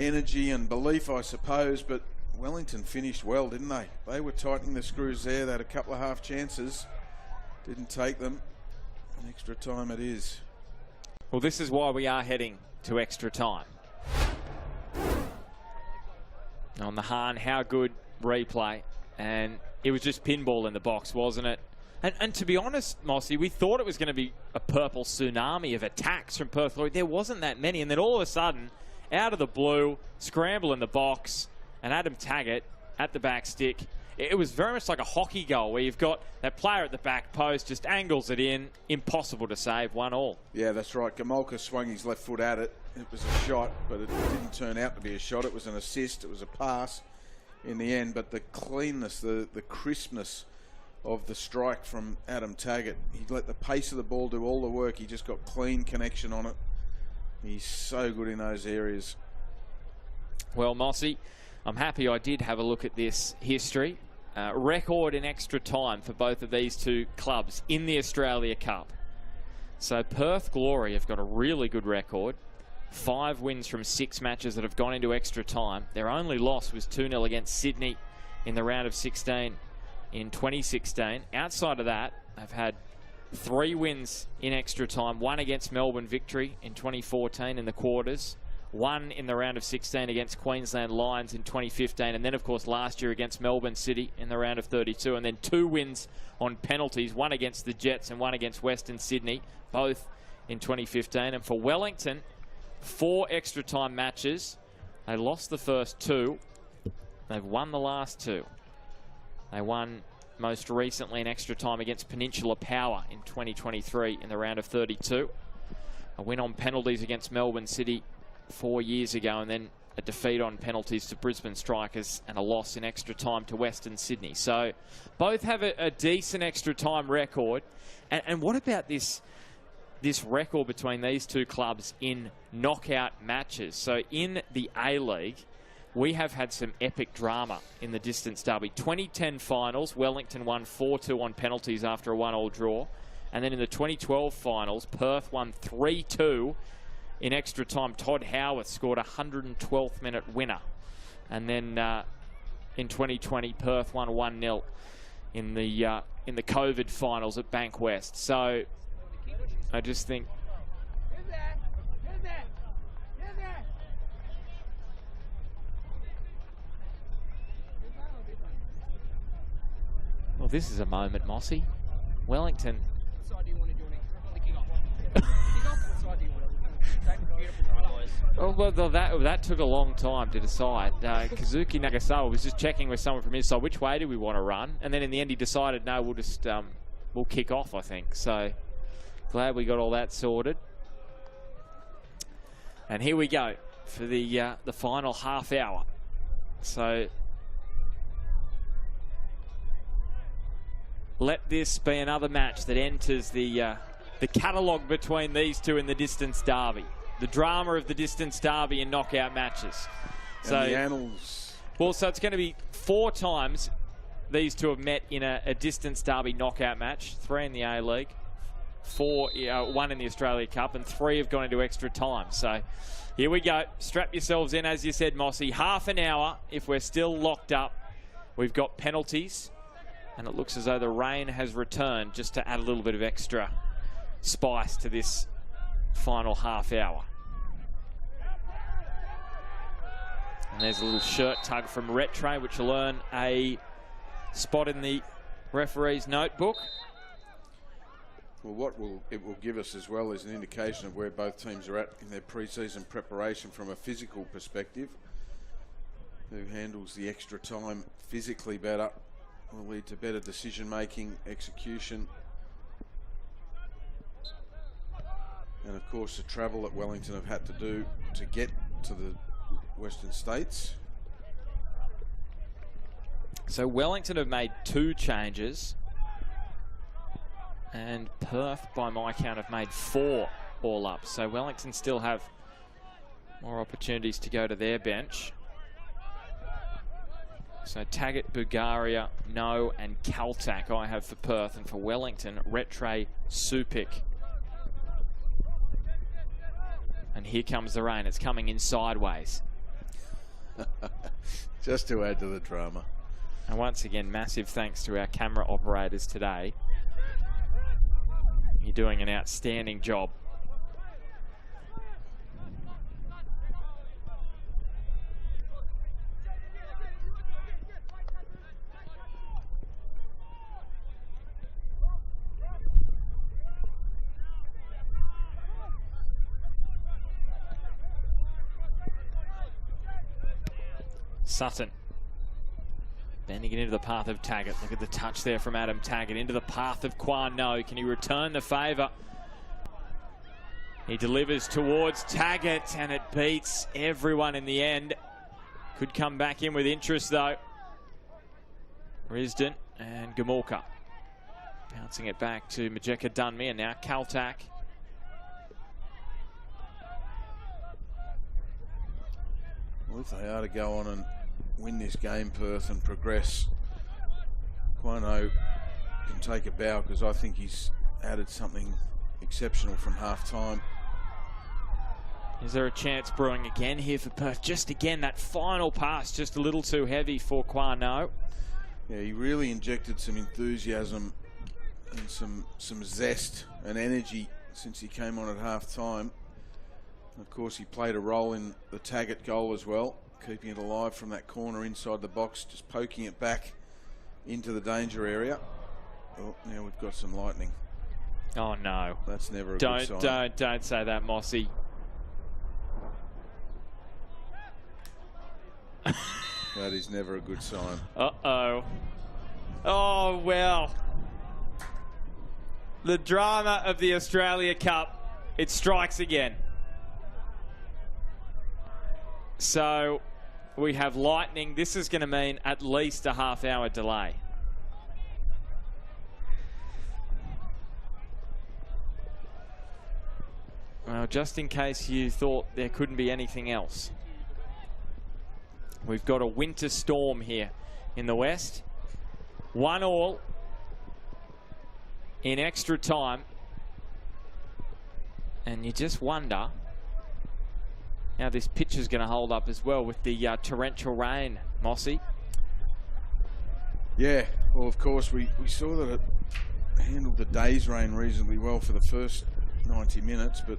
energy and belief, I suppose, but Wellington finished well, didn't they? They were tightening the screws there. They had a couple of half chances. Didn't take them. And extra time it is. Well, this is why we are heading to extra time. On the Hahn, how good replay. And it was just pinball in the box, wasn't it? And to be honest, Mossy, we thought it was going to be a purple tsunami of attacks from Perth Glory. There wasn't that many. And then all of a sudden, out of the blue, scramble in the box, and Adam Taggart at the back stick. It was very much like a hockey goal where you've got that player at the back post, just angles it in. Impossible to save, 1-1. Yeah, that's right. Gamolka swung his left foot at it. It was a shot, but it didn't turn out to be a shot. It was an assist. It was a pass in the end. But the cleanness, the crispness of the strike from Adam Taggart, he let the pace of the ball do all the work. He just got clean connection on it. He's so good in those areas. Well, Mossy, I'm happy I did have a look at this history. Record in extra time for both of these two clubs in the Australia Cup. So Perth Glory have got a really good record. 5 wins from 6 matches that have gone into extra time. Their only loss was 2-0 against Sydney in the round of 16 in 2016. Outside of that, they've had 3 wins in extra time. 1 against Melbourne Victory in 2014 in the quarters. 1 in the round of 16 against Queensland Lions in 2015. And then, of course, last year against Melbourne City in the round of 32. And then 2 wins on penalties. 1 against the Jets and 1 against Western Sydney, both in 2015. And for Wellington, 4 extra time matches. They lost the first 2. They've won the last 2. They won most recently in extra time against Peninsula Power in 2023 in the round of 32. A win on penalties against Melbourne City 4 years ago, and then a defeat on penalties to Brisbane Strikers and a loss in extra time to Western Sydney. So both have a decent extra time record. And what about this record between these two clubs in knockout matches? So in the A-League, we have had some epic drama in the distance derby. 2010 finals, Wellington won 4-2 on penalties after a 1-1 draw. And then in the 2012 finals, Perth won 3-2 in extra time. Todd Howarth scored a 112th minute winner. And then in 2020, Perth won 1-0 in the COVID finals at Bank West. So I just think well, this is a moment, Mossy. Wellington. What side do you want to do the kick off? Kick off? What side do you want to beautiful try, boys. Oh, well, that took a long time to decide. Kazuki Nagasawa was just checking with someone from his side, which way do we want to run? And then in the end, he decided, no, we'll just we'll kick off, I think. So glad we got all that sorted. And here we go for the final half hour. So let this be another match that enters the catalogue between these two in the distance derby. The drama of the distance derby in knockout matches. So and the annals. Well, so it's going to be 4 times these two have met in a distance derby knockout match. 3 in the A-League, 1 in the Australia Cup, and 3 have gone into extra time. So here we go. Strap yourselves in, as you said, Mossy. Half an hour if we're still locked up. We've got penalties. And it looks as though the rain has returned just to add a little bit of extra spice to this final half hour. And there's a little shirt tug from Retre, which will earn a spot in the referee's notebook. Well, what it will give us as well is an indication of where both teams are at in their pre-season preparation from a physical perspective. Who handles the extra time physically better will lead to better decision-making, execution. And of course the travel that Wellington have had to do to get to the Western States. So Wellington have made 2 changes. And Perth, by my count, have made 4 all up. So Wellington still have more opportunities to go to their bench. So Taggart, Bulgaria, No, and Kaltak I have for Perth, and for Wellington, Retre, Supik. And here comes the rain. It's coming in sideways. Just to add to the drama. And once again, massive thanks to our camera operators today. You're doing an outstanding job. Sutton bending it into the path of Taggart. Look at the touch there from Adam Taggart into the path of Kwan No. Can he return the favour? He delivers towards Taggart and it beats everyone in the end. Could come back in with interest though. Risdon and Gamorka bouncing it back to Majeka Dunme, and now Kaltak. Well, if they are to go on and win this game, Perth, and progress, Kwano can take a bow, because I think he's added something exceptional from half-time. Is there a chance brewing again here for Perth? Just again, that final pass just a little too heavy for Kwano. Yeah, he really injected some enthusiasm and some zest and energy since he came on at half-time. Of course, he played a role in the Taggart goal as well, keeping it alive from that corner inside the box, just poking it back into the danger area. Oh, now we've got some lightning. Oh no. That's never a good sign. Don't say that, Mossy. That is never a good sign. Uh-oh. Oh, well. The drama of the Australia Cup, it strikes again. So we have lightning. This is going to mean at least a half-hour delay. Well, just in case you thought there couldn't be anything else. We've got a winter storm here in the West. 1-1 in extra time. And you just wonder how this pitch is going to hold up as well with the torrential rain, Mossy. Yeah, well, of course, we saw that it handled the day's rain reasonably well for the first 90 minutes, but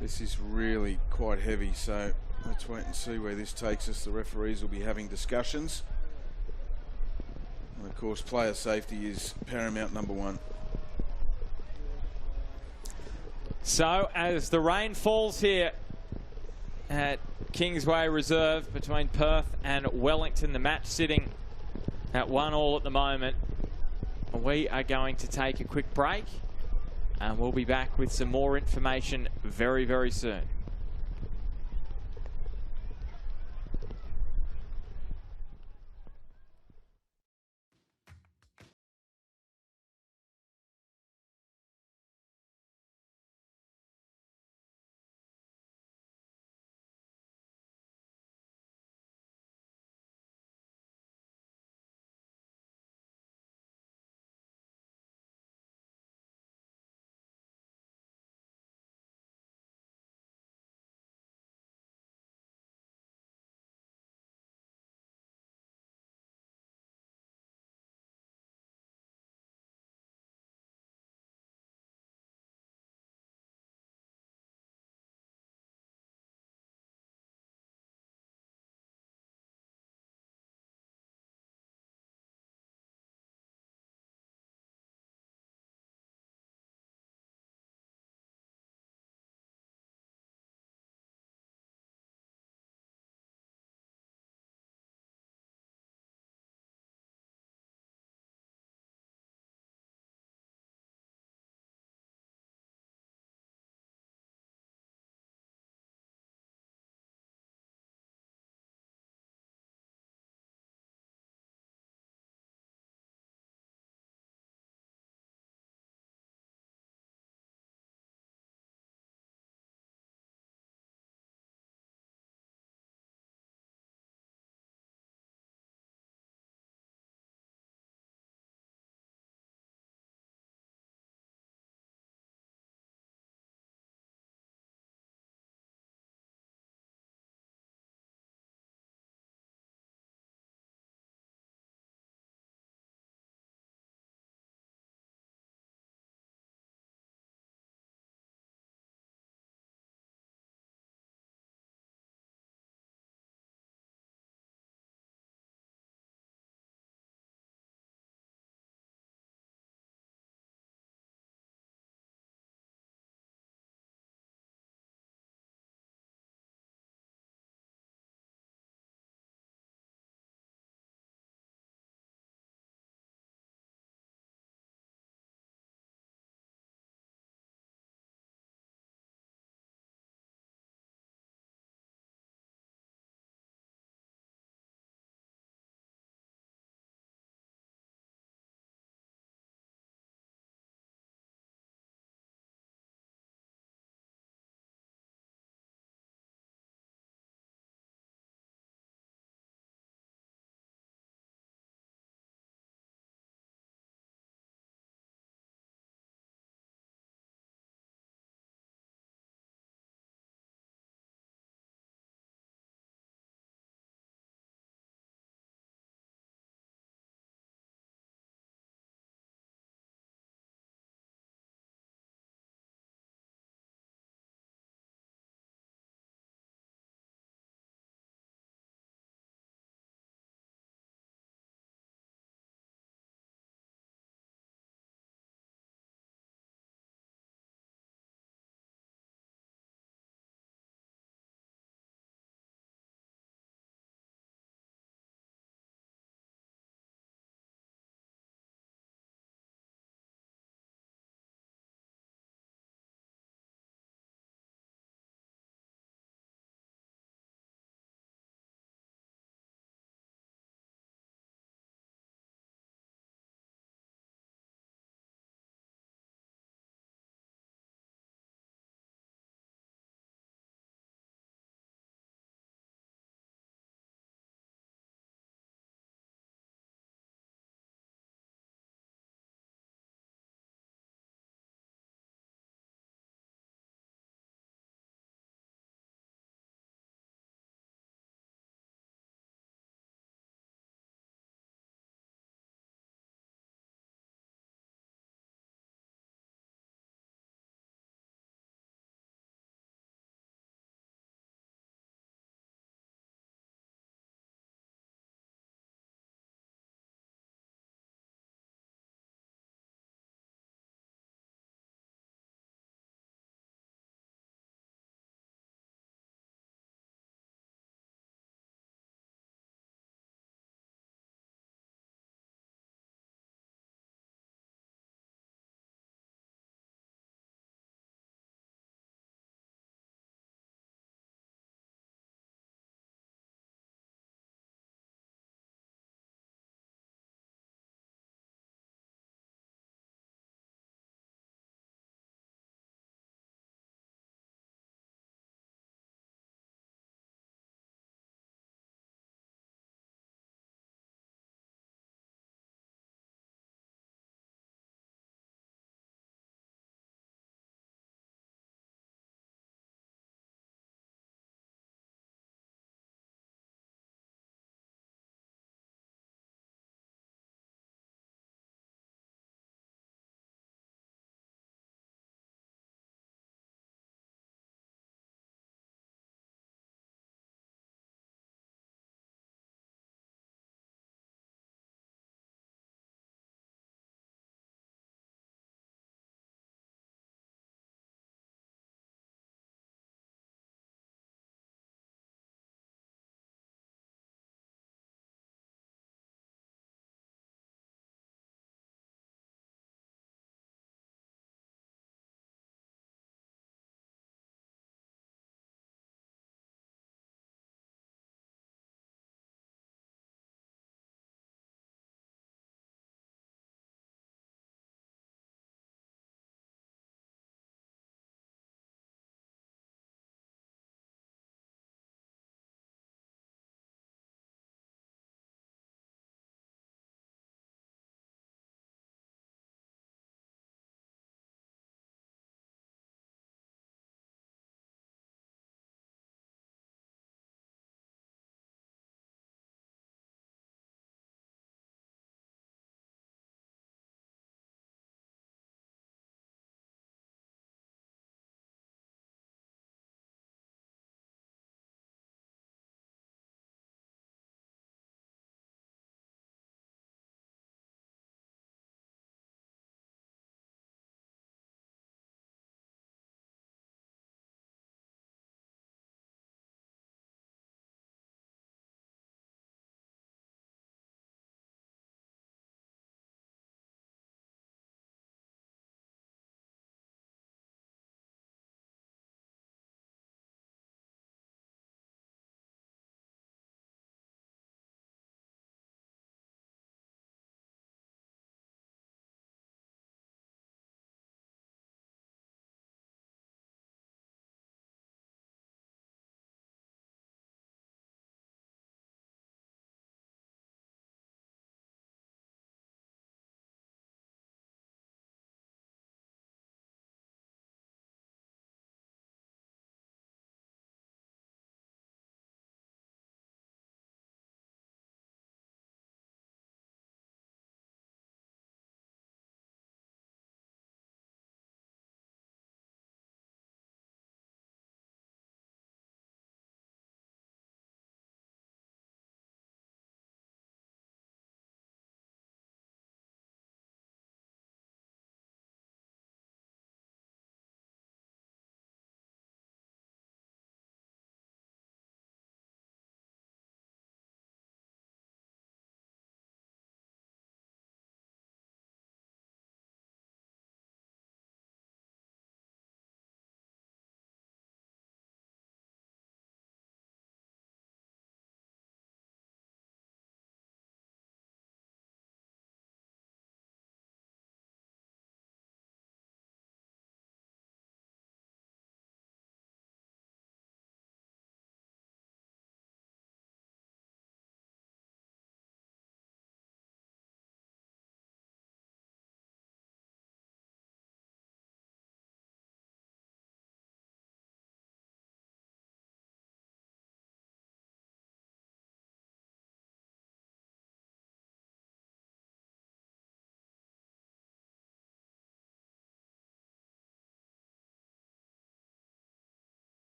this is really quite heavy, so let's wait and see where this takes us. The referees will be having discussions. And of course, player safety is paramount number one. So as the rain falls here at Kingsway Reserve between Perth and Wellington, the match sitting at 1-1 at the moment, we are going to take a quick break and we'll be back with some more information very, very soon.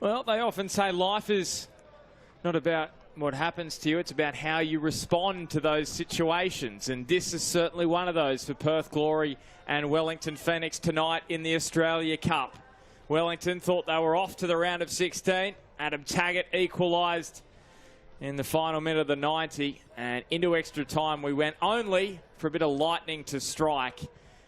Well, they often say life is not about what happens to you, it's about how you respond to those situations. And this is certainly one of those for Perth Glory and Wellington Phoenix tonight in the Australia Cup. Wellington thought they were off to the round of 16. Adam Taggart equalised in the final minute of the 90. And into extra time we went, only for a bit of lightning to strike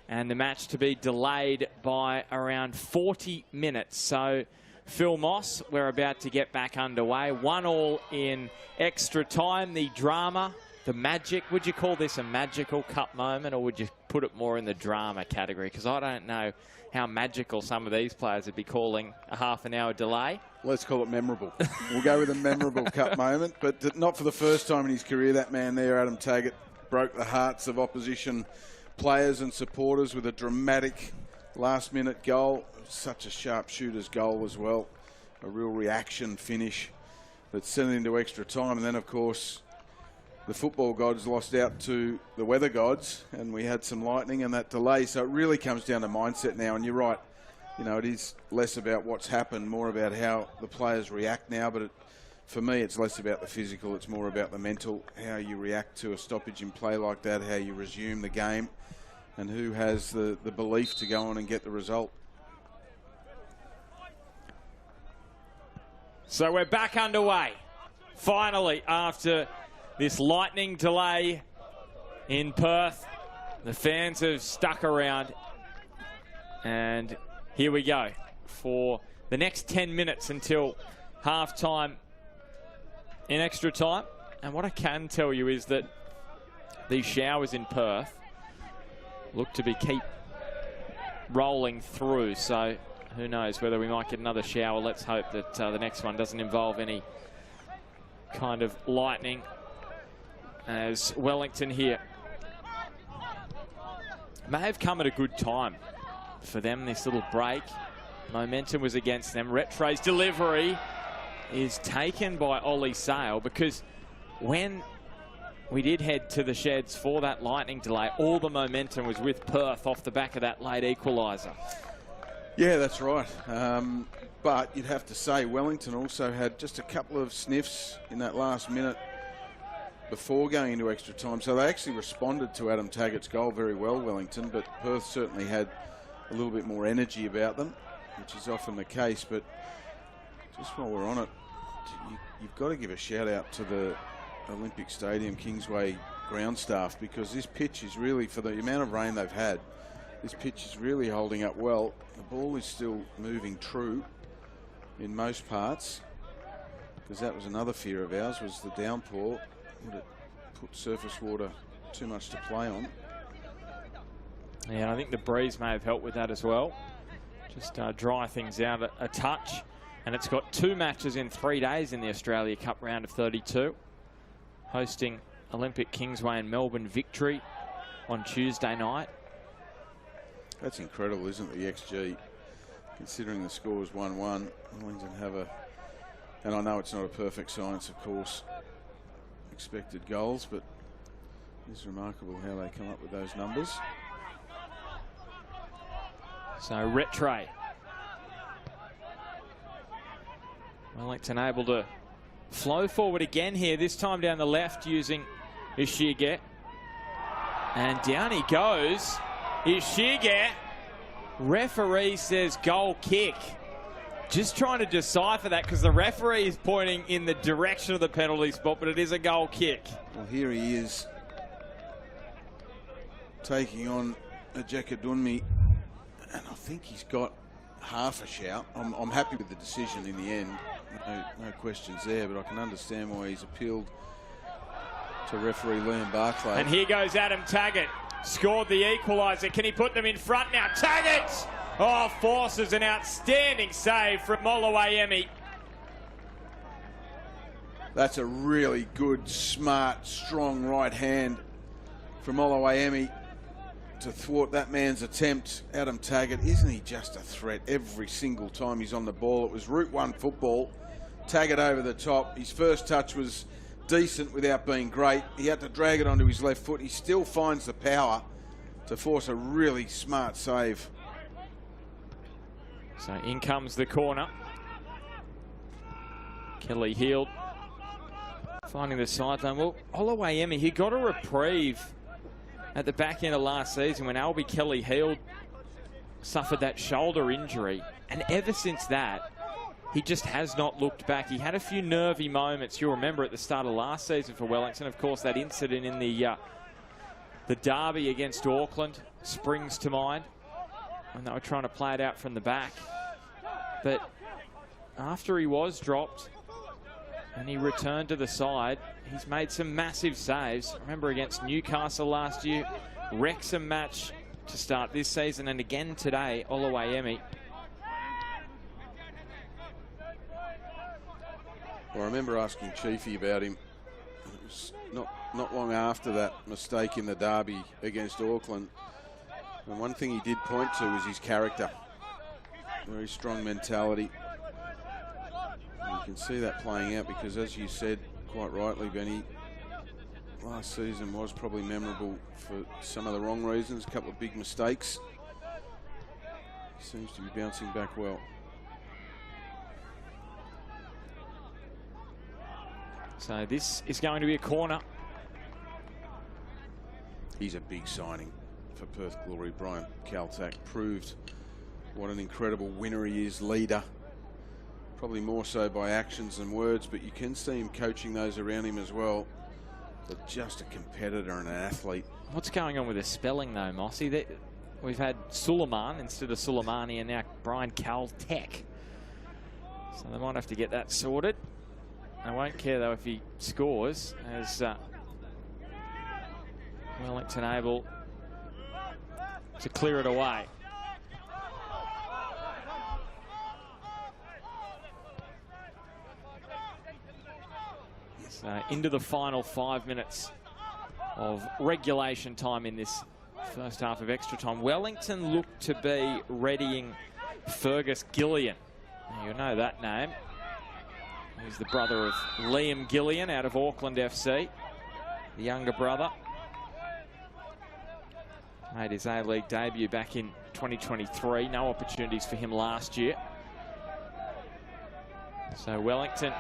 and the match to be delayed by around 40 minutes. So Phil Moss, we're about to get back underway. 1-1 in extra time. The drama, the magic. Would you call this a magical cup moment, or would you put it more in the drama category? Because I don't know how magical some of these players would be calling a half-an-hour delay. Let's call it memorable. We'll go with a memorable cup moment, but not for the first time in his career. That man there, Adam Taggart, broke the hearts of opposition players and supporters with a dramatic last-minute goal. Such a sharp shooter's goal as well. A real reaction finish that sent it into extra time. And then, of course, the football gods lost out to the weather gods, and we had some lightning and that delay. So it really comes down to mindset now. And you're right, you know, it is less about what's happened, more about how the players react now. But for me, it's less about the physical. It's more about the mental, how you react to a stoppage in play like that, how you resume the game, and who has the belief to go on and get the result. So we're back underway, finally, after this lightning delay in Perth. The fans have stuck around, and here we go for the next 10 minutes until half-time in extra time. And what I can tell you is that these showers in Perth look to keep rolling through, so who knows whether we might get another shower. Let's hope that the next one doesn't involve any kind of lightning, as Wellington here may have come at a good time for them, this little break. Momentum was against them. Retre's delivery is taken by Ollie Sale, because when we did head to the sheds for that lightning delay, all the momentum was with Perth off the back of that late equaliser. Yeah, that's right. But you'd have to say Wellington also had just a couple of sniffs in that last minute before going into extra time. So they actually responded to Adam Taggart's goal very well, Wellington, but Perth certainly had a little bit more energy about them, which is often the case. But just while we're on it, you've got to give a shout out to the Olympic Stadium Kingsway ground staff, because this pitch is really, for the amount of rain they've had, this pitch is really holding up well. The ball is still moving true in most parts, because that was another fear of ours, was the downpour. Would it put surface water too much to play on? Yeah, I think the breeze may have helped with that as well. Just dry things out a touch. And it's got 2 matches in 3 days in the Australia Cup round of 32. Hosting Olympic Kingsway and Melbourne Victory on Tuesday night. That's incredible, isn't it, the XG? Considering the score was 1-1, Wellington have and I know it's not a perfect science, of course, expected goals, but it's remarkable how they come up with those numbers. So Retre. Wellington able to flow forward again here, this time down the left using Ishige. And down he goes. Ishige. Referee says goal kick. Just trying to decipher that, because the referee is pointing in the direction of the penalty spot, but it is a goal kick. Well, here he is taking on Ejeka Dunmi, and I think he's got half a shout. I'm happy with the decision in the end. No questions there, but I can understand why he's appealed to referee Liam Barclay. And here goes Adam Taggart. Scored the equaliser. Can he put them in front now? Taggart! Oh, forces an outstanding save from Molawayemi. That's a really good, smart, strong right hand from Molawayemi to thwart that man's attempt. Adam Taggart, isn't he just a threat every single time he's on the ball? It was Route 1 football. Taggart over the top. His first touch was decent without being great. He had to drag it onto his left foot. He still finds the power to force a really smart save. So in comes the corner. Kelly Heald finding the sideline. Well, Oluwayemi, he got a reprieve at the back end of last season when Albie Kelly Heald suffered that shoulder injury. And ever since that, he just has not looked back. He had a few nervy moments, you'll remember, at the start of last season for Wellington. Of course, that incident in the derby against Auckland springs to mind when they were trying to play it out from the back. But after he was dropped and he returned to the side, he's made some massive saves. Remember against Newcastle last year, Wrexham match to start this season, and again today, Oluwayemi. Well, I remember asking Chiefy about him. It was not long after that mistake in the derby against Auckland. And one thing he did point to was his character. Very strong mentality. And you can see that playing out because, as you said quite rightly, Benny, last season was probably memorable for some of the wrong reasons, a couple of big mistakes. He seems to be bouncing back well. So this is going to be a corner. He's a big signing for Perth Glory. Brian Kaltak proved what an incredible winner he is, leader. Probably more so by actions than words, but you can see him coaching those around him as well. But just a competitor and an athlete. What's going on with the spelling though, Mossy? We've had Suleiman instead of Suleimani, and now Brian Kaltak. So they might have to get that sorted. I won't care though if he scores, as Wellington able to clear it away. So into the final 5 minutes of regulation time in this first half of extra time. Wellington look to be readying Fergus Gillian. Now, you know that name. He's the brother of Liam Gillian out of Auckland FC, the younger brother. Made his A-League debut back in 2023. No opportunities for him last year. So Wellington,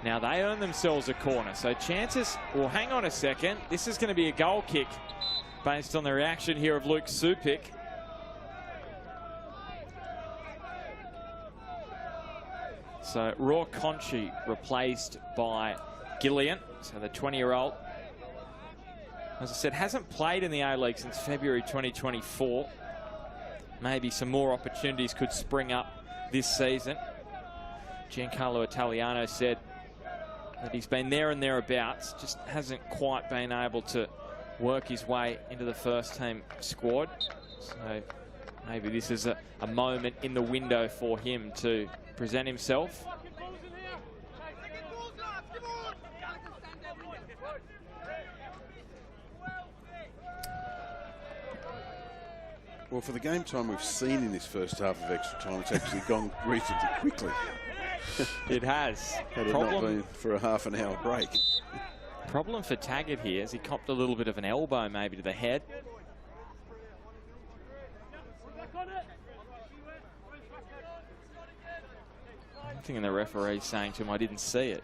now they earn themselves a corner. So chances, well, hang on a second. This is going to be a goal kick based on the reaction here of Luke Supik. So Raw Conchi replaced by Gillian. So the 20-year-old, as I said, hasn't played in the A-League since February 2024. Maybe some more opportunities could spring up this season. Giancarlo Italiano said that he's been there and thereabouts, just hasn't quite been able to work his way into the first team squad. So maybe this is a moment in the window for him to present himself. Well, for the game time we've seen in this first half of extra time, it's actually gone reasonably quickly. It has. Had it not been for a half an hour break. Problem for Taggart here as he copped a little bit of an elbow maybe to the head. I'm thinking the referee's saying to him, I didn't see it.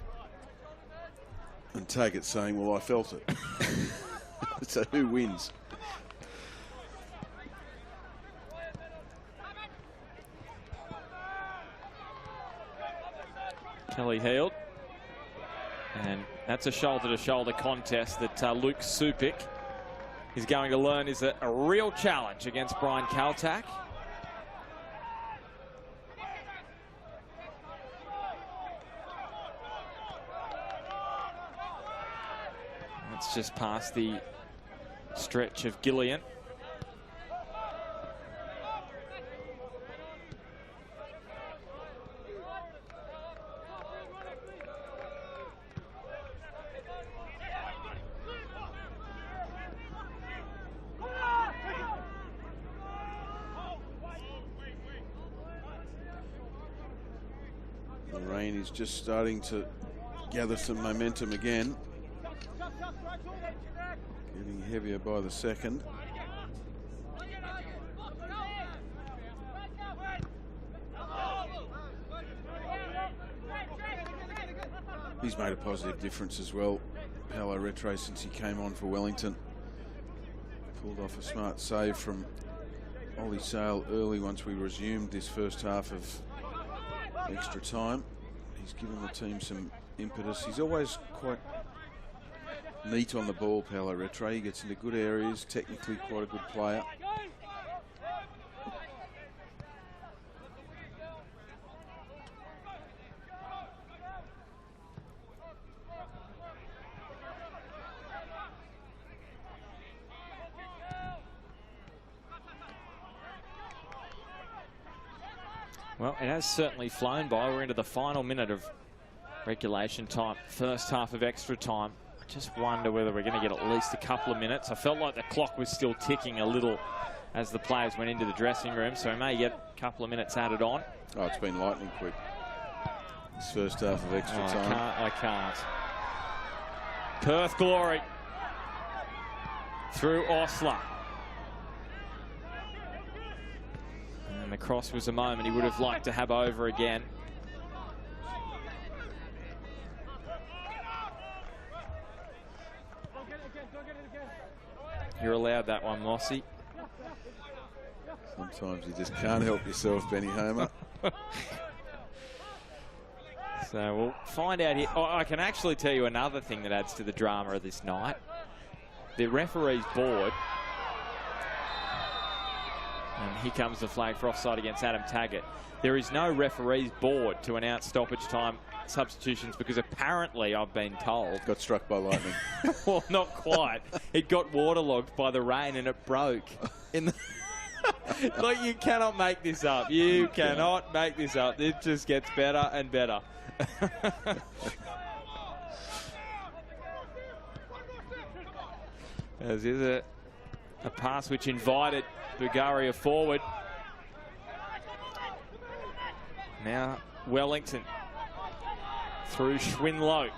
And Taggart saying, well, I felt it. So who wins? Kelly Heald. And that's a shoulder-to-shoulder contest that Luke Supik is going to learn is a real challenge against Brian Kaltak. It's just past the stretch of Gillian. The rain is just starting to gather some momentum again. Getting heavier by the second. He's made a positive difference as well, Paolo Retro, since he came on for Wellington. Pulled off a smart save from Ollie Sale early once we resumed this first half of extra time. He's given the team some impetus. He's always quite neat on the ball, Paolo Retro. He gets into good areas, technically quite a good player. Well, it has certainly flown by. We're into the final minute of regulation time, first half of extra time. I just wonder whether we're going to get at least a couple of minutes. I felt like the clock was still ticking a little as the players went into the dressing room, so we may get a couple of minutes added on. Oh, it's been lightning quick. This first half of extra time. I can't. Perth Glory through Osler. And the cross was a moment he would have liked to have over again. You're allowed that one, Mossy. Sometimes you just can't help yourself, Benny Homer. So we'll find out here. Oh, I can actually tell you another thing that adds to the drama of this night. The referee's board. And here comes the flag for offside against Adam Taggart. There is no referee's board to announce stoppage time substitutions because apparently, I've been told, got struck by lightning. Well, not quite. It got waterlogged by the rain and it broke. In the like, you cannot make this up. You cannot make this up. It just gets better and better. As is a pass which invited Bulgaria forward. Now Wellington through Schwinloke.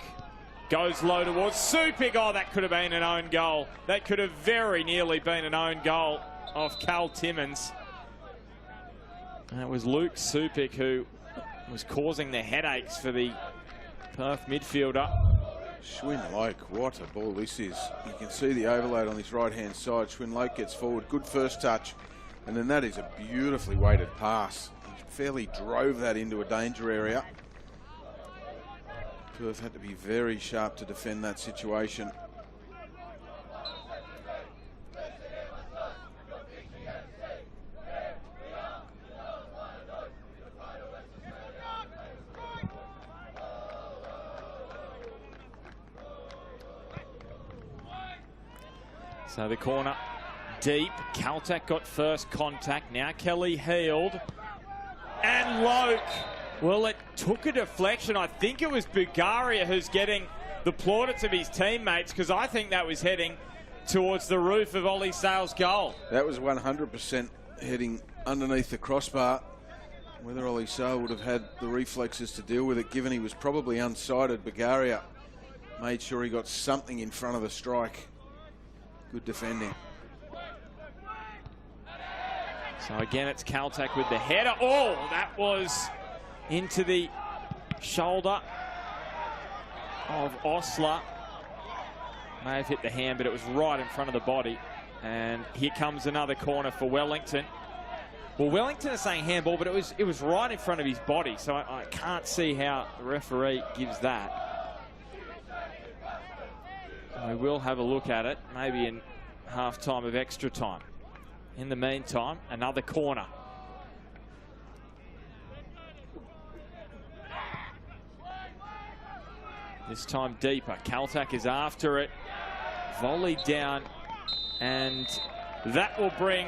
Goes low towards Supik. Oh, that could have been an own goal. That could have very nearly been an own goal of Cal Timmins. And it was Luke Supik who was causing the headaches for the Perth midfielder. Schwinloke, what a ball this is. You can see the overload on this right-hand side. Schwinloke gets forward, good first touch, and then that is a beautifully weighted pass. He fairly drove that into a danger area. Perth had to be very sharp to defend that situation. So the corner deep. Caltac got first contact. Now Kelly healed. And Loke. Well, it took a deflection. I think it was Bulgaria who's getting the plaudits of his teammates, because I think that was heading towards the roof of Ollie Sale's goal. That was 100% heading underneath the crossbar. Whether Ollie Sale would have had the reflexes to deal with it, given he was probably unsighted, Bulgaria made sure he got something in front of the strike. Good defending. So again, it's Caltac with the header. Oh, that was into the shoulder of Osler. May have hit the hand, but it was right in front of the body. And here comes another corner for Wellington. Well, Wellington is saying handball, but it was right in front of his body, so I can't see how the referee gives that. We will have a look at it, maybe in half-time of extra time. In the meantime, another corner. This time deeper. Caltac is after it. Volleyed down. And that will bring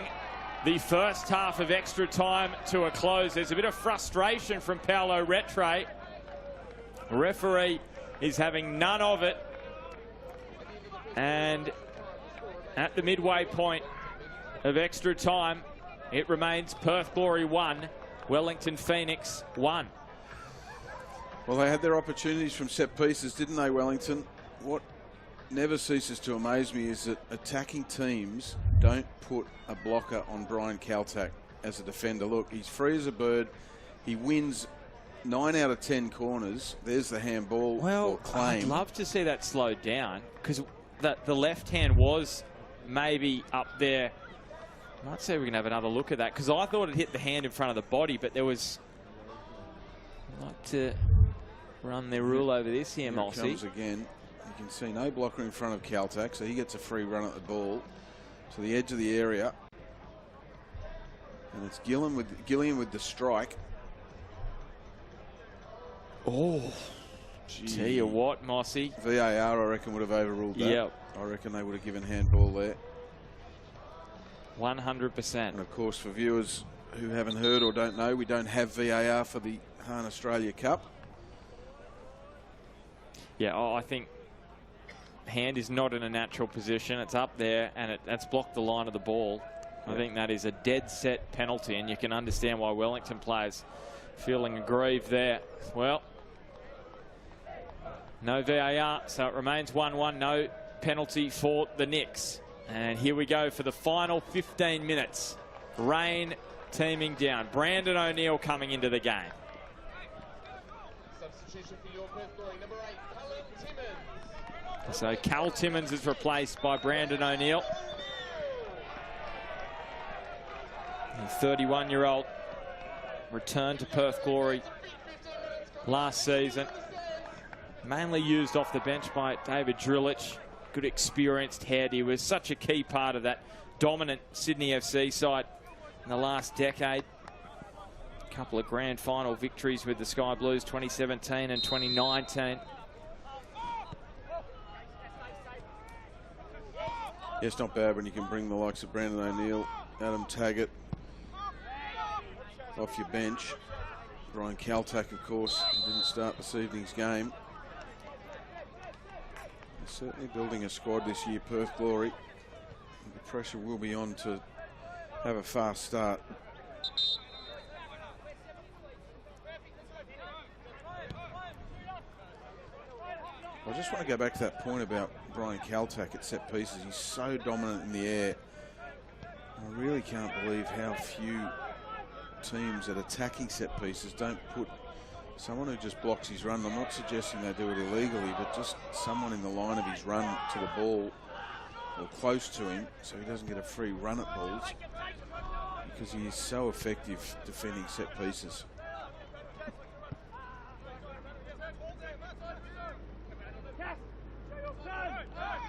the first half of extra time to a close. There's a bit of frustration from Paolo Retro. The referee is having none of it. And at the midway point of extra time, it remains Perth Glory 1, Wellington Phoenix 1. Well, they had their opportunities from set pieces, didn't they, Wellington? What never ceases to amaze me is that attacking teams don't put a blocker on Brian Caltac as a defender. Look, he's free as a bird. He wins 9 out of 10 corners, there's the handball or claim. I'd love to see that slowed down, because the left hand was maybe up there. I might say we can have another look at that, because I thought it hit the hand in front of the body, but there was... I'd like to run their rule over this here, Mossy. Comes again. You can see no blocker in front of Caltac, so he gets a free run at the ball to the edge of the area. And it's Gillian with the strike. Oh, gee. Tell you what, Mossy. VAR, I reckon, would have overruled that. Yep. I reckon they would have given handball there. 100%. And of course, for viewers who haven't heard or don't know, we don't have VAR for the Hahn Australia Cup. Yeah, I think hand is not in a natural position. It's up there, and that's blocked the line of the ball. I think that is a dead set penalty, and you can understand why Wellington players feeling aggrieved there. Well, no VAR, so it remains 1-1. No penalty for the Knicks. And here we go for the final 15 minutes. Rain teaming down. Brandon O'Neill coming into the game. So Cal Timmins is replaced by Brandon O'Neill. The 31-year-old returned to Perth Glory last season. Mainly used off the bench by David Drillich. Good experienced head. He was such a key part of that dominant Sydney FC side in the last decade. A couple of grand final victories with the Sky Blues, 2017 and 2019. Yeah, it's not bad when you can bring the likes of Brandon O'Neill, Adam Taggart off your bench. Brian Caltac, of course, didn't start this evening's game. They're certainly building a squad this year, Perth Glory. The pressure will be on to have a fast start. I just want to go back to that point about Brian Caltac at set pieces. He's so dominant in the air. I really can't believe how few teams at attacking set pieces don't put someone who just blocks his run. I'm not suggesting they do it illegally, but just someone in the line of his run to the ball or close to him so he doesn't get a free run at balls, because he is so effective defending set pieces.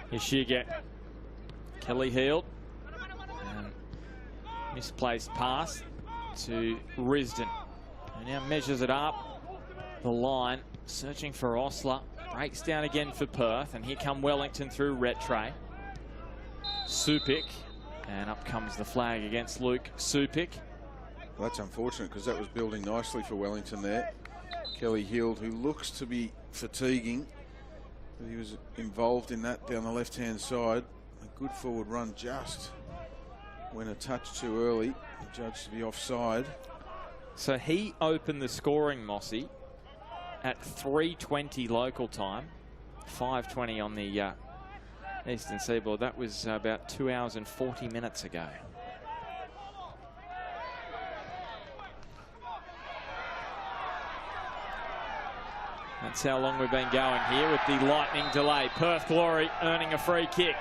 Here she get Kelly Heald. And misplaced pass to Risdon. And now measures it up the line, searching for Osler. Breaks down again for Perth, and here come Wellington through Rattray. Supik, and up comes the flag against Luke Supik. Well, that's unfortunate, because that was building nicely for Wellington there. Kelly Heald, who looks to be fatiguing, but he was involved in that down the left-hand side. A good forward run, just went a touch too early, judged to be offside. So he opened the scoring, Mossy, at 3:20 local time, 5:20 on the Eastern Seaboard. That was about 2 hours and 40 minutes ago. That's how long we've been going here with the lightning delay. Perth Glory earning a free kick.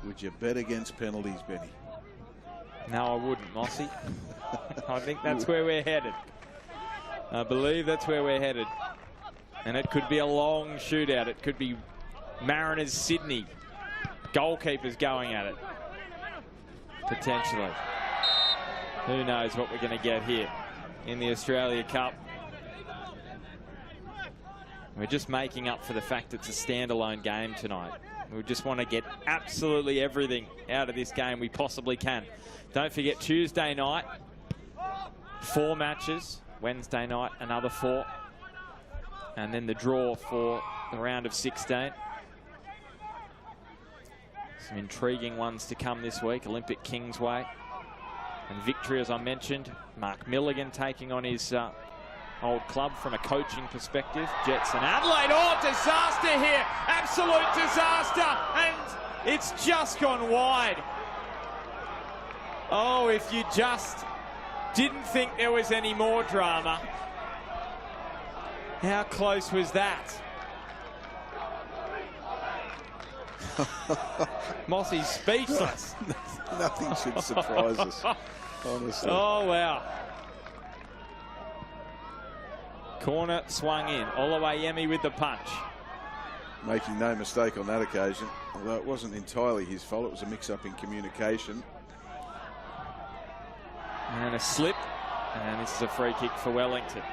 Would you bet against penalties, Benny? No, I wouldn't, Mossy. I think that's where we're headed. I believe that's where we're headed. And it could be a long shootout. It could be Mariners Sydney. Goalkeepers going at it. Potentially. Who knows what we're going to get here in the Australia Cup. We're just making up for the fact it's a standalone game tonight. We just want to get absolutely everything out of this game we possibly can. Don't forget, Tuesday night, 4 matches. Wednesday night, another 4. And then the draw for the round of 16. Some intriguing ones to come this week. Olympic Kingsway and Victory, as I mentioned. Mark Milligan taking on his old club from a coaching perspective. Jets and Adelaide. Oh, disaster here. Absolute disaster. And It's just gone wide. Oh, if you just didn't think there was any more drama. How close was that? Mossy's speechless. Nothing should surprise us, honestly. Oh, wow. Corner swung in. Oluwayemi with the punch. Making no mistake on that occasion, although it wasn't entirely his fault. It was a mix-up in communication. And a slip. And this is a free kick for Wellington.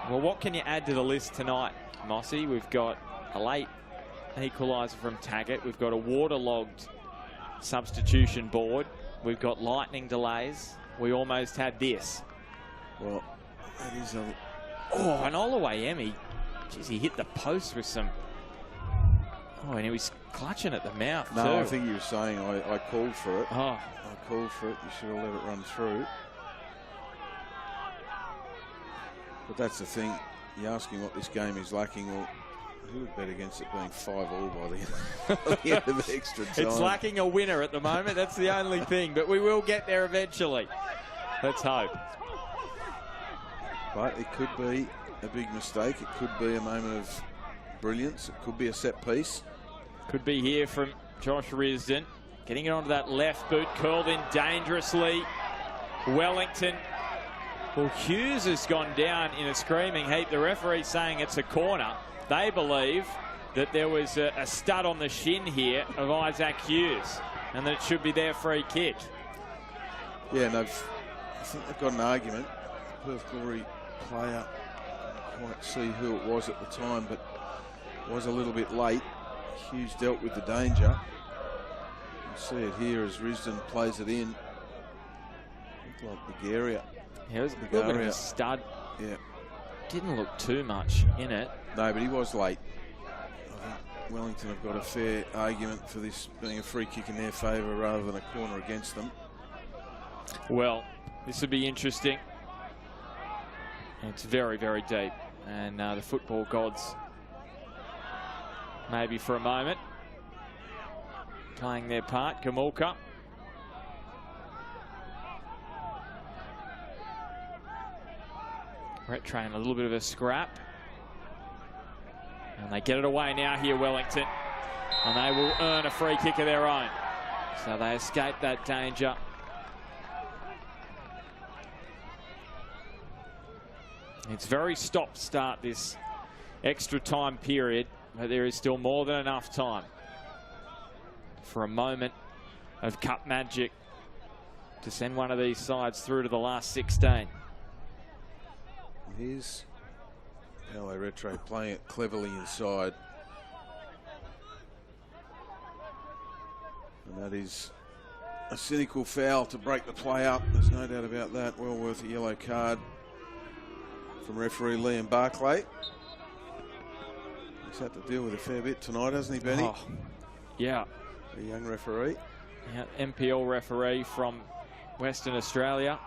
Well, what can you add to the list tonight, Mossy? We've got a late equaliser from Taggart. We've got a waterlogged substitution board. We've got lightning delays. We almost had this. Well, that is a... Oh, and Oluwayemi, geez, he hit the post with some... Oh, and he was clutching at the mouth, too. No, I think you were saying I called for it. Oh. I called for it. You should have let it run through. But that's the thing. You're asking what this game is lacking. Well, who would bet against it being 5-5 by the end of the extra time? It's lacking a winner at the moment. That's the only thing. But we will get there eventually. Let's hope. But it could be a big mistake. It could be a moment of brilliance. It could be a set piece. Could be here from Josh Risdon. Getting it onto that left boot. Curled in dangerously. Wellington. Well, Hughes has gone down in a screaming heap. The referee saying it's a corner. They believe that there was a stud on the shin here of Isaac Hughes and that it should be their free kick. Yeah, and I think they've got an argument. Perth Glory player, I can't quite see who it was at the time, but was a little bit late. Hughes dealt with the danger. You see it here as Risdon plays it in. Looked like Bulgaria. Yeah, it was a little bit of a stud. Yeah. Didn't look too much in it. No, but he was late. I think Wellington have got a fair argument for this being a free kick in their favour rather than a corner against them. Well, this would be interesting. It's very, very deep. And the football gods, maybe for a moment, playing their part. Gamulka. Brett Train, a little bit of a scrap. And they get it away now here, Wellington. And they will earn a free kick of their own. So they escape that danger. It's very stop-start this extra time period, but there is still more than enough time for a moment of cup magic to send one of these sides through to the last 16. Here's LA Retro playing it cleverly inside. And that is a cynical foul to break the play up. There's no doubt about that. Well worth a yellow card from referee Liam Barclay. He's had to deal with a fair bit tonight, hasn't he, Benny? Oh, yeah. A young referee. Yeah, MPL referee from Western Australia.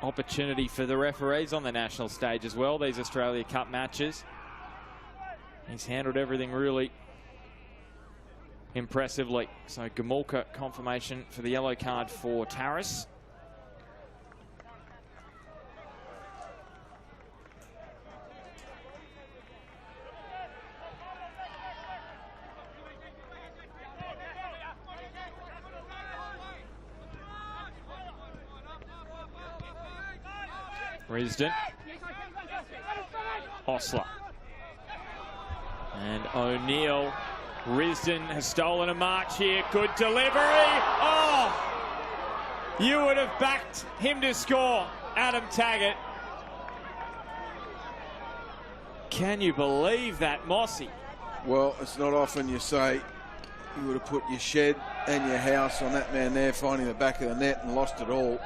Opportunity for the referees on the national stage as well, these Australia Cup matches. He's handled everything really impressively. So Gamulka confirmation for the yellow card for Taris. Risdon. Osler. And O'Neill. Risdon has stolen a march here. Good delivery. Oh! You would have backed him to score, Adam Taggart. Can you believe that, Mossy? Well, it's not often you say you would have put your shed and your house on that man there, finding the back of the net and lost it all.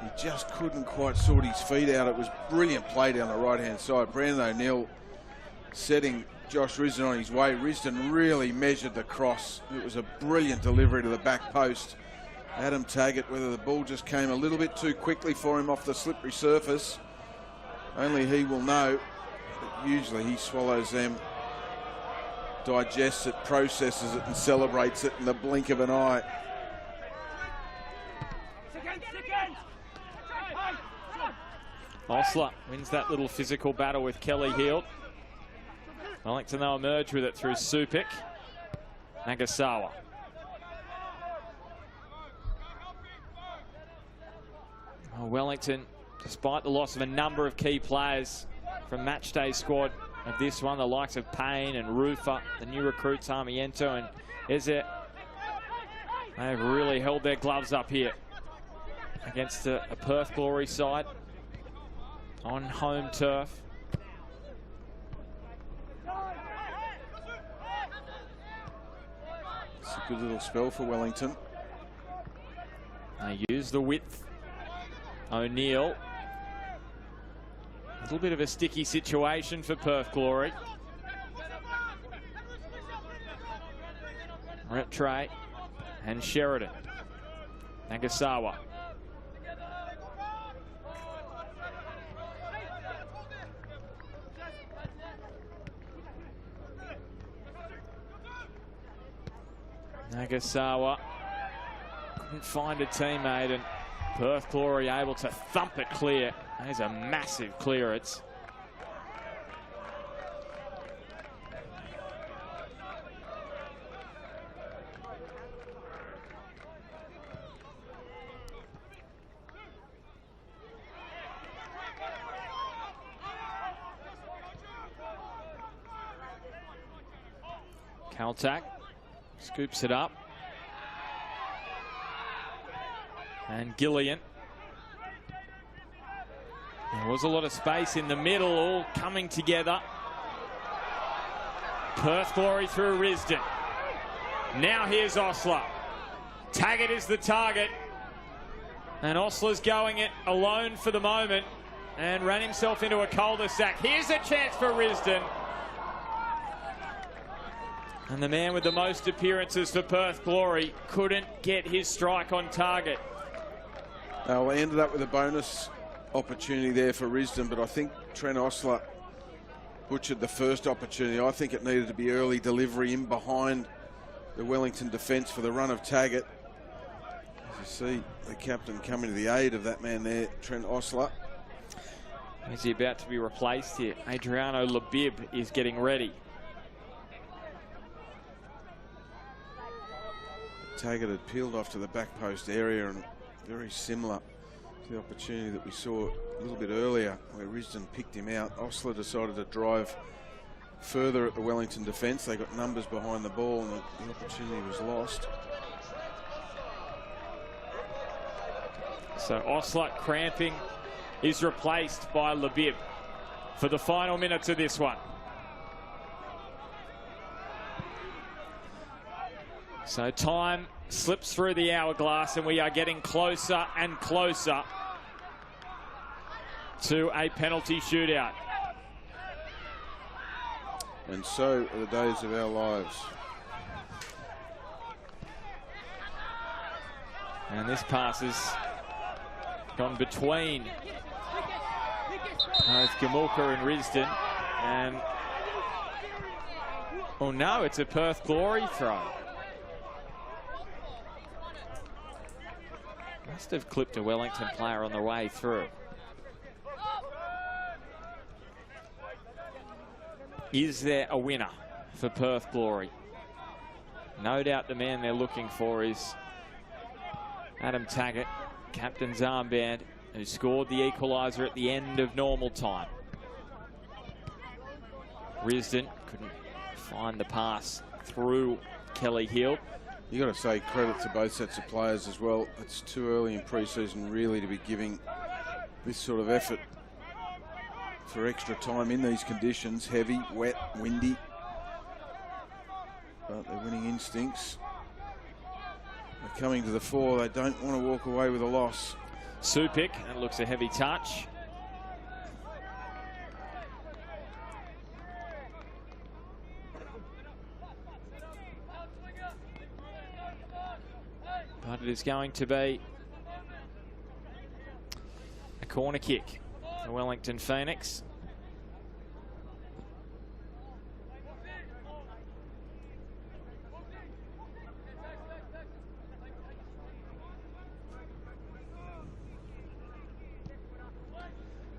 He just couldn't quite sort his feet out. It was brilliant play down the right-hand side. Brandon O'Neill setting Josh Risdon on his way. Risdon really measured the cross. It was a brilliant delivery to the back post. Adam Taggart, whether the ball just came a little bit too quickly for him off the slippery surface, only he will know. But usually he swallows them digests it, processes it, and celebrates it in the blink of an eye. Osler wins that little physical battle with Kelly Heald. Wellington, they'll emerge with it through Supik. Nagasawa. Well, Wellington, despite the loss of a number of key players from matchday squad of this one, the likes of Payne and Rufer, the new recruits Armiento and Eze, they've really held their gloves up here against a Perth Glory side on home turf. It's a good little spell for Wellington. They use the width. O'Neill. A little bit of a sticky situation for Perth Glory. Rattray and Sheridan. Nagasawa. Nagasawa couldn't find a teammate, and Perth Glory able to thump it clear. There's a massive clearance. Kaltak scoops it up. And Gillian. There was a lot of space in the middle, all coming together. Perth Glory through Risdon. Now here's Osler. Taggart is the target. And Osler's going it alone for the moment and ran himself into a cul-de-sac. Here's a chance for Risdon. And the man with the most appearances for Perth Glory couldn't get his strike on target. Well, they ended up with a bonus opportunity there for Risdon, but I think Trent Osler butchered the first opportunity. I think it needed to be early delivery in behind the Wellington defence for the run of Taggart. As you see the captain coming to the aid of that man there, Trent Osler. Is he about to be replaced here? Adriano Labib is getting ready. Taggart had peeled off to the back post area, and very similar to the opportunity that we saw a little bit earlier where Risdon picked him out. Osler decided to drive further at the Wellington defence. They got numbers behind the ball and the opportunity was lost. So Osler cramping is replaced by Labib for the final minutes of this one. So time slips through the hourglass and we are getting closer and closer to a penalty shootout. And so are the days of our lives. And this pass has gone between both Gamulka and Risdon. And, oh no, it's a Perth Glory throw. Must have clipped a Wellington player on the way through. Is there a winner for Perth Glory? No doubt the man they're looking for is Adam Taggart, captain's armband, who scored the equaliser at the end of normal time. Risdon couldn't find the pass through Kelly Heald. You got to say credit to both sets of players as well. It's too early in pre-season really to be giving this sort of effort for extra time in these conditions. Heavy, wet, windy. But their winning instincts are coming to the fore. They don't want to walk away with a loss. Supik, that looks a heavy touch. But it is going to be a corner kick for Wellington Phoenix.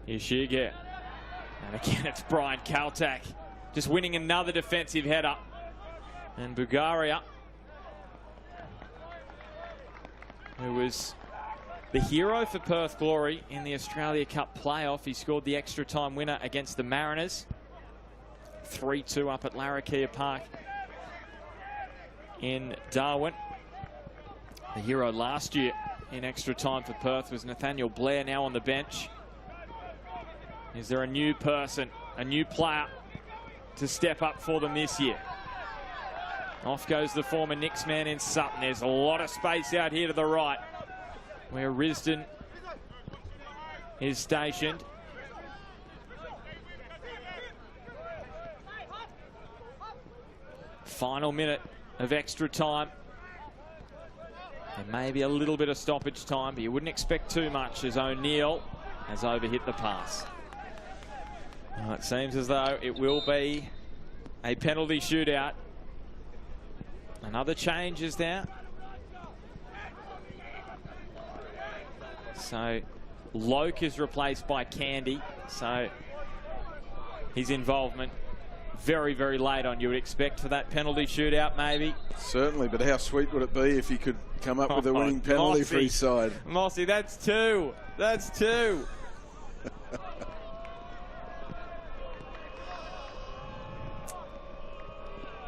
Here's Shiga. And again, it's Brian Kaltak just winning another defensive header. And Bulgaria, who was the hero for Perth Glory in the Australia Cup playoff. He scored the extra time winner against the Mariners. 3-2 up at Larrakia Park in Darwin. The hero last year in extra time for Perth was Nathaniel Blair, now on the bench. Is there a new person, a new player to step up for them this year? Off goes the former Knicks man in Sutton. There's a lot of space out here to the right where Risdon is stationed. Final minute of extra time. There may be a little bit of stoppage time, but you wouldn't expect too much as O'Neill has overhit the pass. Well, it seems as though it will be a penalty shootout. Another change is there. So Loke is replaced by Candy. So his involvement very, very late on, you would expect, for that penalty shootout, maybe. Certainly, but how sweet would it be if he could come up with a winning penalty for his side? Mossy, that's two. That's two.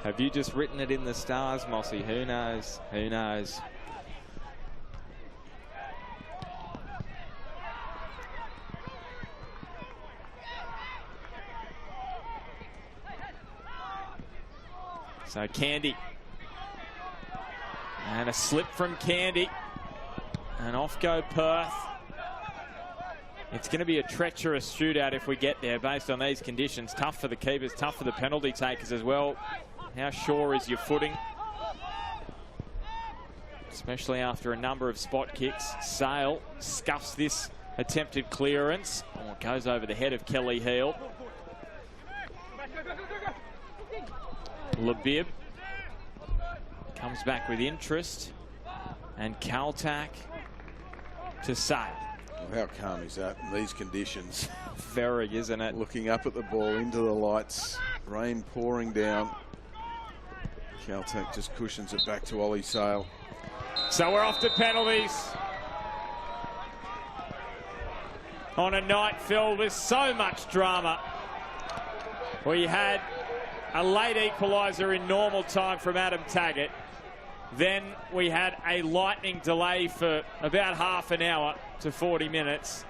Have you just written it in the stars, Mossy? Who knows? Who knows? So Candy. And a slip from Candy. And off go Perth. It's going to be a treacherous shootout if we get there based on these conditions. Tough for the keepers, tough for the penalty takers as well. How sure is your footing? Especially after a number of spot kicks. Sale scuffs this attempted clearance. Oh, it goes over the head of Kelly Heel. Labib comes back with interest. And Kaltak to Sale. Well, how calm is that in these conditions? Very, isn't it? Looking up at the ball, into the lights, rain pouring down. Kaltak just cushions it back to Ollie Sale. So we're off to penalties. On a night filled with so much drama. We had a late equaliser in normal time from Adam Taggart. Then we had a lightning delay for about half an hour to 40 minutes.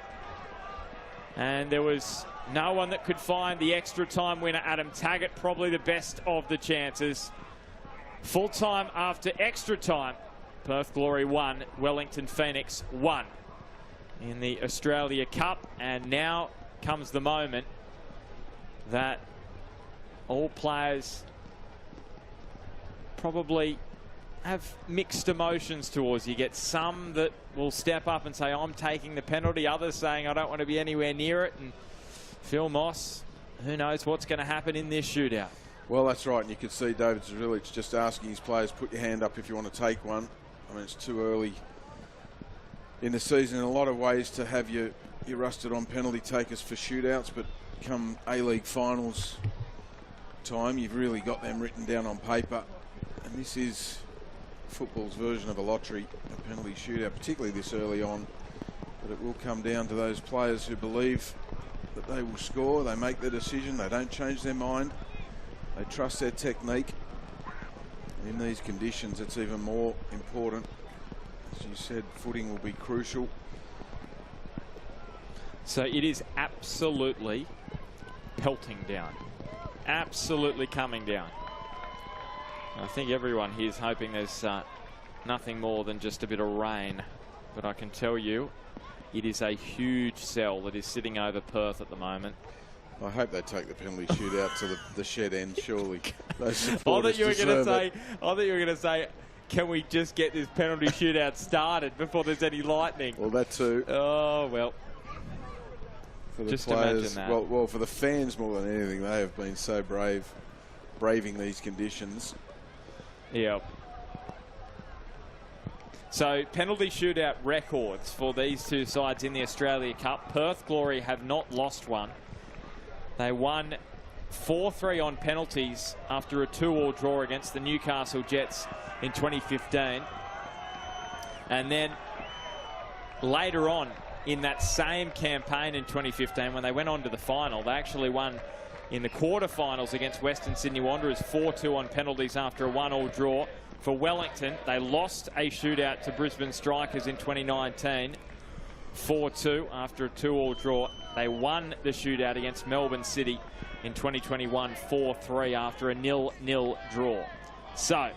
And there was no one that could find the extra time winner. Adam Taggart, probably the best of the chances. Full time after extra time. Perth Glory 1, Wellington Phoenix 1 in the Australia Cup. And now comes the moment that all players probably have mixed emotions towards. You get some that will step up and say, I'm taking the penalty. Others saying, I don't want to be anywhere near it. And Phil Moss, who knows what's going to happen in this shootout. Well, that's right. And you can see David Zrilic just asking his players, put your hand up if you want to take one. I mean, it's too early in the season in a lot of ways to have your rusted on penalty takers for shootouts, but come A-League finals time, you've really got them written down on paper. And this is football's version of a lottery, a penalty shootout, particularly this early on. But it will come down to those players who believe that they will score. They make their decision. They don't change their mind. They trust their technique. In these conditions, it's even more important. As you said, footing will be crucial. So it is absolutely pelting down. Absolutely coming down. I think everyone here is hoping there's nothing more than just a bit of rain. But I can tell you, it is a huge cell that is sitting over Perth at the moment. I hope they take the penalty shootout to the shed end, surely. I thought you were going to say, can we just get this penalty shootout started before there's any lightning? Well, that too. Oh, well. For the just players, imagine that. well, for the fans more than anything, they have been so brave, braving these conditions. Yeah. So penalty shootout records for these two sides in the Australia Cup. Perth Glory have not lost one. They won 4-3 on penalties after a 2-2 draw against the Newcastle Jets in 2015. And then later on in that same campaign in 2015, when they went on to the final, they actually won in the quarterfinals against Western Sydney Wanderers 4-2 on penalties after a 1-1 draw. For Wellington, they lost a shootout to Brisbane Strikers in 2019, 4-2 after a 2-2 draw. They won the shootout against Melbourne City in 2021, 4-3 after a 0-0 draw. So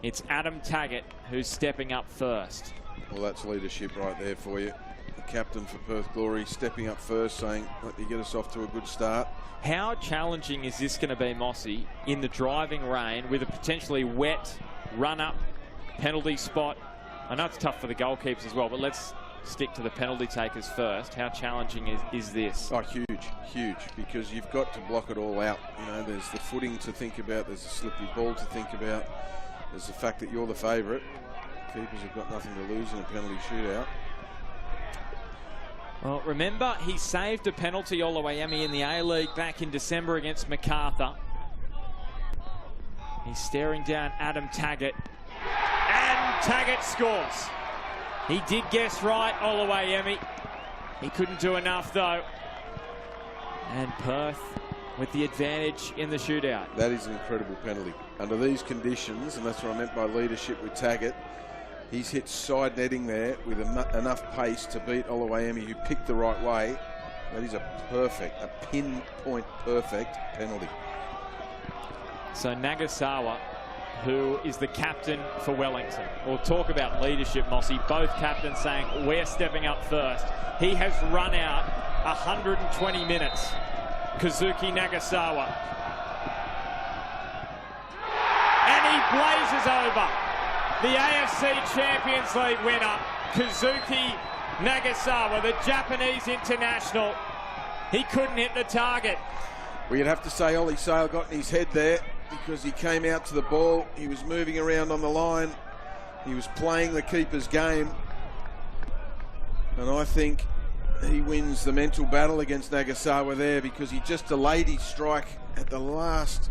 it's Adam Taggart who's stepping up first. Well, that's leadership right there for you. The captain for Perth Glory stepping up first, saying, let me get us off to a good start. How challenging is this going to be, Mossy, in the driving rain with a potentially wet run-up penalty spot? I know it's tough for the goalkeepers as well, but let's stick to the penalty takers first. How challenging is this? Oh, huge, because you've got to block it all out. You know, there's the footing to think about, there's a slippery ball to think about, there's the fact that you're the favourite. Keepers have got nothing to lose in a penalty shootout. Well, remember, he saved a penalty, Oluwayemi, in the A-League back in December against MacArthur. He's staring down Adam Taggart. And Taggart scores. He did guess right, Oluwayemi. He couldn't do enough, though. And Perth with the advantage in the shootout. That is an incredible penalty. Under these conditions, and that's what I meant by leadership with Taggart, he's hit side netting there with enough pace to beat Oluwayemi, who picked the right way. That is a pinpoint perfect penalty. So Nagasawa, who is the captain for Wellington. We'll talk about leadership, Mossy. Both captains saying we're stepping up first. He has run out 120 minutes. Kazuki Nagasawa. And he blazes over the AFC Champions League winner, Kazuki Nagasawa, the Japanese international. He couldn't hit the target. Well, you'd have to say Ollie Sale got in his head there because he came out to the ball. He was moving around on the line. He was playing the keeper's game. And I think he wins the mental battle against Nagasawa there because he just delayed his strike at the last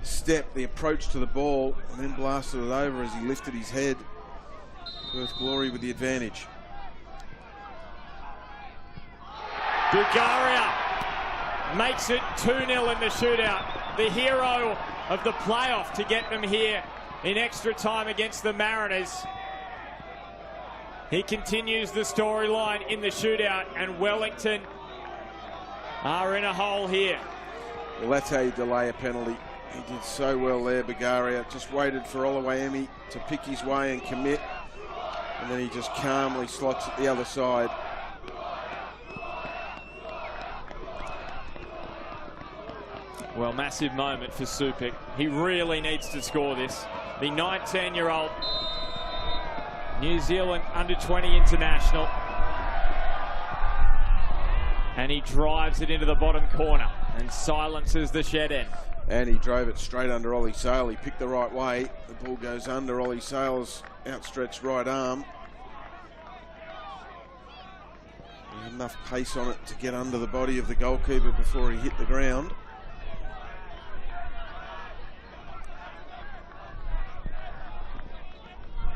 step, the approach to the ball, and then blasted it over as he lifted his head. Perth Glory with the advantage. Bulgaria makes it 2-0 in the shootout. The hero of the playoff to get them here in extra time against the Mariners. He continues the storyline in the shootout, and Wellington are in a hole here. Well, that's how you delay a penalty. He did so well there, Bulgaria. Just waited for Oluwayemi to pick his way and commit. And then he just calmly slots it the other side. Well, massive moment for Supik. He really needs to score this. The 19-year-old New Zealand under-20 international. And he drives it into the bottom corner and silences the shed end. And he drove it straight under Ollie Sale. He picked the right way. The ball goes under Ollie Sale's outstretched right arm. He had enough pace on it to get under the body of the goalkeeper before he hit the ground.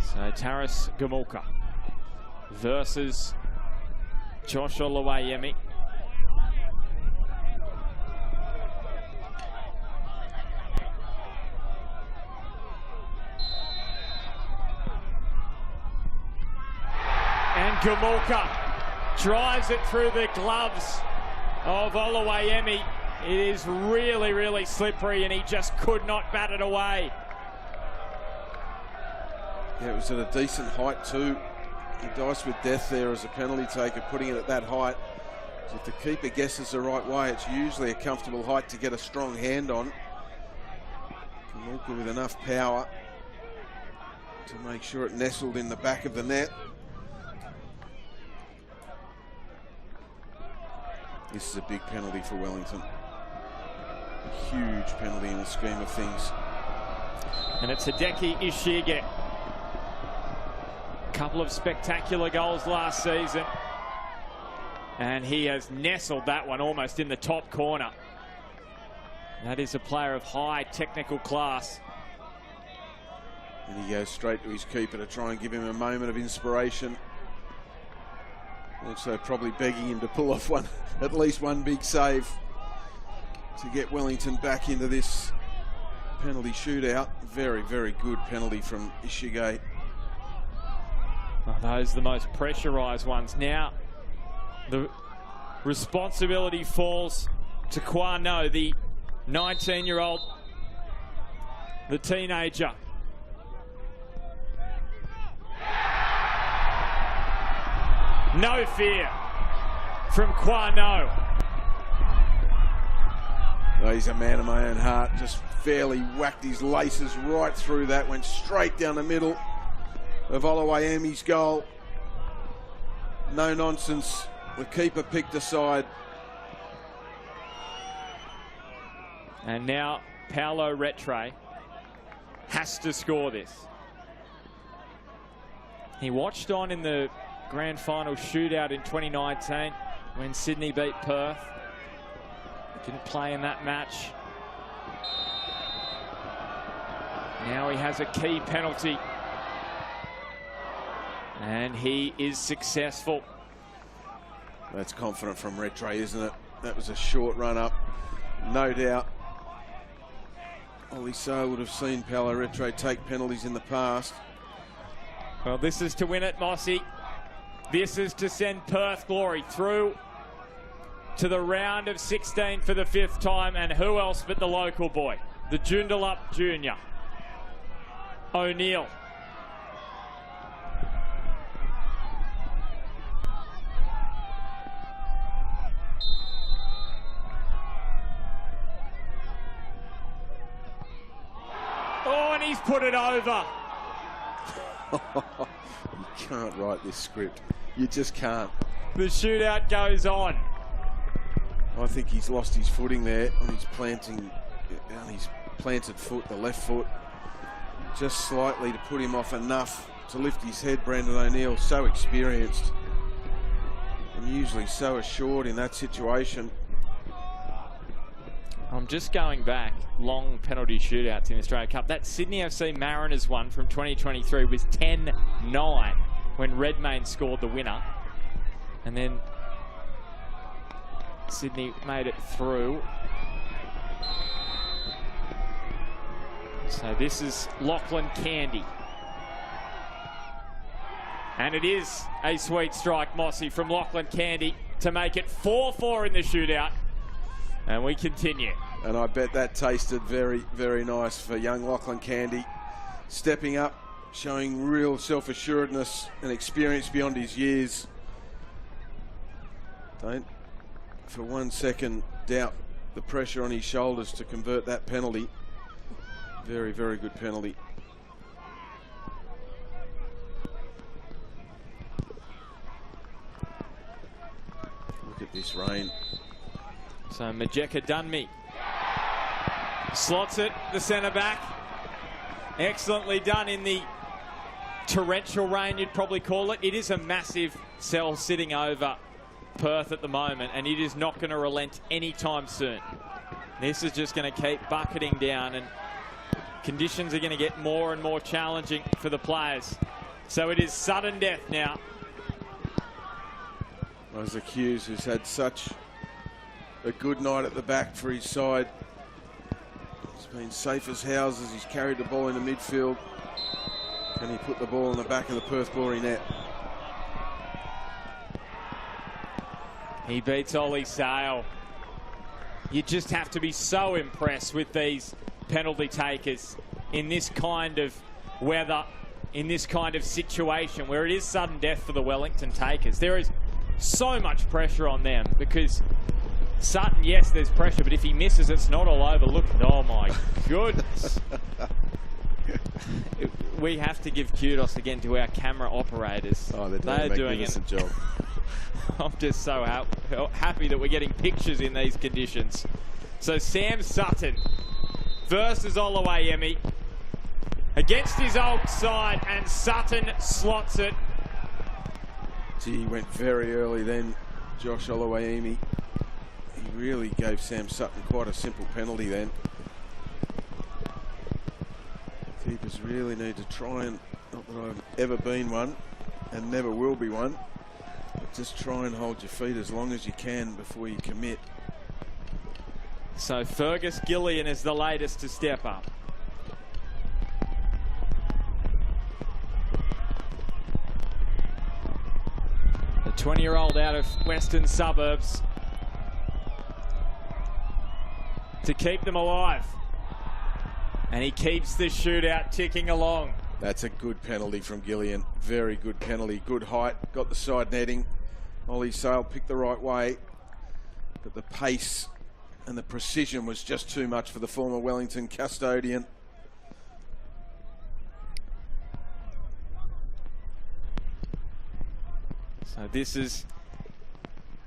So Taras Gamulka versus Josh Oluwayemi. And Gamulka drives it through the gloves of Oluwayemi. It is really, really slippery, and he just could not bat it away. Yeah, it was at a decent height too. He diced with death there as a penalty taker, putting it at that height. So if the keeper guesses the right way, it's usually a comfortable height to get a strong hand on. Gamulka with enough power to make sure it nestled in the back of the net. This is a big penalty for Wellington. A huge penalty in the scheme of things. And it's Hideki Ishige couple of spectacular goals last season. And he has nestled that one almost in the top corner. That is a player of high technical class. And he goes straight to his keeper to try and give him a moment of inspiration. Also probably begging him to pull off at least one big save to get Wellington back into this penalty shootout. Very, very good penalty from Ishigay. Oh, those are the most pressurised ones. Now the responsibility falls to Kwano, the 19-year-old, the teenager. No fear from Kwano. Oh, he's a man of my own heart. Just fairly whacked his laces right through that. Went straight down the middle of Oluwayemi's goal. No nonsense. The keeper picked aside. And now Paolo Retre has to score this. He watched on in the grand final shootout in 2019 when Sydney beat Perth. Didn't play in that match. Now he has a key penalty. And he is successful. That's confident from Retre, isn't it? That was a short run up, no doubt. Ollie So would have seen Paolo Retre take penalties in the past. Well, this is to win it, Mossy. This is to send Perth Glory through to the round of 16 for the 5th time. And who else but the local boy, the Joondalup Junior, O'Neill. Oh, and he's put it over. You can't write this script. You just can't. The shootout goes on. I think he's lost his footing there on his planted foot, the left foot. Just slightly to put him off enough to lift his head. Brandon O'Neill, so experienced and usually so assured in that situation. I'm just going back, long penalty shootouts in the Australia Cup. That Sydney FC Mariners one from 2023 was 10-9 when Redmayne scored the winner. And then Sydney made it through. So this is Lachlan Candy. And it is a sweet strike, Mossy, from Lachlan Candy to make it 4-4 in the shootout. And we continue. And I bet that tasted very, very nice for young Lachlan Candy. Stepping up, showing real self-assuredness and experience beyond his years. Don't for 1 second doubt the pressure on his shoulders to convert that penalty. Very, very good penalty. Look at this rain. So Majeka Dunmi slots it, the centre back. Excellently done in the torrential rain, you'd probably call it. It is a massive cell sitting over Perth at the moment, and it is not going to relent anytime soon. This is just going to keep bucketing down, and conditions are going to get more and more challenging for the players. So it is sudden death now. Isaac Hughes, who's had such a good night at the back for his side. He's been safe as houses. He's carried the ball into midfield, and he put the ball in the back of the Perth Glory net. He beats Ollie Sale. You just have to be so impressed with these penalty takers in this kind of weather, in this kind of situation where it is sudden death for the Wellington takers. There is so much pressure on them because Sutton, yes, there's pressure, but if he misses, it's not all over. Look, oh my goodness. We have to give kudos again to our camera operators. Oh, they're doing a magnificent job. I'm just so happy that we're getting pictures in these conditions. So Sam Sutton versus Oluwayemi against his old side, and Sutton slots it He went very early then, Josh Oluwaemi. He really gave Sam Sutton quite a simple penalty then. Keepers really need to try and, not that I've ever been one and never will be one, but just try and hold your feet as long as you can before you commit. So Fergus Gillian is the latest to step up. The 20-year-old out of Western Suburbs to keep them alive. And he keeps the shootout ticking along. That's a good penalty from Gillian. Very good penalty. Good height. Got the side netting. Ollie Sale picked the right way. But the pace and the precision was just too much for the former Wellington custodian. So this is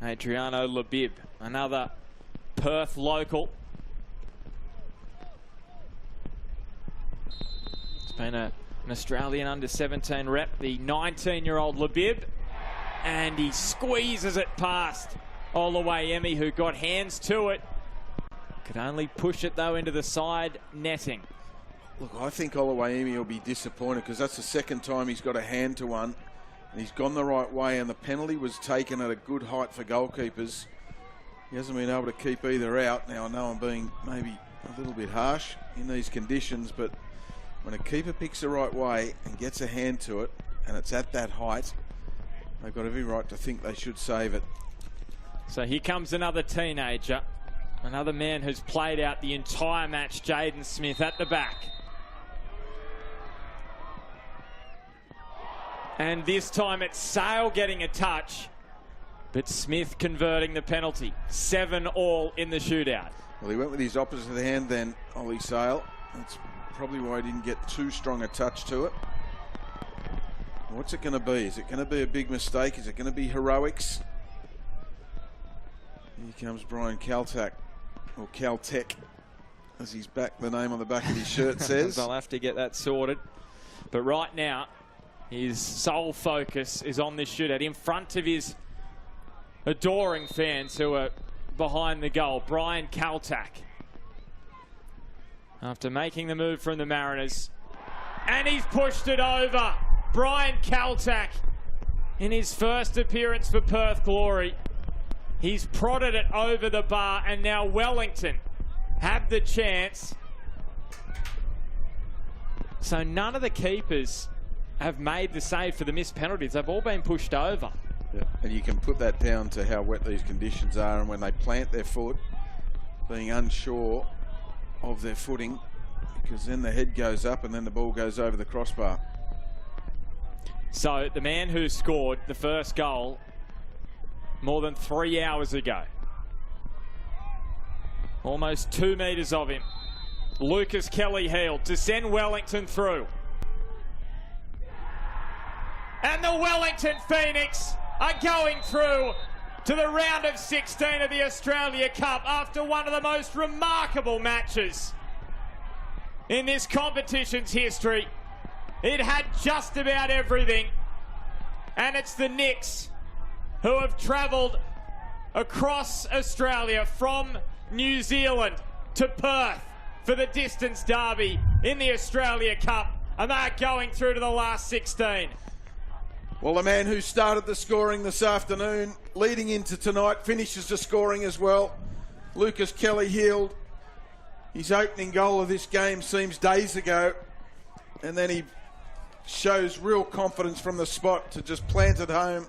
Adriano Labib, another Perth local. It's been an Australian under-17 rep, the 19-year-old Labib, and he squeezes it past Oluwaemi, who got hands to it. Could only push it, though, into the side netting. Look, I think Oluwaemi will be disappointed because that's the second time he's got a hand to one. And he's gone the right way, and the penalty was taken at a good height for goalkeepers. He hasn't been able to keep either out. Now, I know I'm being maybe a little bit harsh in these conditions, but when a keeper picks the right way and gets a hand to it, and it's at that height, they've got every right to think they should save it. So here comes another teenager, another man who's played out the entire match, Jaden Smith at the back. And this time it's Sale getting a touch, but Smith converting the penalty. 7-all in the shootout. Well, he went with his opposite hand then, Ollie Sale. That's probably why he didn't get too strong a touch to it. What's it going to be? Is it going to be a big mistake? Is it going to be heroics? Here comes Brian Caltech, or Caltech, as he's back, the name on the back of his shirt says. I'll have to get that sorted. But right now, his sole focus is on this shootout in front of his adoring fans who are behind the goal. Brian Caltech, after making the move from the Mariners, and he's pushed it over. Brian Caltech, in his first appearance for Perth Glory, he's prodded it over the bar, and now Wellington have the chance. So none of the keepers have made the save for the missed penalties. They've all been pushed over. Yeah. And you can put that down to how wet these conditions are, and when they plant their foot, being unsure of their footing, because then the head goes up and then the ball goes over the crossbar. So the man who scored the first goal more than 3 hours ago, almost 2 meters of him, Lucas Kelly-Heald, to send Wellington through. And the Wellington Phoenix are going through to the round of 16 of the Australia Cup after one of the most remarkable matches in this competition's history. It had just about everything, and it's the Knicks who have travelled across Australia from New Zealand to Perth for the distance derby in the Australia Cup, and they're going through to the last 16. Well, the man who started the scoring this afternoon, leading into tonight, finishes the scoring as well. Lucas Kelly-Heald. His opening goal of this game seems days ago, and then he shows real confidence from the spot to just plant it home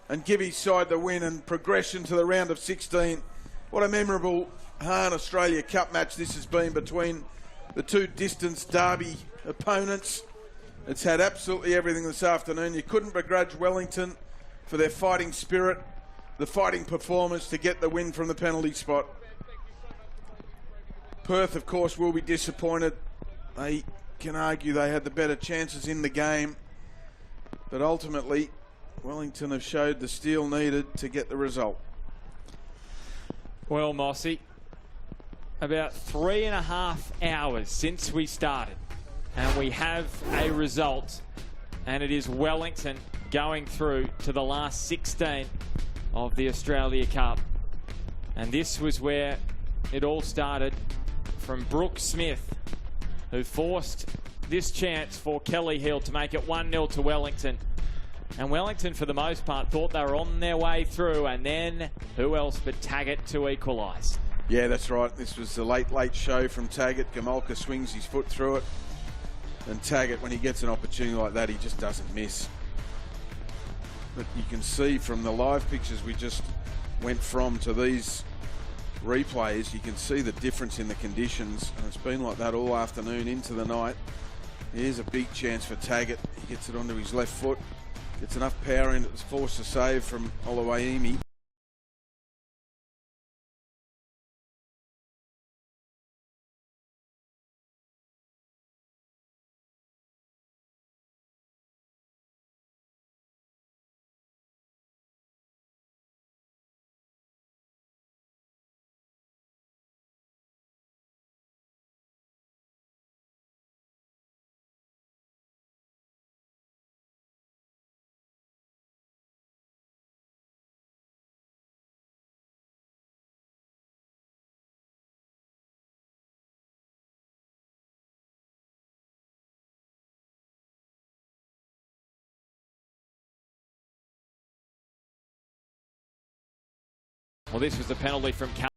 and give his side the win and progression to the round of 16. What a memorable Hahn Australia Cup match this has been between the two distance derby opponents. It's had absolutely everything this afternoon. You couldn't begrudge Wellington for their fighting spirit, the fighting performance to get the win from the penalty spot. Perth, of course, will be disappointed. They can argue they had the better chances in the game, but ultimately Wellington have showed the steel needed to get the result. Well, Mossy, about 3.5 hours since we started, and we have a result, and it is Wellington going through to the last 16 of the Australia Cup. And this was where it all started, from Brooke Smith, who forced this chance for Kelly Hill to make it 1-0 to Wellington. And Wellington, for the most part, thought they were on their way through, and then who else but Taggart to equalise. Yeah, that's right. This was the late show from Taggart. Gamolka swings his foot through it. And Taggart, when he gets an opportunity like that, he just doesn't miss. But you can see from the live pictures we just went from to these replays, you can see the difference in the conditions. And it's been like that all afternoon into the night. Here's a big chance for Taggart. He gets it onto his left foot. Gets enough power in it, it's forced to save from Oluwaemi. Well, this was the penalty from Cal.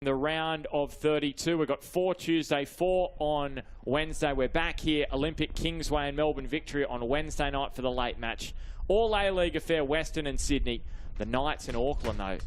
The round of 32. We've got 4 Tuesday, 4 on Wednesday. We're back here, Olympic Kingsway and Melbourne Victory on Wednesday night for the late match. All A-League affair, Western and Sydney. The Knights in Auckland, though,